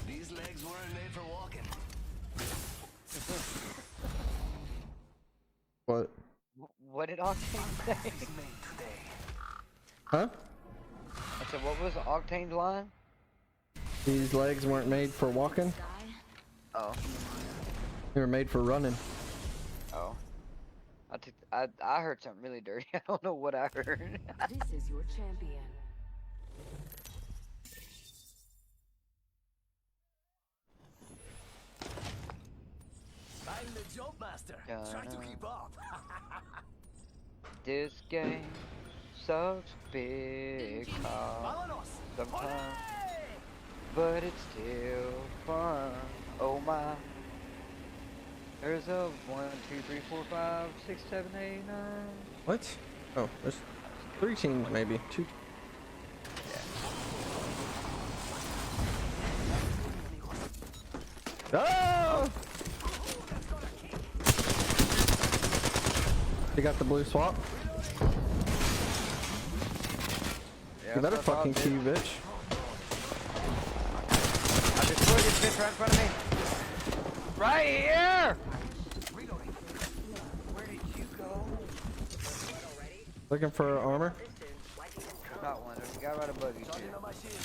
These legs weren't made for walking.
What?
What did Octane say?
Is made today.
Huh?
I said, what was Octane's line?
These legs weren't made for walking.
Oh,
They were made for running.
oh. I heard something really dirty. I don't know what I heard.
This is your champion.
I'm the jump master. Try to keep up.
This game sucks big time
Vámonos.
sometimes, but it's still fun. Oh my. There's a 1, 2, 3, 4, 5, 6, 7, 8, 9.
What? Oh, there's 3 teams maybe. 2. Oh! You got the blue swap?
Yeah,
You better
that's what I
fucking
did.
queue, bitch.
I destroyed this bitch right in front of me. Right here! Where did you go?
Looking for armor?
Got one. There's a guy right above you.
Charging on my shield.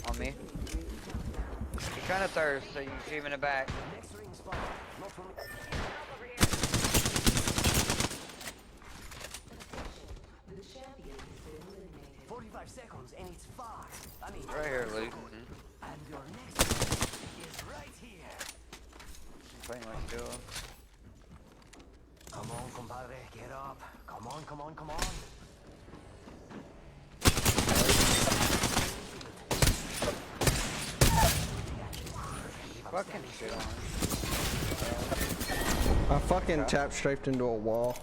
On me. He's trying to thirst, so you can shoot him in the back.
Next ring spot. Not for me. 45 seconds and it's 5. I mean,
Right here, Luke.
and your next one is right here.
Playing my skill.
Come on, compadre, get up. Come on, come on, come on.
Fucking shit on.
I fucking tap strafed into a wall.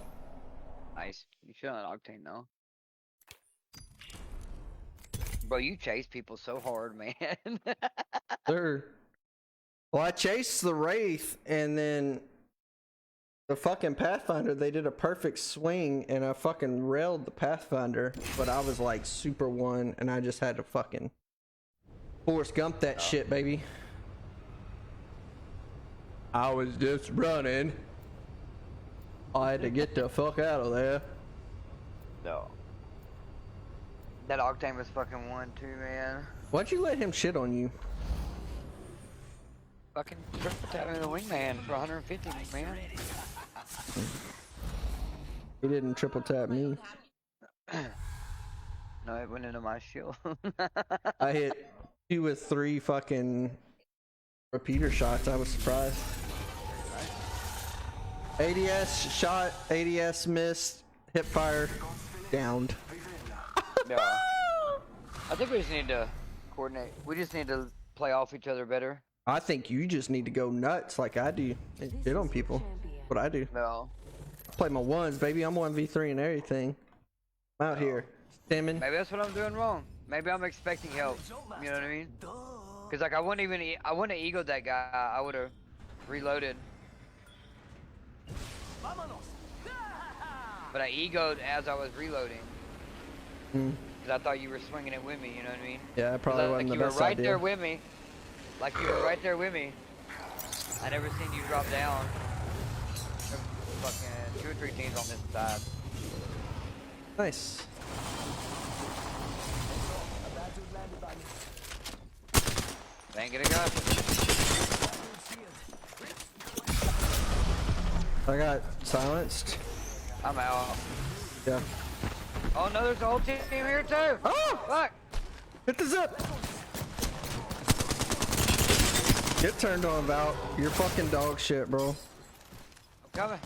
Nice. You should on Octane though. Bro, you chase people so hard, man.
Sir. Well, I chased the Wraith and then the fucking Pathfinder, they did a perfect swing and I fucking railed the Pathfinder, but I was like super 1 and I just had to fucking Forrest Gump that shit, baby. I was just running. I had to get the fuck out of there.
No. That Octane was fucking 1 too, man.
Why'd you let him shit on you?
Fucking triple tapping the wingman for 150, man.
He didn't triple tap me.
No, it went into my shield.
I hit 2 with 3 fucking repeater shots. I was surprised. ADS shot, ADS missed, hip fire, downed.
Yeah. I think we just need to coordinate. We just need to play off each other better.
I think you just need to go nuts like I do and hit on people. What I do.
No.
Play my ones, baby. I'm 1v3 and everything. I'm out here. Stimming.
Maybe that's what I'm doing wrong. Maybe I'm expecting help. You know what I mean? Cause like I wouldn't have egoed that guy. I would have reloaded. But I egoed as I was reloading. Cause I thought you were swinging it with me. You know what I mean?
Yeah, it probably wasn't the
you were
best
right
idea.
there with me. Like you were right there with me. I never seen you drop down. There's fucking 2 or 3 teams on this side.
Nice.
They ain't gonna go.
I got silenced.
I'm out.
Yeah.
Oh no, there's a whole team here too.
Oh!
Fuck!
Hit the zip! Get turned on, Val. You're fucking dog shit, bro.
I'm coming.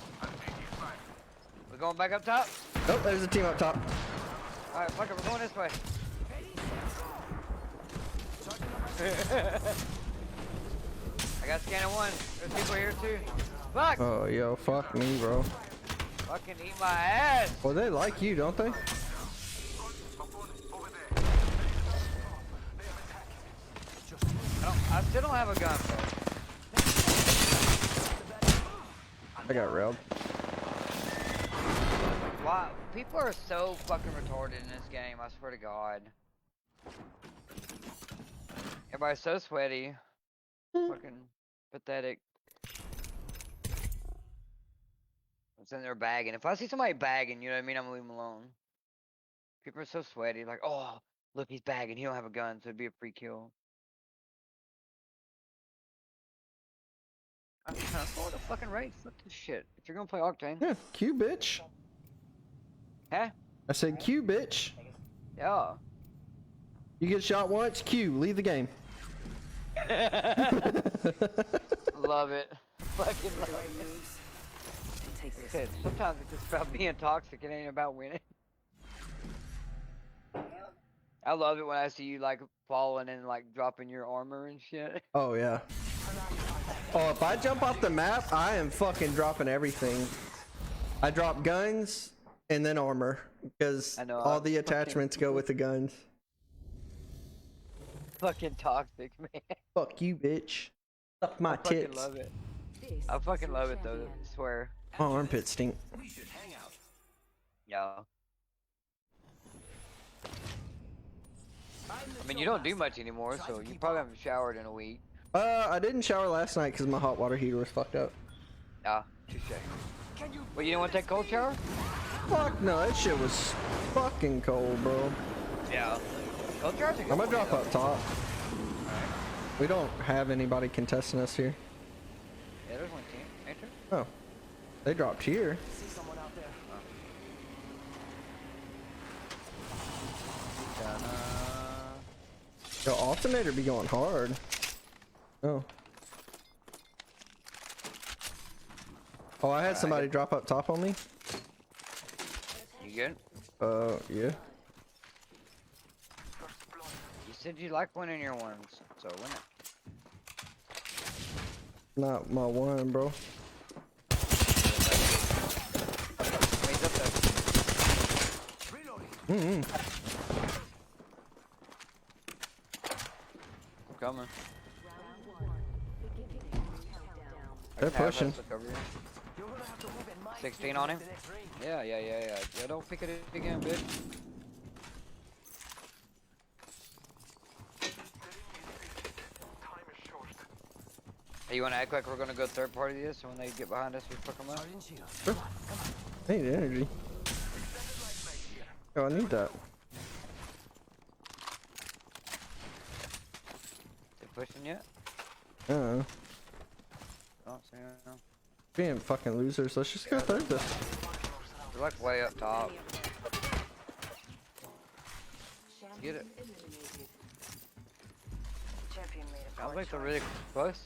We're going back up top.
Oh, there's a team up top.
Alright, fuck it, we're going this way. I got scanner 1. There's people here too. Fuck!
Oh, yo, fuck me, bro.
Fucking eat my ass!
Well, they like you, don't they?
I still don't have a gun.
I got railed.
Wow, people are so fucking retarded in this game, I swear to God. Everybody's so sweaty. Fucking pathetic. It's in their bagging. If I see somebody bagging, you know what I mean, I'm gonna leave them alone. People are so sweaty, like, oh, look, he's bagging, he don't have a gun, so it'd be a free kill. I'm trying to follow the fucking raid. Fuck this shit. If you're gonna play Octane.
Yeah, Q, bitch.
Huh?
I said Q, bitch.
Yeah.
You get shot once, Q, leave the game.
Love it. Fucking love it. Shit, sometimes it's just about being toxic. It ain't about winning. I love it when I see you like falling and like dropping your armor and shit.
Oh yeah. Oh, if I jump off the map, I am fucking dropping everything. I drop guns and then armor because
I know,
all
I'm
the attachments go with the guns.
Fucking toxic, man.
Fuck you, bitch. Suck my
I fucking
tits.
love it. I fucking love it though. I swear.
My armpits stink.
We should hang out.
Yeah. I mean, you don't do much anymore, so you probably haven't showered in a week.
I didn't shower last night because my hot water heater was fucked up.
Ah, touche. Well, you didn't want to take a cold shower?
Fuck no, that shit was fucking cold, bro.
Yeah. Cold showers are good
I'm gonna
for you,
drop up top.
Alright.
We don't have anybody contesting us here.
Yeah, there's one team. Ain't there?
Oh, they dropped here.
See someone out there?
The alternator be going hard. Oh. Oh, I had somebody drop up top on me.
You good?
Yeah.
You said you like winning your ones, so win it.
Not my one, bro.
He's up there.
Reloading.
I'm coming.
They're pushing.
You're gonna have to move in my
16 on him?
the next ring.
Yeah. Yeah, don't pick it again, bitch.
Time is short.
Hey, you wanna act like we're gonna go third party this, so when they get behind us, we fuck them up?
Sergeant Shield.
I need energy. Oh, I need that.
They pushing yet?
Oh,
See no.
being fucking losers. Let's just go third this.
They're like way up top. Get it.
Champion made a
Sounds
poor
like they're
choice.
really close.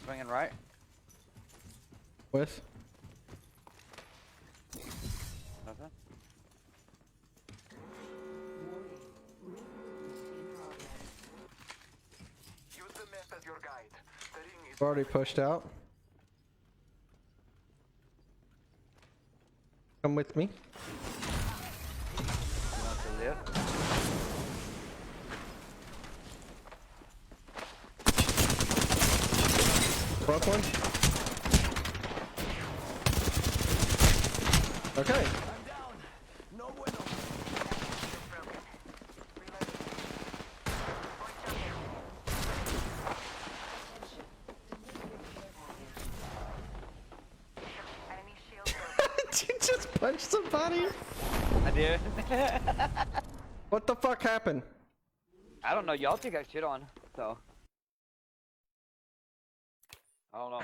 Swinging right.
With.
Nothing.
Use the map as your guide. The ring is
Already pushed out. Come with me.
Not to lift.
Broke one. Okay.
I'm down. No bueno.
Enemy shield broken.
Did you just punch somebody?
I did.
What the fuck happened?
I don't know. Y'all think I shit on, so. I don't know.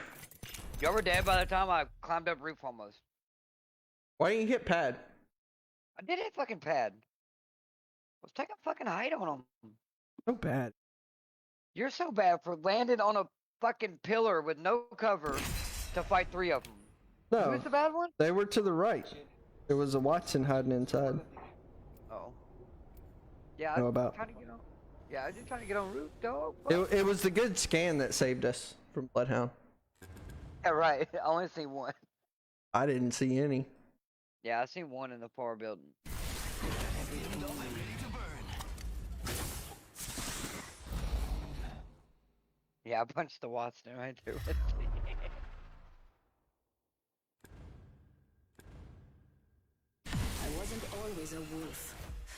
Y'all were dead by the time I climbed up roof almost.
Why didn't you hit pad?
I did hit fucking pad. I was taking fucking height on them.
So bad.
You're so bad for landing on a fucking pillar with no cover to fight 3 of them.
No,
Who's the bad one?
they were to the right. There was a Watson hiding inside.
Oh. Yeah,
Know
I'm
about.
trying to get on. Yeah, I was just trying to get on roof, dog.
It was the good scan that saved us from Bloodhound.
Yeah, right. I only seen one.
I didn't see any.
Yeah, I seen one in the far building. Yeah, I punched the Watson right through it.
I wasn't always a wolf.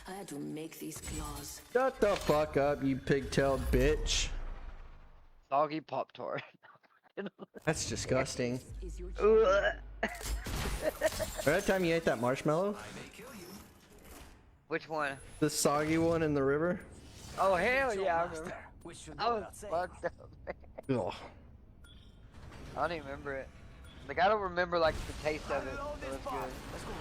I had to make these claws.
Shut the fuck up, you pigtailed bitch.
Soggy Pop Tart.
That's disgusting.
Is your
Ugh.
Every time you ate that marshmallow,
Which one?
the soggy one in the river.
Oh hell yeah, I remember.
Which should
I
go
was
without saying.
fucked up.
Ugh.
I don't even remember it. Like I don't remember like the taste of it.
Reload
So
this
it's
spot.
good.
Let's go.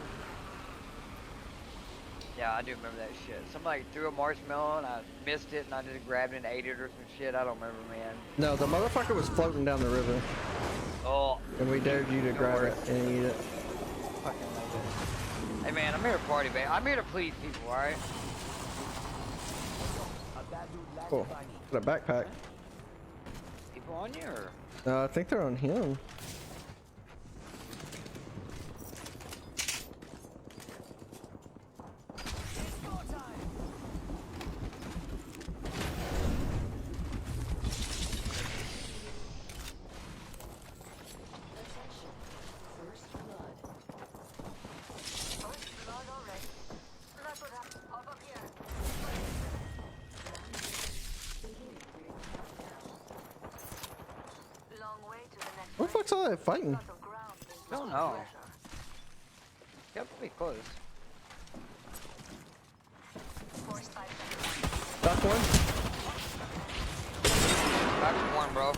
Yeah, I do remember that shit. Somebody threw a marshmallow and I missed it and I just grabbed it and ate it or some shit. I don't remember, man.
No, the motherfucker was floating down the river,
Oh,
and we dared you to grab it and eat it.
fucking legend. Hey man, I'm here to party, man. I'm here to please people, alright?
A bad dude landed
Cool.
by me.
Got a backpack.
People on you or?
I think they're on him.
First blood.
Blood already. That's what happened. Up here. Long way to the next.
What the fuck's all that fighting?
Lot of ground.
I don't know. You have to be close.
Force pipe.
Knock one.
Back to one, bro.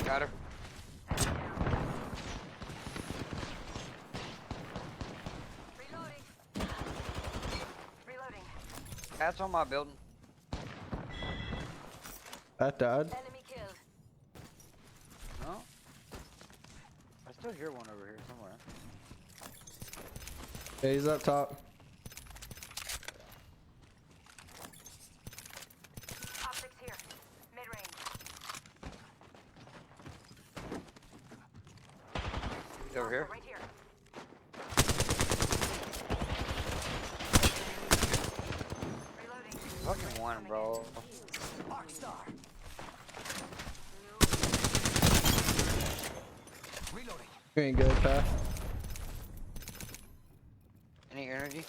Got her.
Reloading. Reloading.
Cat's on my building.
That died.
Enemy killed.
No? I still hear one over here somewhere.
Yeah, he's up top.
Optics here. Mid-range.
He's over here.
Right here. Reloading.
Fucking one, bro.
Arcstar. Reloading.
You ain't good, Pat.
Any energy?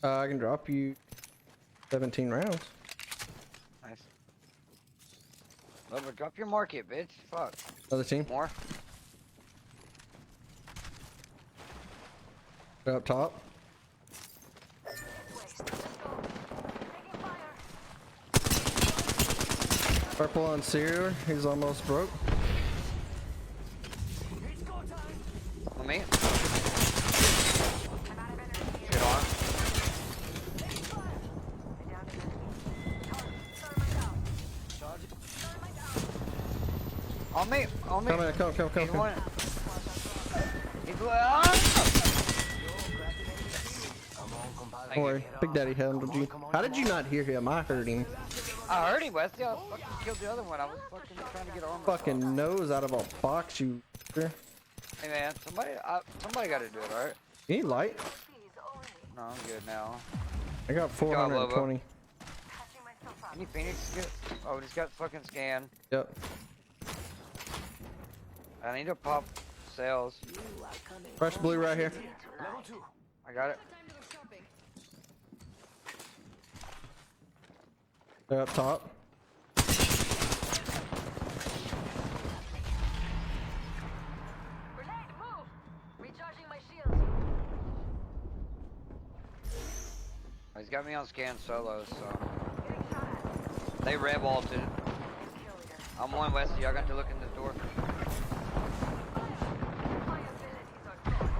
I can drop you 17 rounds.
Nice. Well, but drop your market, bitch. Fuck.
Other team.
More?
They're up top.
Waste. Let's go. Taking fire.
Purple on Seer. He's almost broke.
It's go time.
On me?
I'm out of energy here.
Shit on.
Down to enemy. Thermite down.
Charge it.
Thermite down.
On me! On me!
Come here, come.
He's one. He's one. Ah!
Come on, compadre.
Don't worry, Big Daddy handled you. How did you not hear him? I heard him.
I heard him, Wesley. I fucking killed the other one. I was fucking trying to get armor.
Fucking nose out of a box, you.
Hey man, somebody got to do it, alright?
You need light?
Please only.
No, I'm good now.
I got
job,
420.
Patching myself up.
Any Phoenix get? Oh, just got fucking scan.
Yep.
I need to pop sales.
Fresh blue right here.
Level 2.
I got it.
Time to go shopping.
They're up top.
Grenade, move! Recharging my shields.
He's got me on scan solo, so
Getting shot at.
they red vaulted.
Kill leader.
I'm one Wesley. Y'all got to look in this door.
My abilities are gone.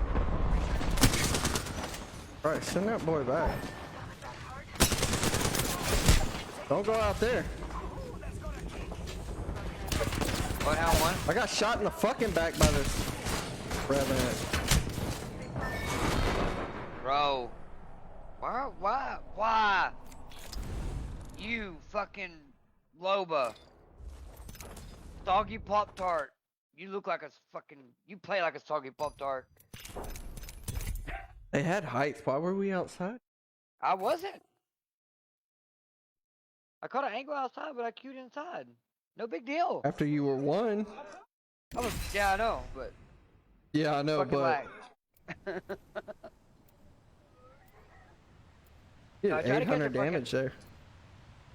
Right, send that boy back.
That hard.
Don't go out there.
One down one.
I got shot in the fucking back by this revenant.
Bro. Why? You fucking Loba. Soggy Pop Tart. You look like a fucking, you play like a Soggy Pop Tart.
They had height. Why were we outside?
I wasn't. I caught an angle outside, but I queued inside. No big deal.
After you were one.
Yeah, I know, but
Yeah, I know,
fucking
but
lag.
did
I tried to catch
800
a fucking-
damage there.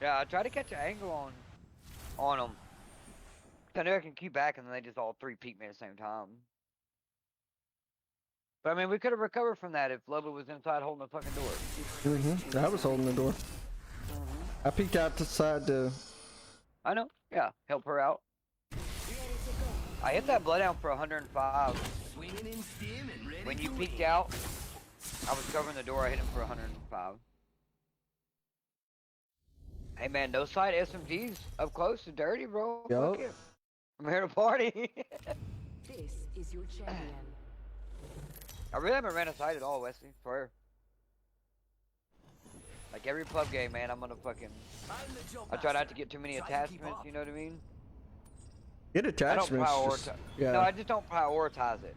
Yeah, I tried to catch an angle on them. I knew I can keep back, and then they just all three peeked me at the same time. But I mean, we could have recovered from that if Loba was inside holding the fucking door.
I was holding the door. I peeked out the side to.
I know. Yeah, help her out. I hit that bloodhound for 105.
Swinging in steam and ready
When you
to
peeked
win.
out, I was covering the door. I hit him for 105. Hey man, those side SMGs up close to dirty, bro.
Yup.
Fuck it. I'm here to party.
This is your champion.
I really haven't ran a sight at all, Wesley. For like every pub game, man, I'm gonna fucking. I try not to get too many attachments. You know what I mean?
Get
I don't
attachments.
prioritize.
just- yeah.
No, I just don't prioritize it.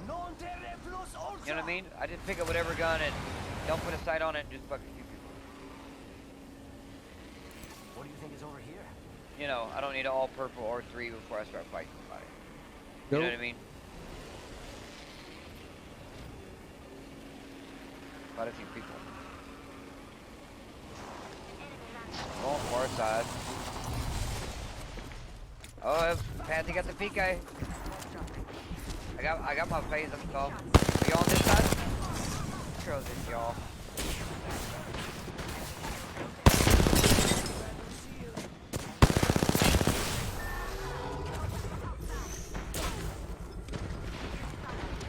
You know what I mean? I just pick up whatever gun and don't put a sight on it and just fucking shoot people.
What do you think is over here?
You know, I don't need an all purple R3 before I start fighting somebody. You know
Nope.
what I mean? Quite a few people. Oh, far side. Oh, Pansy got the PK. I got my phase up top. Are you on this side? Sure, this y'all.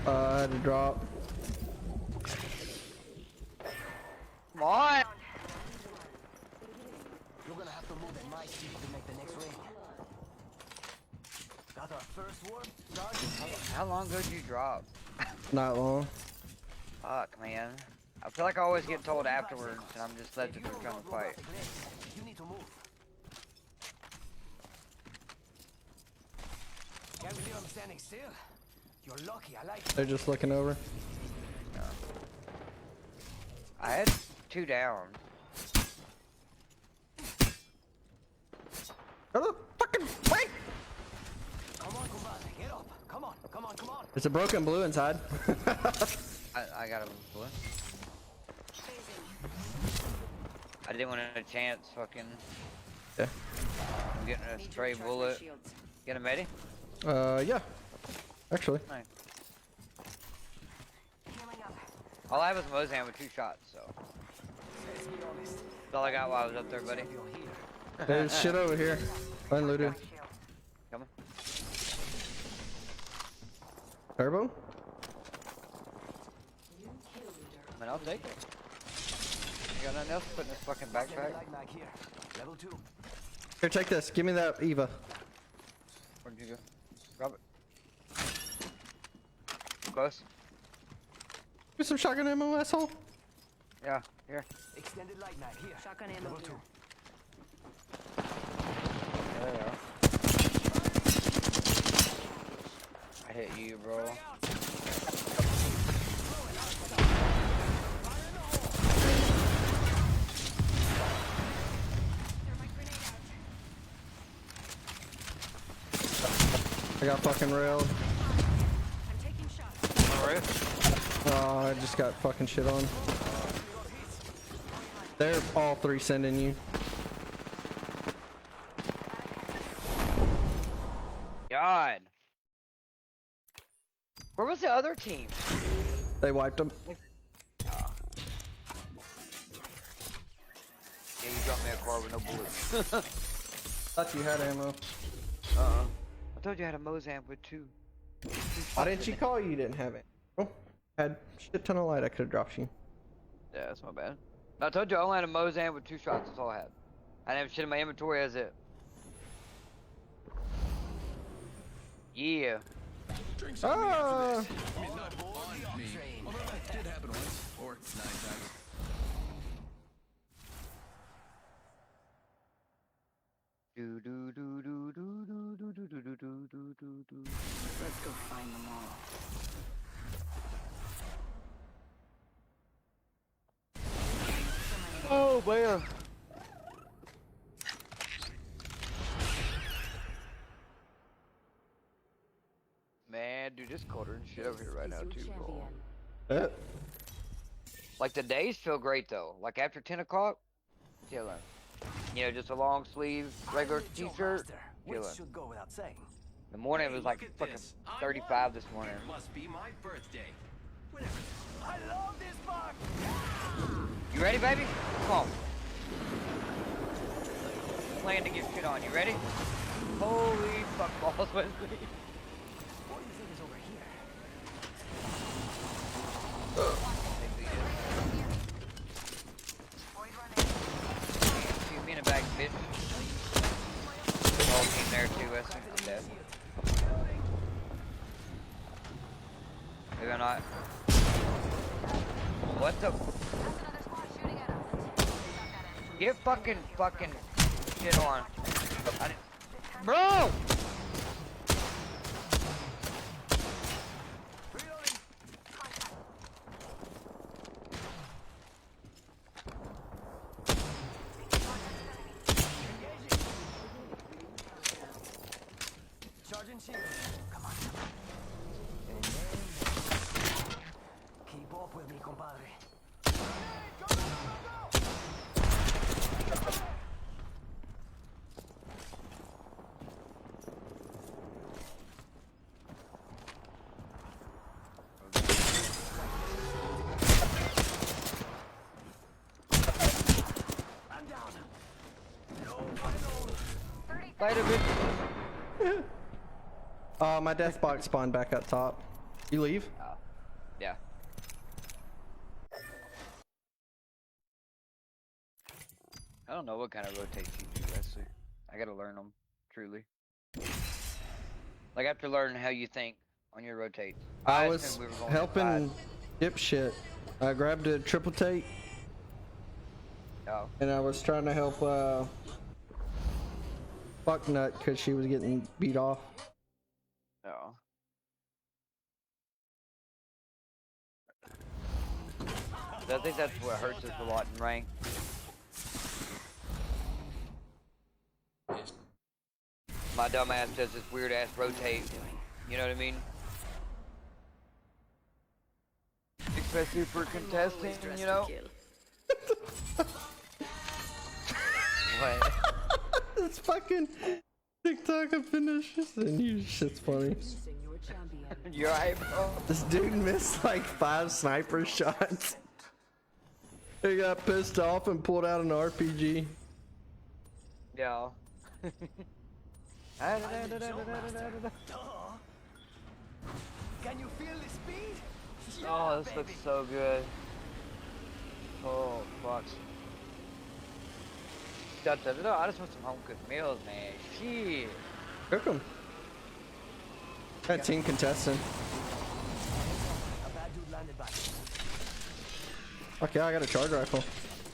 I had to drop.
Come on!
You're gonna have to move at my speed to make the next ring. Got our first one.
How long ago did you drop?
Not long.
Fuck, man. I feel like I always get told afterwards, and I'm just left to trying to fight.
You need to move. Can't believe I'm standing still. You're lucky. I like it.
They're just looking over.
I had 2 down.
Hello, fucking wait!
Come on, compadre. Get up. Come on. Come on. Come on.
It's a broken blue inside.
I got him bullet. I didn't want a chance, fucking.
Yeah.
I'm getting a
Need to
stray
recharge my
bullet.
shields.
Get a medi?
Yeah. Actually.
Nice.
Healing up.
All I have is Mozan with 2 shots, so.
Let's be honest.
That's all I got while I was up there, buddy.
You're here.
There's shit over here. Unlooted.
Shield.
Coming.
Turbo?
I mean, I'll take it. You got nothing else to put in this fucking backpack?
Light mag here. Level 2.
Here, take this. Give me that Eva.
Where'd you go? Grab it. Close.
Get some shotgun ammo, asshole.
Yeah, here.
Extended light mag here.
Shotgun ammo
Level 2.
here.
There you are. I hit you, bro.
I got fucking railed.
I'm taking shots.
On the roof?
Oh, I just got fucking shit on. They're all 3 sending you.
God. Where was the other team?
They wiped them.
Yeah, you dropped me a car with no bullets.
Thought you had ammo.
I told you I had a Mozamp with 2.
Why didn't she call you? You didn't have it. Oh, had shit ton of light. I could have dropped you.
Yeah, that's my bad. I told you I only had a Mozamp with 2 shots. That's all I had. I didn't have shit in my inventory as it. Yeah.
Ah!
Do do do do do do do do do do do do do do.
Let's go find them all.
Oh man. Man, dude, it's colder and shit over here right now too, bro.
Yeah.
Like the days feel great though. Like after 10 o'clock, chilling. You know, just a long sleeve, regular t-shirt,
Which
chilling.
should go without saying.
The morning it was like fucking 35 this morning.
Must be my birthday.
I love this part.
You ready, baby? Come on. Plan to get shit on. You ready? Holy fuck balls, Wesley.
What do you think is over here?
bitch. Whole team there too, Wesley. I'm dead. Maybe I'm not. What the? Get fucking shit on. Bro!
Charging shield. Come on. Keep up with me, compadre. I'm down.
Fight a bit.
My death box spawned back up top. You leave?
Yeah. I don't know what kind of rotates you do, Wesley. I gotta learn them, truly. Like, I have to learn how you think on your rotates.
I was
assumed we were going
helping dipshit. I grabbed a triple take
Oh.
and I was trying to help Fucknut because she was getting beat off.
Oh. I think that's what hurts us a lot in rank. My dumb ass does this weird ass rotate. You know what I mean? Especially for contesting, you know? What?
This fucking TikTok of finishes and you shit's funny.
You're right, bro.
This dude missed like 5 sniper shots. He got pissed off and pulled out an RPG.
Yeah.
Can you feel the speed?
Oh, this looks so good. Oh, fuck. I just want some home cooked meals, man. Shit.
Cook 'em. That team contestant.
A bad dude landed back.
Okay, I got a charge rifle.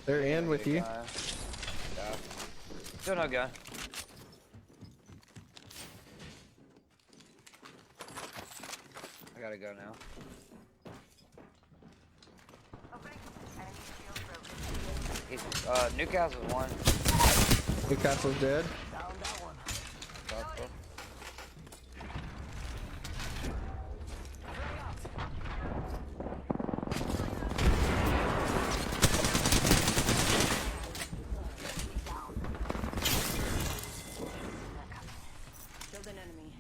They're in with you.
Yeah. Still no gun. I gotta go now. Newcastle won.
Newcastle's dead.
Down that one.
Killed an enemy.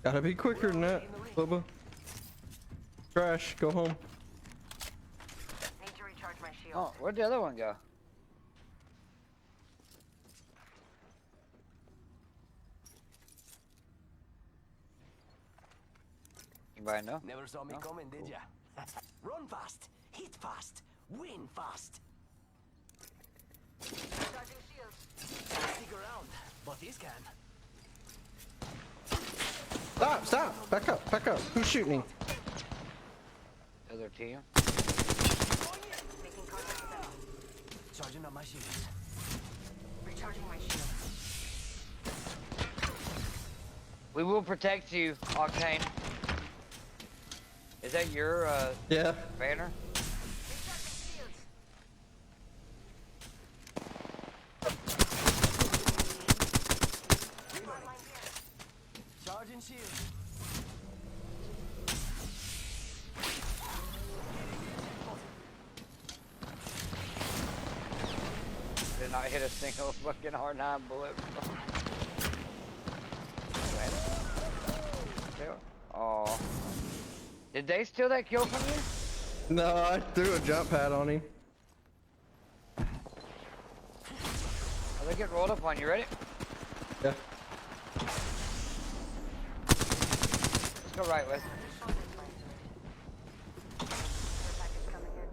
Gotta be quicker than that, Bubba. Trash, go home.
Need to recharge my shield.
Oh, where'd the other one go? Anybody know?
Never saw me coming, did ya? Run fast, hit fast, win fast.
Recharging shield.
Stick around, but this can.
Stop, stop! Back up, back up. Who's shooting?
Other team?
Making contact with them.
Charging up my shields.
Recharging my shield.
We will protect you, Octane. Is that your
Yeah.
banner?
Recharging shields.
Charging shield.
Did not hit a single fucking R9 bullet. Oh. Did they steal that kill from you?
No, I threw a jump pad on him.
Oh, they get rolled up on you. Ready?
Yeah.
Let's go right, Wes.
Care package coming in.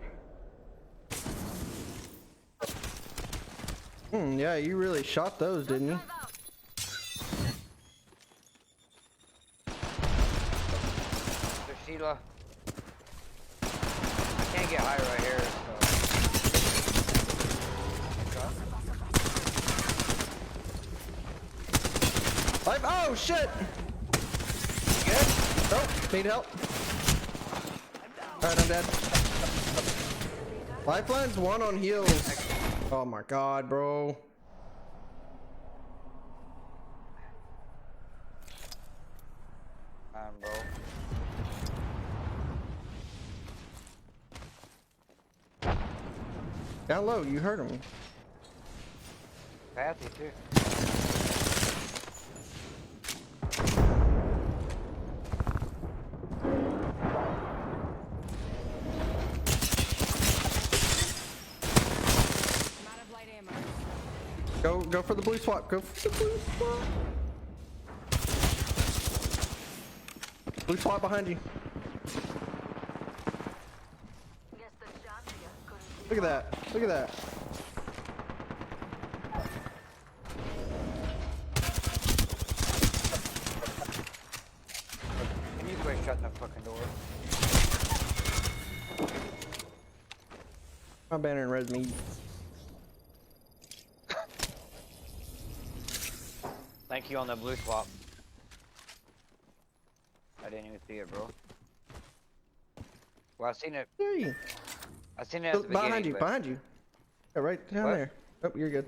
Yeah, you really shot those, didn't you?
There's Sheila. I can't get high right here,
Life. Oh shit! Good? Oh, need help. Alright, I'm dead. Lifeline's 1 on heals. Oh my god, bro.
bro.
Down low, you heard him.
Pathy too.
Go for the blue swap. Go for the blue swap. Blue swap behind you. Look at that. Look at that.
Can you quit shutting the fucking door?
My banner and res mead.
Thank you on the blue swap. I didn't even see it, bro. Well, I seen it.
Hey.
I seen it at the
Behind you,
but...
behind you. Yeah, right down
What?
there. Oh, you're good.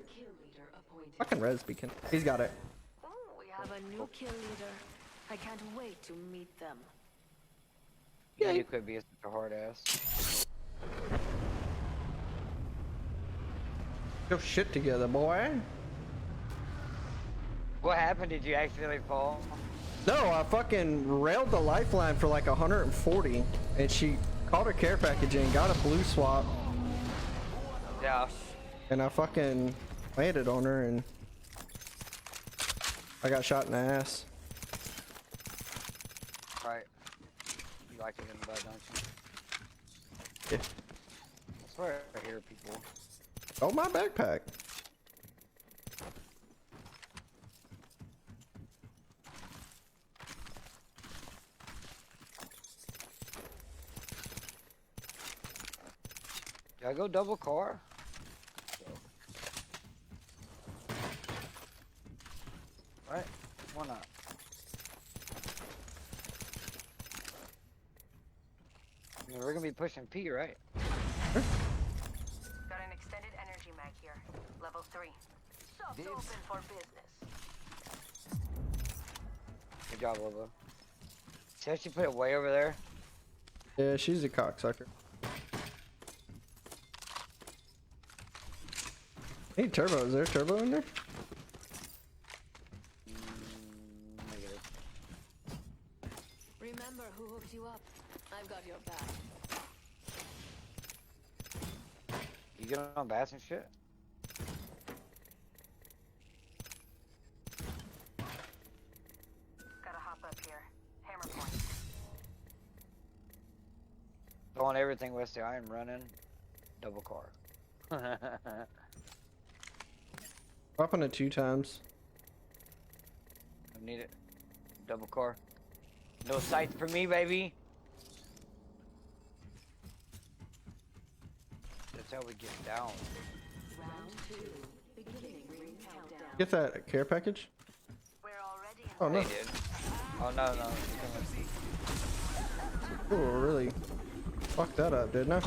Fucking res beacon. He's got it.
Oh, we have a new kill leader. I can't wait to meet them.
Yeah, you could be such a hard ass.
Go shit together, boy.
What happened? Did you accidentally fall?
No, I fucking railed the lifeline for like 140, and she called her care package and got a blue swap,
Yeah.
and I fucking landed on her, and I got shot in the ass.
Right. You like it in the butt, don't you?
Yeah.
I swear I hear people.
Oh, my backpack.
Did I go double car? Right? Why not? I mean, we're gonna be pushing P, right?
Got an extended energy mag here. Level 3. Shops
Dibs.
open for business.
Good job, Lobo. See how she put it way over there?
Yeah, she's a cocksucker. Hey, turbo. Is there turbo in there?
Negative.
Remember who hooked you up. I've got your back.
You get on bass and shit?
Gotta hop up here. Hammer point.
On everything, Westy. I am running double car.
Dropping it 2 times.
I need it. Double car. No sights for me, baby. That's how we get down.
Get that care package?
We're already
Oh, no.
They did. Oh, no, no.
Oh, really fucked that up, didn't I?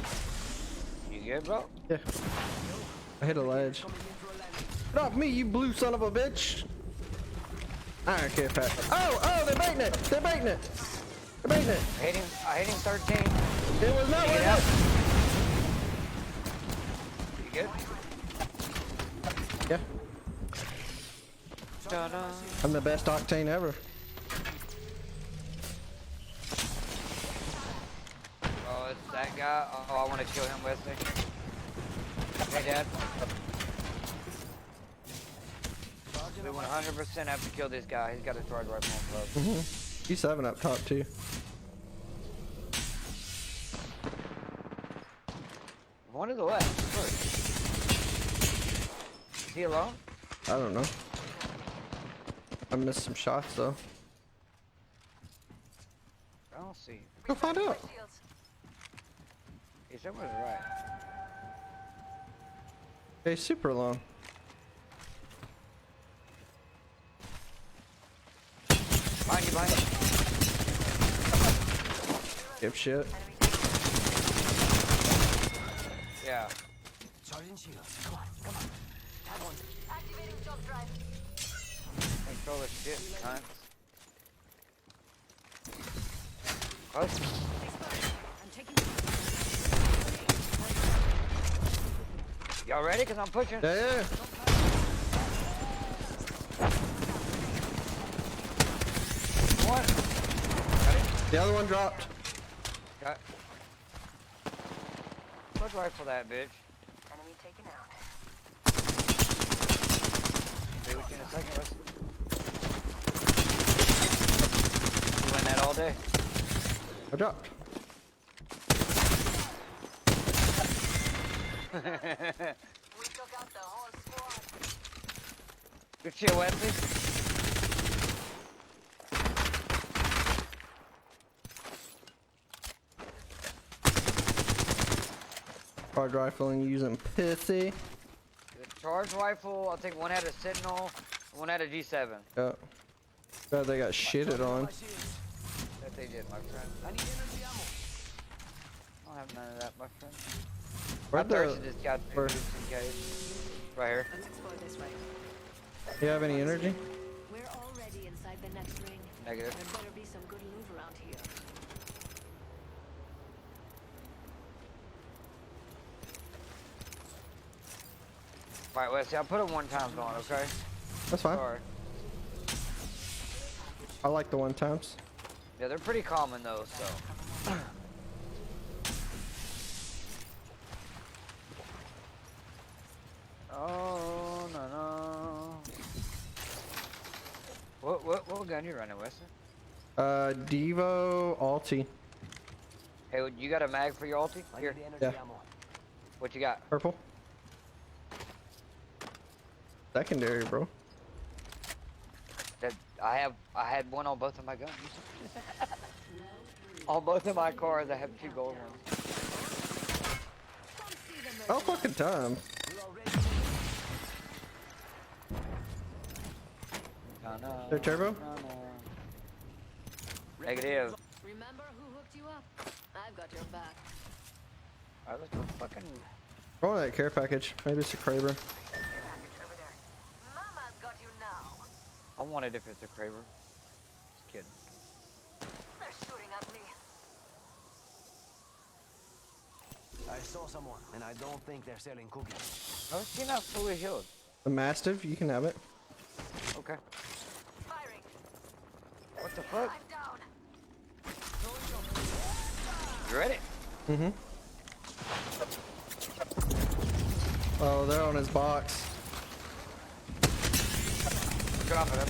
You good, bro?
Yeah. I hit a ledge. Get off me, you blue son of a bitch! Iron care pack. Oh, they're baiting it! They're baiting it! They're baiting it!
I hit him 13.
It was not
Get
worth
out.
it!
You good?
Yeah.
Ta-da.
I'm the best octane ever.
Oh, it's that guy. Oh, I want to kill him, Wesley. Hey, Dad. We 100% have to kill this guy. He's got a charge rifle on club.
He's 7 up top too.
One to the left. he alone?
I don't know. I missed some shots though.
I don't see.
Go find out.
Shields.
He's somewhere right.
Hey, super long.
Behind you, behind you.
Give shit.
Yeah.
Charging shields. Come on, come on. Have one.
Activating jump drive.
Control the shit, cunt. Close.
I'm taking.
Y'all ready? Cause I'm pushing.
Yeah, yeah.
One.
The other one dropped.
Got. Let's rifle that bitch.
Enemy taken out.
See what you in a second. You win that all day.
I dropped.
We took out the whole squad.
Good shit, Wesley.
Hard rifling using pissy.
The charge rifle, I think one had a Sentinel, one had a G7.
Yeah. God, they got shitted on.
My shields.
That they did, my friend.
I need energy ammo.
I don't have none of that, my friend.
Where'd
My thirst
the,
just got
where-
just in case. Right here.
Let's explore this way.
you have any energy?
We're already inside the next ring.
Negative.
There better be some good loot around here.
Alright, Wesley, I'll put it one times on, okay?
That's fine.
Sorry.
I like the one times.
Yeah, they're pretty common though, so. Oh, no, no. What gun you running, Wesley?
Devo Alti.
Hey, you got a mag for your ulti?
I
Here,
need the energy
Yeah.
ammo.
what you got?
Purple. Secondary, bro.
That I had one on both of my guns. On both of my cars, I have 2 gold ones.
Oh, fucking time.
We're already.
No,
Their turbo?
no. Negative.
Remember who hooked you up? I've got your back.
Alright, let's go fucking.
I want that care package. Maybe it's a Kraber.
Package over there. Mama's got you now.
I want it if it's a Kraber. Just kidding.
They're shooting at me.
I saw someone, and I don't think they're selling cookies.
No, she's not fully healed.
The Mastiff, you can have it.
Okay.
Firing.
What the fuck?
I'm down.
You ready?
Mm-hmm. Oh, they're on his box.
I'm dropping.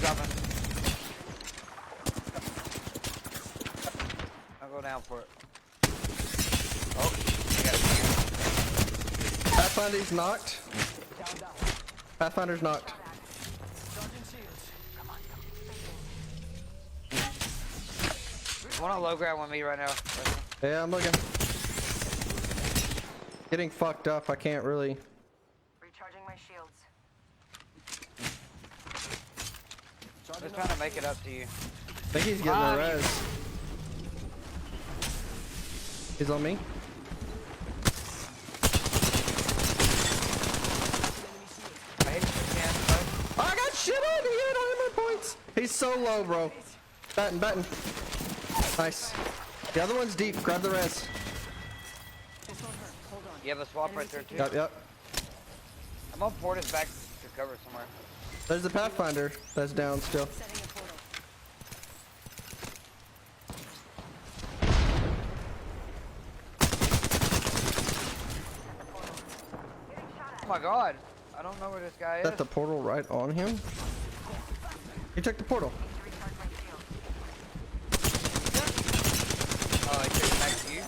I'll go down for it. Oh, I got it.
Pathfinder's knocked.
Down.
Pathfinder's knocked.
Charging shields. Come on.
You want a low grab on me right now?
Yeah, I'm looking. Getting fucked up. I can't really.
Recharging my shields.
Just trying to make it up to you.
I think he's getting the res. He's on me.
I hit you again,
I got shit on. He had armor points. He's so low, bro. Batting. Nice. The other one's deep. Grab the res.
This won't hurt. Hold on.
You have a swap right there too.
Yep.
I'm gonna port his back to cover somewhere.
There's the Pathfinder that's down still.
Setting a portal.
Oh my god. I don't know where this guy is.
Set the portal right on him. He took the portal.
Oh, he took it back to you.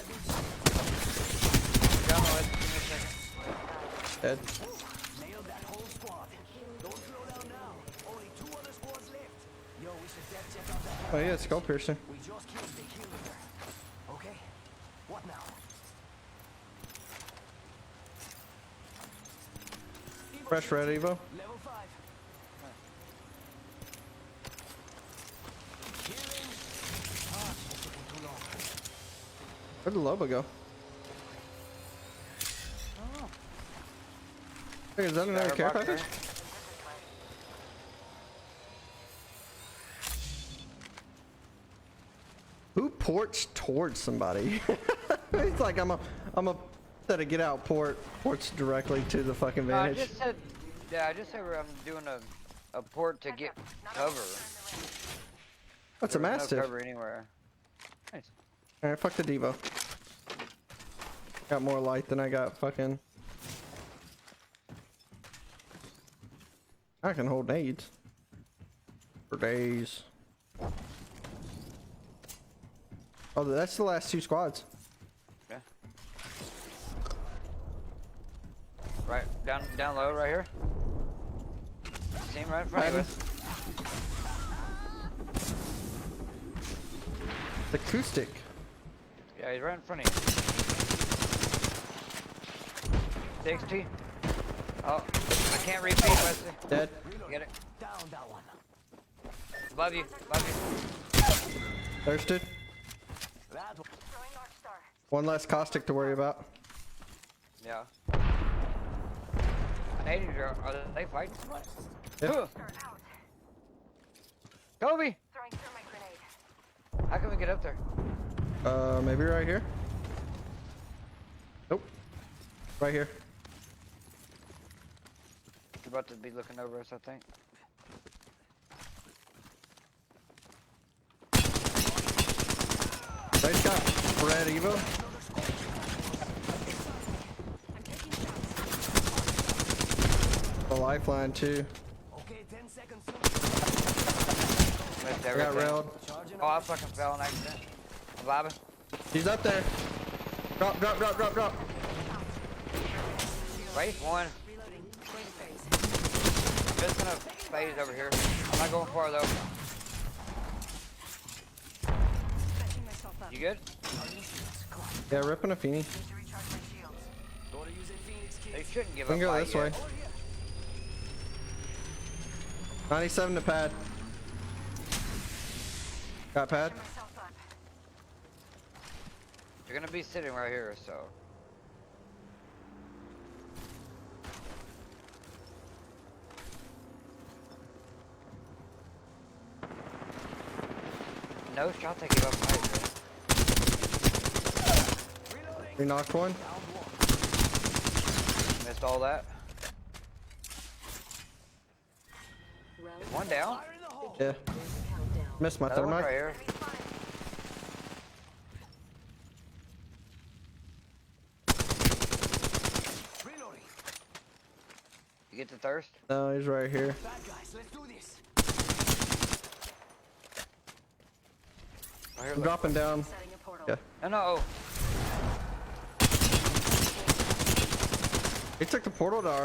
Come on, give me a second.
Dead.
Nailed that whole squad.
Oh yeah, skull piercer.
We just killed the kill leader. Okay, what now?
Fresh red Evo.
Level 5. Healing. Ah, it's taking too long.
Where'd the Loba go? Hey, is that another care package? Who ports towards somebody? It's like I'm a set a get out ports directly to the fucking
No, I
vantage.
just said, yeah, I just said I'm doing a port to get cover.
That's a
There was no
mastiff.
cover anywhere. Nice.
Alright, fuck the Devo. Got more light than I got fucking. I can hold nades for days. Oh, that's the last 2 squads.
Yeah. Right, down low, right here. See him right in front of us.
The acoustic.
Yeah, he's right in front of you. 60. Oh, I can't repeat, Wesley.
Dead.
Get it.
Down that one.
Love you.
Thirsted.
That one.
Throwing North Star.
One less caustic to worry about.
Yeah. Canadians are they fighting somebody?
Yeah.
Ugh.
Star out.
Kobe!
Throwing thermite grenade.
How can we get up there?
Maybe right here. Nope. Right here.
He's about to be looking over us, I think.
They got red Evo.
I'm taking shots.
A lifeline too.
Okay, 10 seconds.
Missed
I got
everything.
railed.
Oh, I fucking fell in accident. I'm vibing.
He's up there. Drop.
Wait, one.
Reloading. Going to phase.
Just gonna phase over here. I'm not going far though.
Patching myself up.
You good?
Yeah, ripping a Feeny.
Need to recharge my shields.
Gotta use a Phoenix kit.
They shouldn't give
We
up
can go
fight
this
yet.
way. 97 to pad. Got pad.
Myself up.
You're gonna be sitting right here, so. No shot they give up fight.
We knocked one.
Missed all that. Is one down?
Yeah. Missed my
Another one right
thermite.
here.
Reloading.
You get the thirst?
No, he's right here.
Bad guys, let's do this.
Oh, here,
I'm
look.
dropping down.
Setting a portal.
Yeah.
No.
He took the portal to our.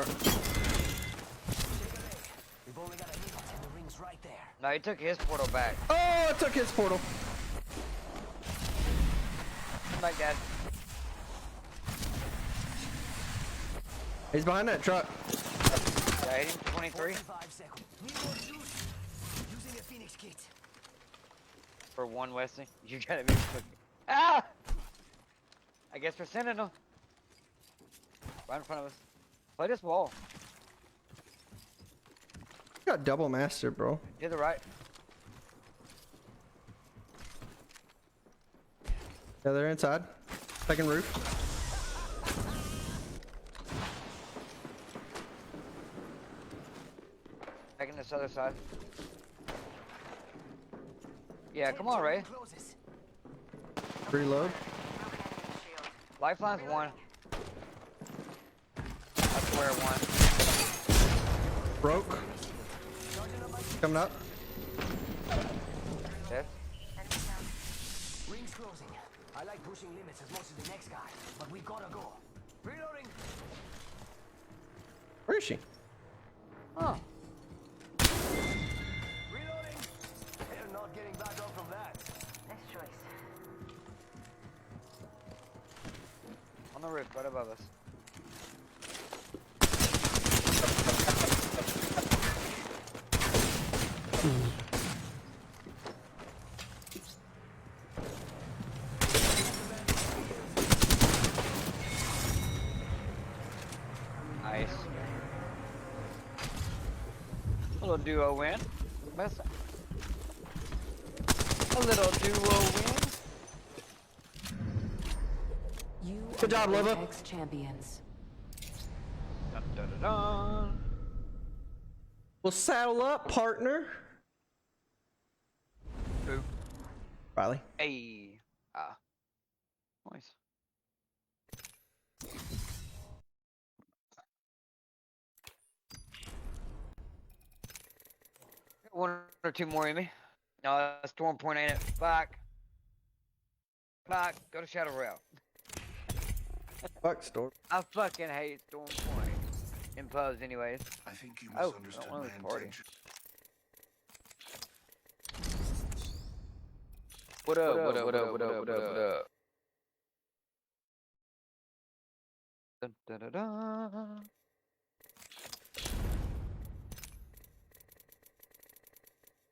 We've only got a minute and the ring's right there.
No, he took his portal back.
Oh, I took his portal.
Come back, Dad.
He's behind that truck.
Yeah, hit him 23
5 seconds. Need more juice. Using a Phoenix kit.
for one, Wesley. You gotta be quick. Ah! I guess we're sending them. Right in front of us. Play this wall.
Got double master, bro.
To the right.
Yeah, they're inside. Second roof.
Taking this other side. Yeah, come on, Ray.
Closes.
Reload.
Lifeline's one. That's where one.
Broke. Coming up.
Dead.
Ring's closing. I like pushing limits as much as the next guy, but we gotta go. Reloading.
Where is she?
Oh.
Reloading. They're not getting back up from
the roof, right above us. Nice. A little duo win. Best. A little duo win.
You
Good job,
are
Liva.
ex-champions.
Dun, dun, dun, dun.
Well, saddle up, partner.
Who?
Riley.
Hey. Ah. Nice. One or two more in me. No, Storm Point ain't it. Back. Back. Go to Shadow Rail.
Fuck store.
I fucking hate Storm Point. Imposed anyways.
I think you
Oh,
misunderstood
not one
my
of the party.
intention.
What up, what up, what up, what up, what up, what up? Dun, dun, dun, dun.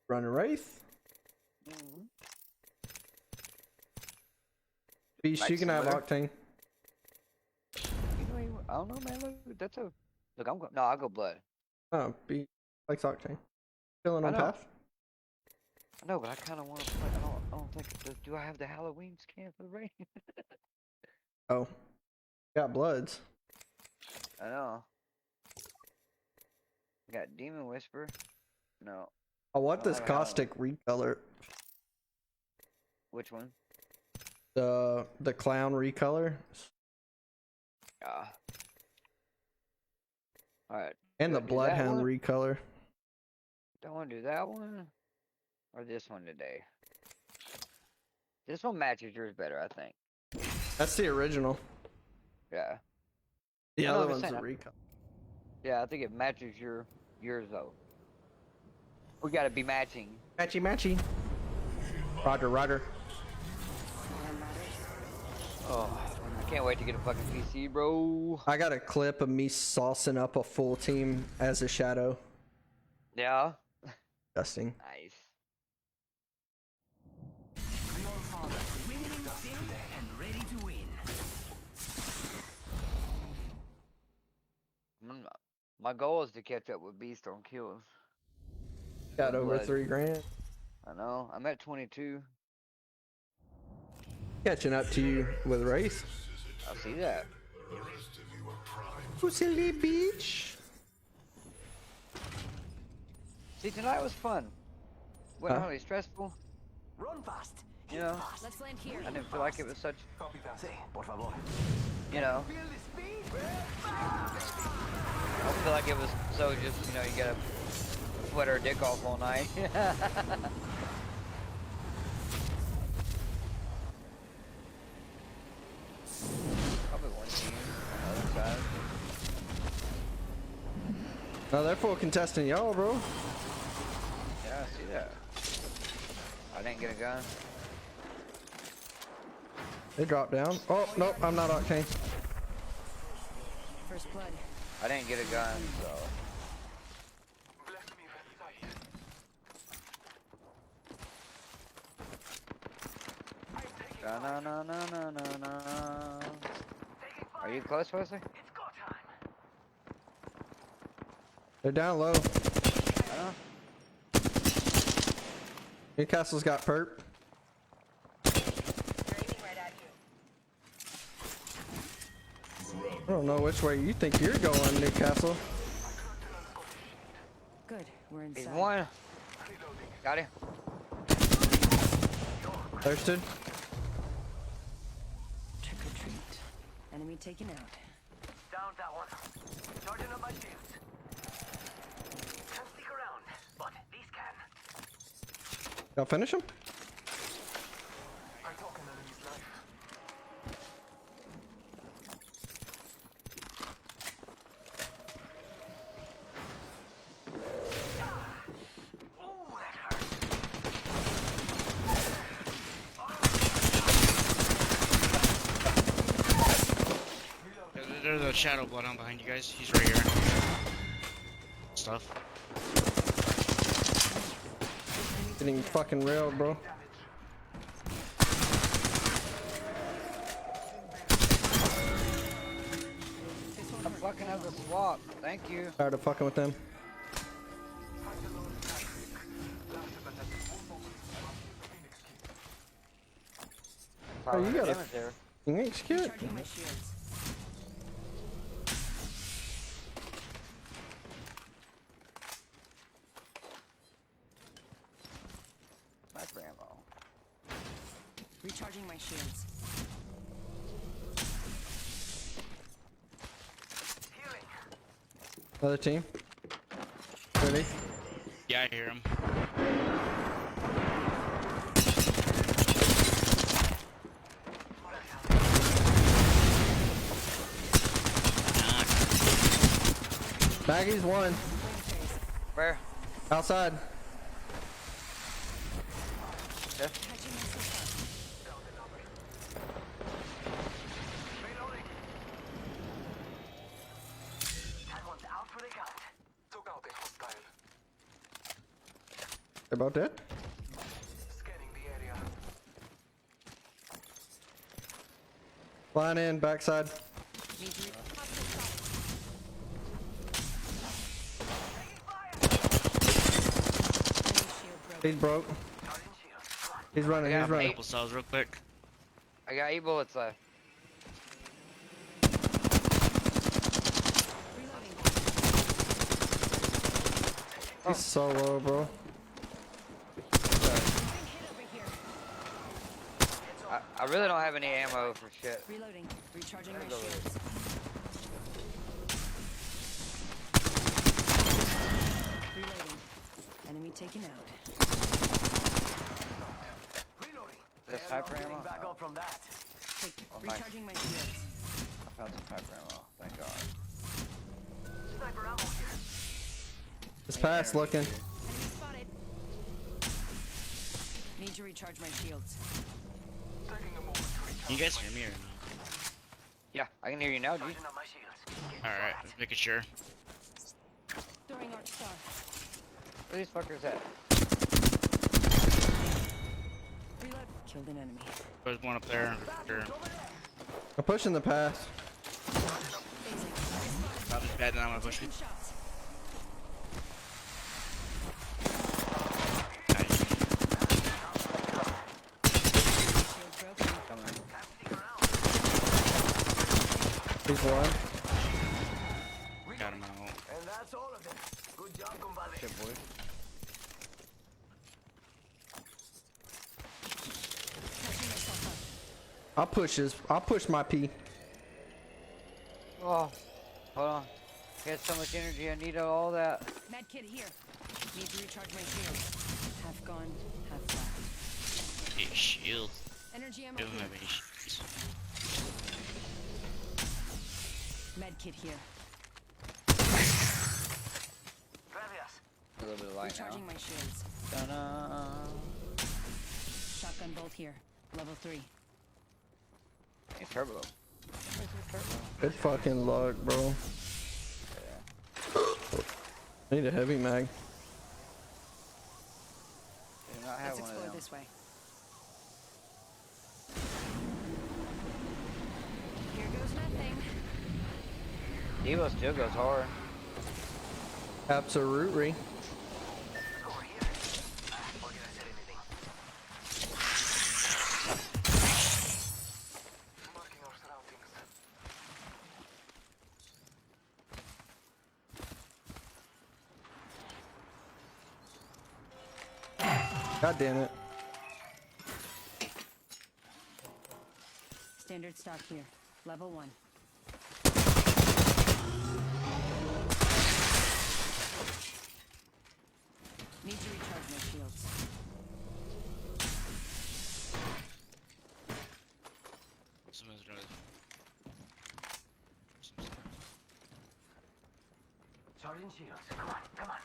Run a Wraith.
Mhm.
Beast, you can have
Similar.
Octane.
You know, I don't know, man. Look, that's a look. I'm going. No, I'll go blood.
Oh, Beast likes Octane. Killing
I
on
know.
path.
I know, but I kind of want to play. I don't think. Do I have the Halloween scan for the rain?
Oh. Got Bloods.
I know. I got Demon Whisper. No.
I want
I don't
this
have a Halloween.
caustic recolor.
Which one?
The clown recolor.
Ah. All right.
And
Do
the
I do that
Bloodhound
one?
recolor.
Do I want to do that one or this one today? This one matches yours better, I think.
That's the original.
Yeah.
The
No,
other
I'm just
one's
saying,
a recolor.
Yeah, I think it matches yours though. We gotta be matching.
Matchy matchy. Roger, Roger.
Oh, I can't wait to get a fucking PC, bro.
I got a clip of me saucing up a full team as a shadow.
Yeah.
Disgusting.
Nice.
The Allfather, winning still and ready to win.
My goal is to catch up with Beast on kills.
Got over
Blood.
3 grand.
I know. I'm at 22.
Catching up to you with Wraith.
I see that.
The rest of you are primed.
Pussy beach.
See, tonight was fun. Wasn't
Huh?
really stressful.
Run fast.
You know,
Let's land here.
I didn't feel like it was such,
Copy that. Sí, por favor.
you know,
Feel the speed.
I don't feel like it was so just, you know, you gotta sweat her dick off all night. Probably one team on the other side.
No, they're full contesting y'all, bro.
Yeah, I see that. I didn't get a gun.
They dropped down. Oh, nope, I'm not Octane.
First blood.
I didn't get a gun, so.
Bless me with sight. I'm taking
Na na na na na na na. Are you close, Wesley?
It's go time.
They're down low.
I know.
Newcastle's got perp. I don't know which way you think you're going, Newcastle.
Good, we're
He's
inside.
one. Got him.
Thirsted.
Trick or treat. Enemy taken out.
Down that one. Charging up my shields. Can't stick around, but these can.
Y'all finish him?
I took an enemy's life.
Ooh, that hurt.
There's a shadow bloodhound behind you guys. He's right here. Stuff.
Getting fucking railed, bro.
I fucking have the swap. Thank you.
Tired of fucking with them. Oh, you got a
there.
Phoenix kit?
Recharging my shields.
Sniper ammo.
Recharging my shields.
Another team. Ready?
Yeah, I hear him.
Maggie's one.
Where?
Outside.
Okay.
That one's out for the count.
Took out a hostile.
They're about dead.
Scanning the area.
Flying in, backside.
Need to
He's broke. He's running,
Yeah,
he's running.
Couple cells real quick.
I got 8 bullets left.
He's so low, bro.
I really don't have any ammo for shit.
reloading. Recharging my
There goes.
shields. Reloading. Enemy taken out.
Reloading.
Is that sniper
Getting
ammo?
back up from that.
Oh, nice.
Recharging my shields.
I found some sniper ammo. Thank God.
Sniper ammo here.
This pass looking.
Enemy spotted. Need to recharge my shields.
Taking a moment to recharge.
Can you guys hear me or no?
Yeah, I can hear you now, dude.
Charging up my shields.
Alright, just making sure.
Throwing arc star.
Where these fuckers at?
Reload. Killed an enemy.
There's one up there. Sure.
I'm pushing the pass.
Not as bad than I'm gonna push me.
Shots.
Nice.
Shield broken.
Coming.
He's one.
Got him out.
And that's all of them. Good job, compadre.
Shit, boy.
Catching myself up.
I'll push my P.
Oh, hold on. I got so much energy. I need all that.
Med kit here. Need to recharge my shields. Half gone, half left.
Hey, shield.
Energy ammo
Don't
here.
have any shields.
Med kit here.
Gracias.
A little bit of light
Recharging
now.
my shields.
Ta-da.
Shotgun bolt here. Level 3.
Hey, turbo. Where's your turbo?
Good fucking luck, bro. I need a heavy mag.
I do not have
Let's
one of
explore
them.
this way. Here goes nothing.
Evo still goes hard.
Absolutely.
Over here. Forget I said anything.
Marking our surroundings.
God damn it.
Standard stock here. Level 1. Need to recharge my shields.
Someone's doing it.
Charging shields. Come on, come on.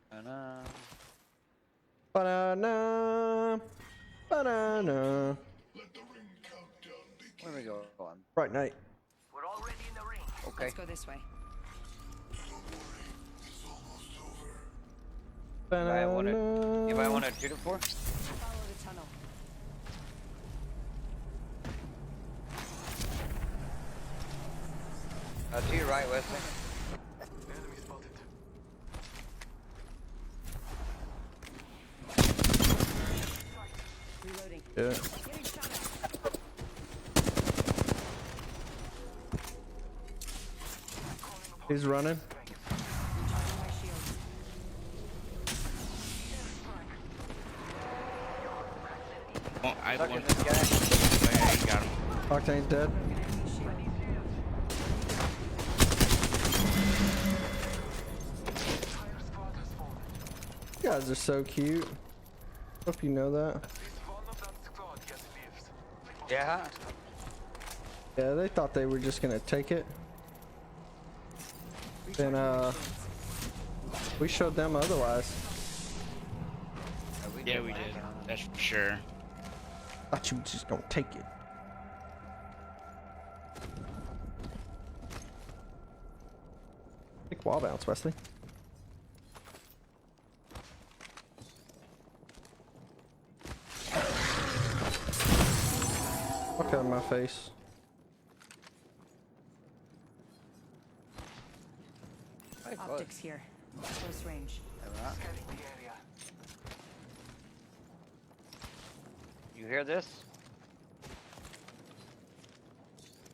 Ta-da.
Banana. Banana.
Let the ring countdown begin.
Where we going?
Bright night.
We're already in the ring.
Okay.
Let's go this way.
Anybody want to shoot it for?
Follow the tunnel.
To your right, Wesley.
Enemy spotted.
Reloading.
Yeah.
Getting shot at.
He's running.
Recharging my shields.
Oh, I have
Stuck
one.
in this guy.
Oh, yeah, you got him.
Octane's dead.
Enemy shield.
You guys are so cute. Hope you know that.
At least one of that squad yet lives.
Yeah.
Yeah, they thought they were just gonna take it. Then we showed them otherwise.
Yeah, we did. That's for sure.
Thought you were just gonna take it. Big wall bounce, Wesley. Fuck out of my face.
Optics here. Close range.
Scanning the area.
You hear this?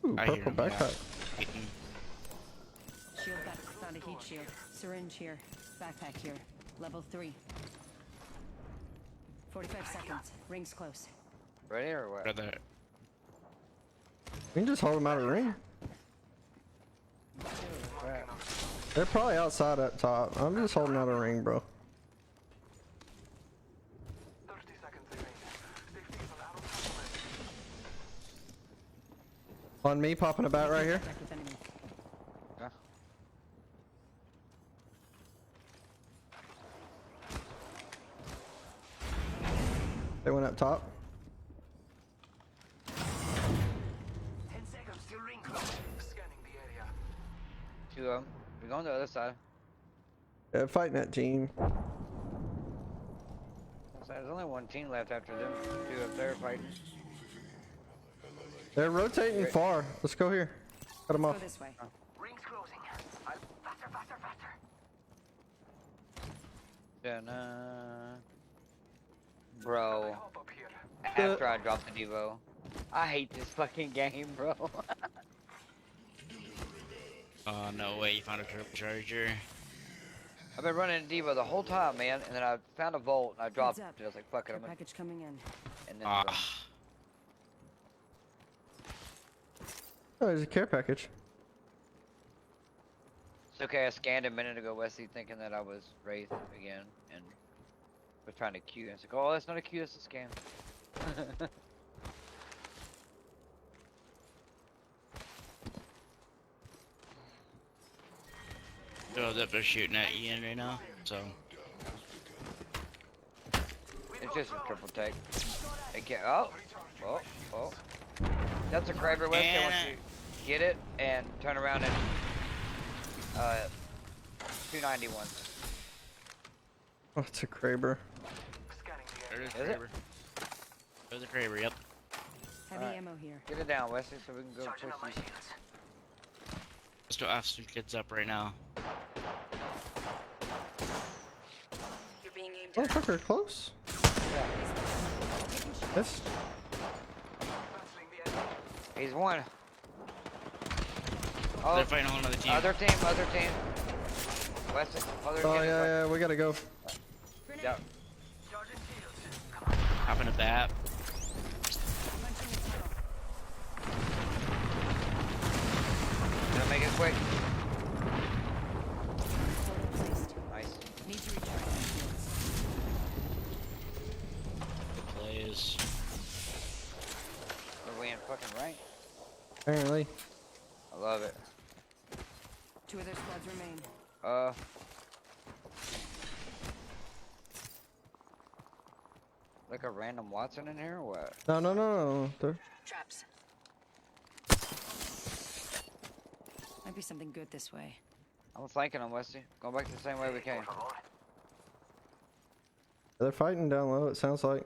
Ooh,
I
purple
hear him, yeah.
backpack.
Hitting.
Shield back. Found a heat shield. Syringe here. Backpack here. Level 3. 45 seconds. Rings close.
Ready or what?
Brother.
We can just hold them out of the ring. They're probably outside up top. I'm just holding out a ring, bro.
30 seconds remaining. Safety is an arrow away.
On me, popping a bat right here.
Contact with enemy.
Yeah.
They went up top.
10 seconds till ring close.
Scanning the area.
2 of them. We're going to the other side.
Yeah, fighting that team.
There's only one team left after them. 2 up there fighting.
They're rotating far. Let's go here. Cut them
Go
off.
this way.
Rings closing. Faster, faster, faster.
Bro,
Hop up here.
after I dropped the Devo. I hate this fucking game, bro.
Oh, no way. You found a triple charger.
I've been running Devo the whole time, man, and then I found a vault and I dropped it.
Heads up.
I was like, fuck it,
Care
I'm gonna...
package coming in.
And then
Ah.
Oh, there's a care package.
it's okay, I scanned a minute ago, Wesley, thinking that I was Wraith again, and was trying to queue. And it's like, oh, that's not a queue, that's a scam.
Those up there shooting at Ian right now. So.
It's just a triple take. It can't. Oh, oh, oh. That's a Kraber Wesley. I want you to get it and turn around and 291.
Oh, it's a Kraber.
Scanning the
There's a
Is it?
Kraber. There's a Kraber, yep.
Heavy
Alright.
ammo here.
Get it down, Wesley, so we can go
Charging
push
on my
these.
shields.
Let's do have some kids up right now.
You're being aimed
Oh,
at.
fucker, close. Yes.
Battling the enemy.
He's one. Oh,
They're fighting on another team.
other team. Wesley, other
Oh,
team. is
yeah, we gotta go.
Yeah.
Charging shields.
Hopping a bat.
Punching the tunnel.
Gonna make it quick.
Portal placed.
Nice.
Need to recharge my shields.
Good plays.
Are we in fucking rank?
Apparently.
I love it.
2 other squads remain.
Like a random Watson in here or what?
No. They're...
Traps.
Might be something good this way.
I'm flanking them, Westy. Going back the same way we came.
They're fighting down low, it sounds like.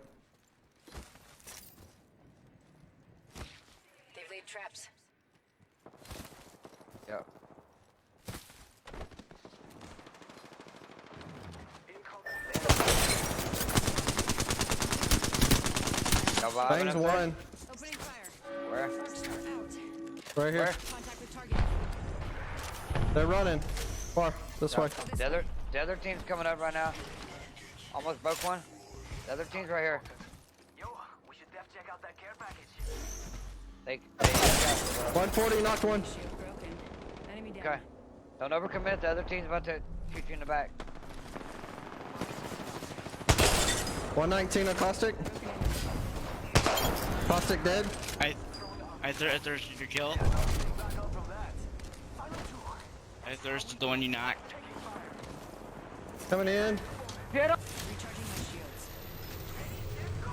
They've laid traps.
Yep.
Bang's one.
Opening fire.
Where?
Out.
Right here.
Where?
Contact with target.
They're running. Far. This way.
The other team's coming up right now. Almost broke one. The other team's right here.
Yo, we should def check out that care package.
They
140 knocked one.
Shield broken. Enemy down.
Okay. Don't overcommit. The other team's about to shoot you in the back.
119 on caustic. Caustic dead.
I thirsted your kill. I thirsted the one you knocked.
Coming in.
Get up!
Recharging my shields.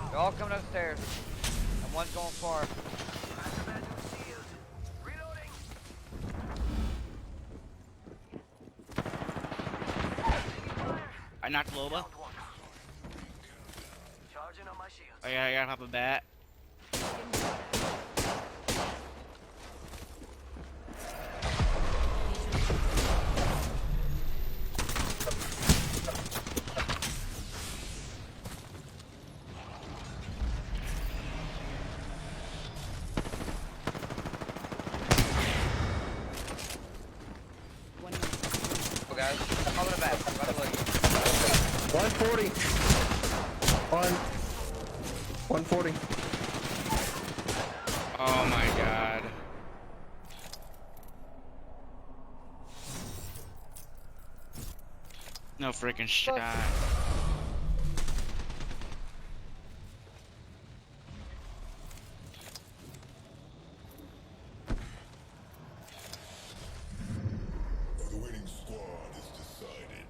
They're all coming upstairs. And one's going far.
I knocked Loba.
Charging on my shield.
I gotta hop a bat.
Oh, guys. I'm in the back. Right away.
140. On. 140.
Oh my god. No freaking shot.
The winning squad is decided.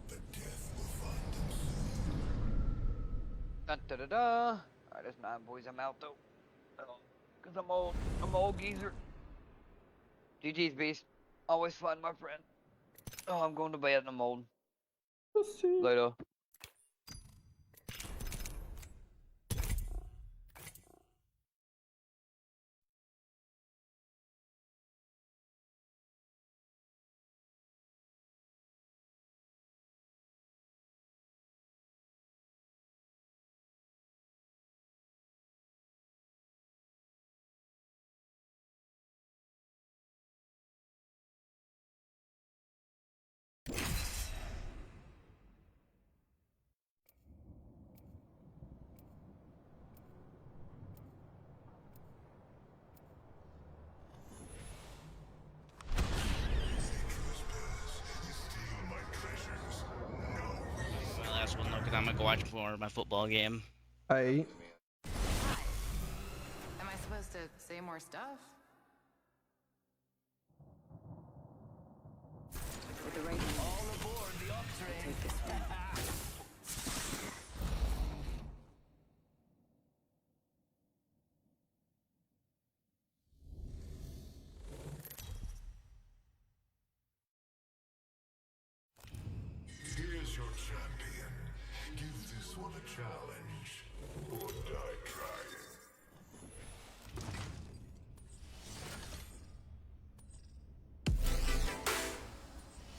The death will find them soon.
Dun, da, da, da. Alright, that's 9 boys. I'm out though. Cause I'm old geezer. GG's beast. Always fun, my friend. Oh, I'm going to bed and I'm old. Later.
My last one though, because I'm gonna go watch more of my football game.
Hey.
Am I supposed to say more stuff?
With the right hand.
All aboard the up train.
Take this one.
Here's your champion. Give this one a challenge, or die trying.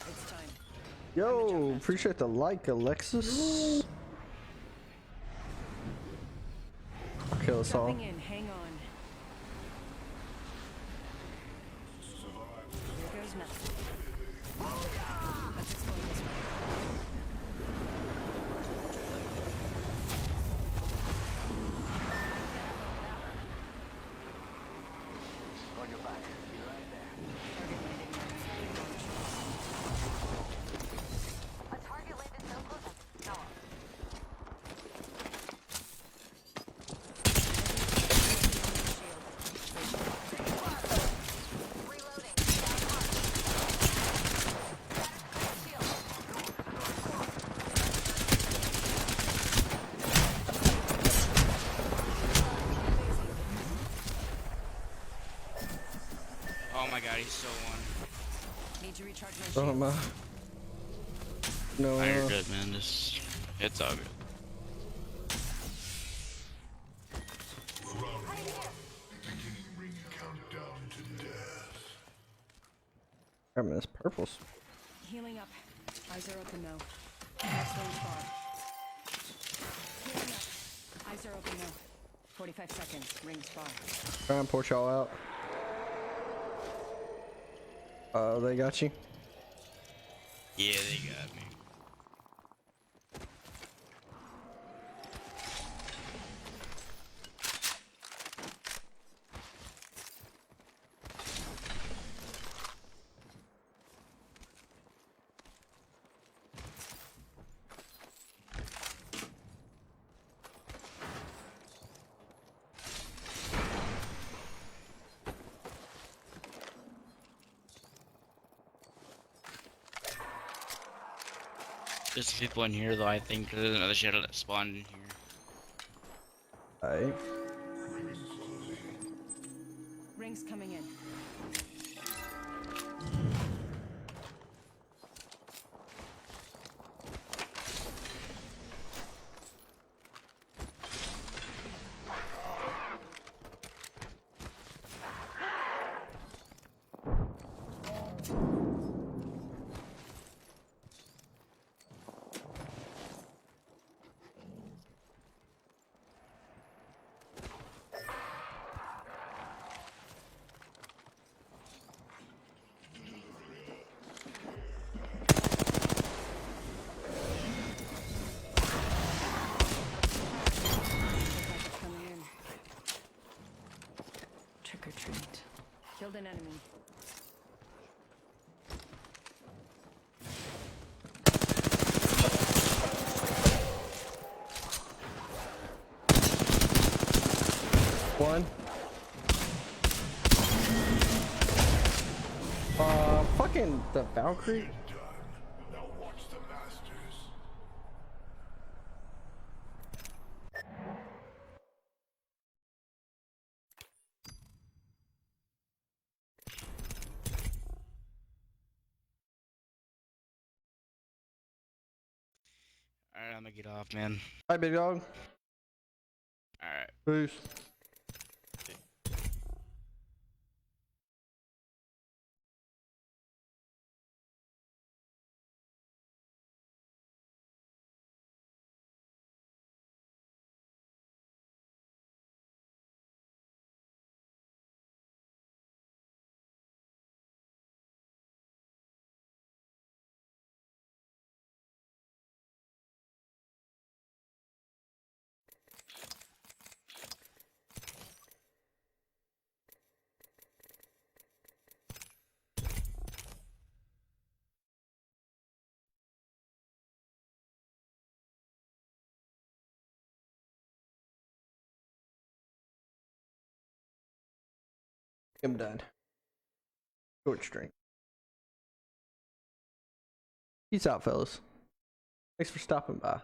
It's time.
Yo, appreciate the like, Alexis. I'll kill us all.
Jumping in. Hang on. Here goes nothing. Let's explore this way.
On your back. Be right there.
Target landing
A target landed so close I could smell it. Reloading. Down mark. Shield.
Oh my god, he's so one.
Need to recharge my
Oh
shield.
my. No.
Oh, you're good, man. It's all good.
Round 1. Beginning ring countdown to death.
Grabbing this purple.
Healing up. Eyes are open now. Next range far. Healing up. Eyes are open now. 45 seconds. Rings far.
Try and push y'all out. They got you.
Yeah, they got me. There's people in here though, I think. There's another shadow that spawned in here.
Alright.
Rings coming in. Coming in. Trick or treat. Killed an enemy.
One. Fucking the Valkyrie.
Done. Now watch the masters.
Alright, I'm gonna get off, man.
Hi, big dog.
Alright.
Peace. I'm done. Short string. Peace out, fellas. Thanks for stopping by.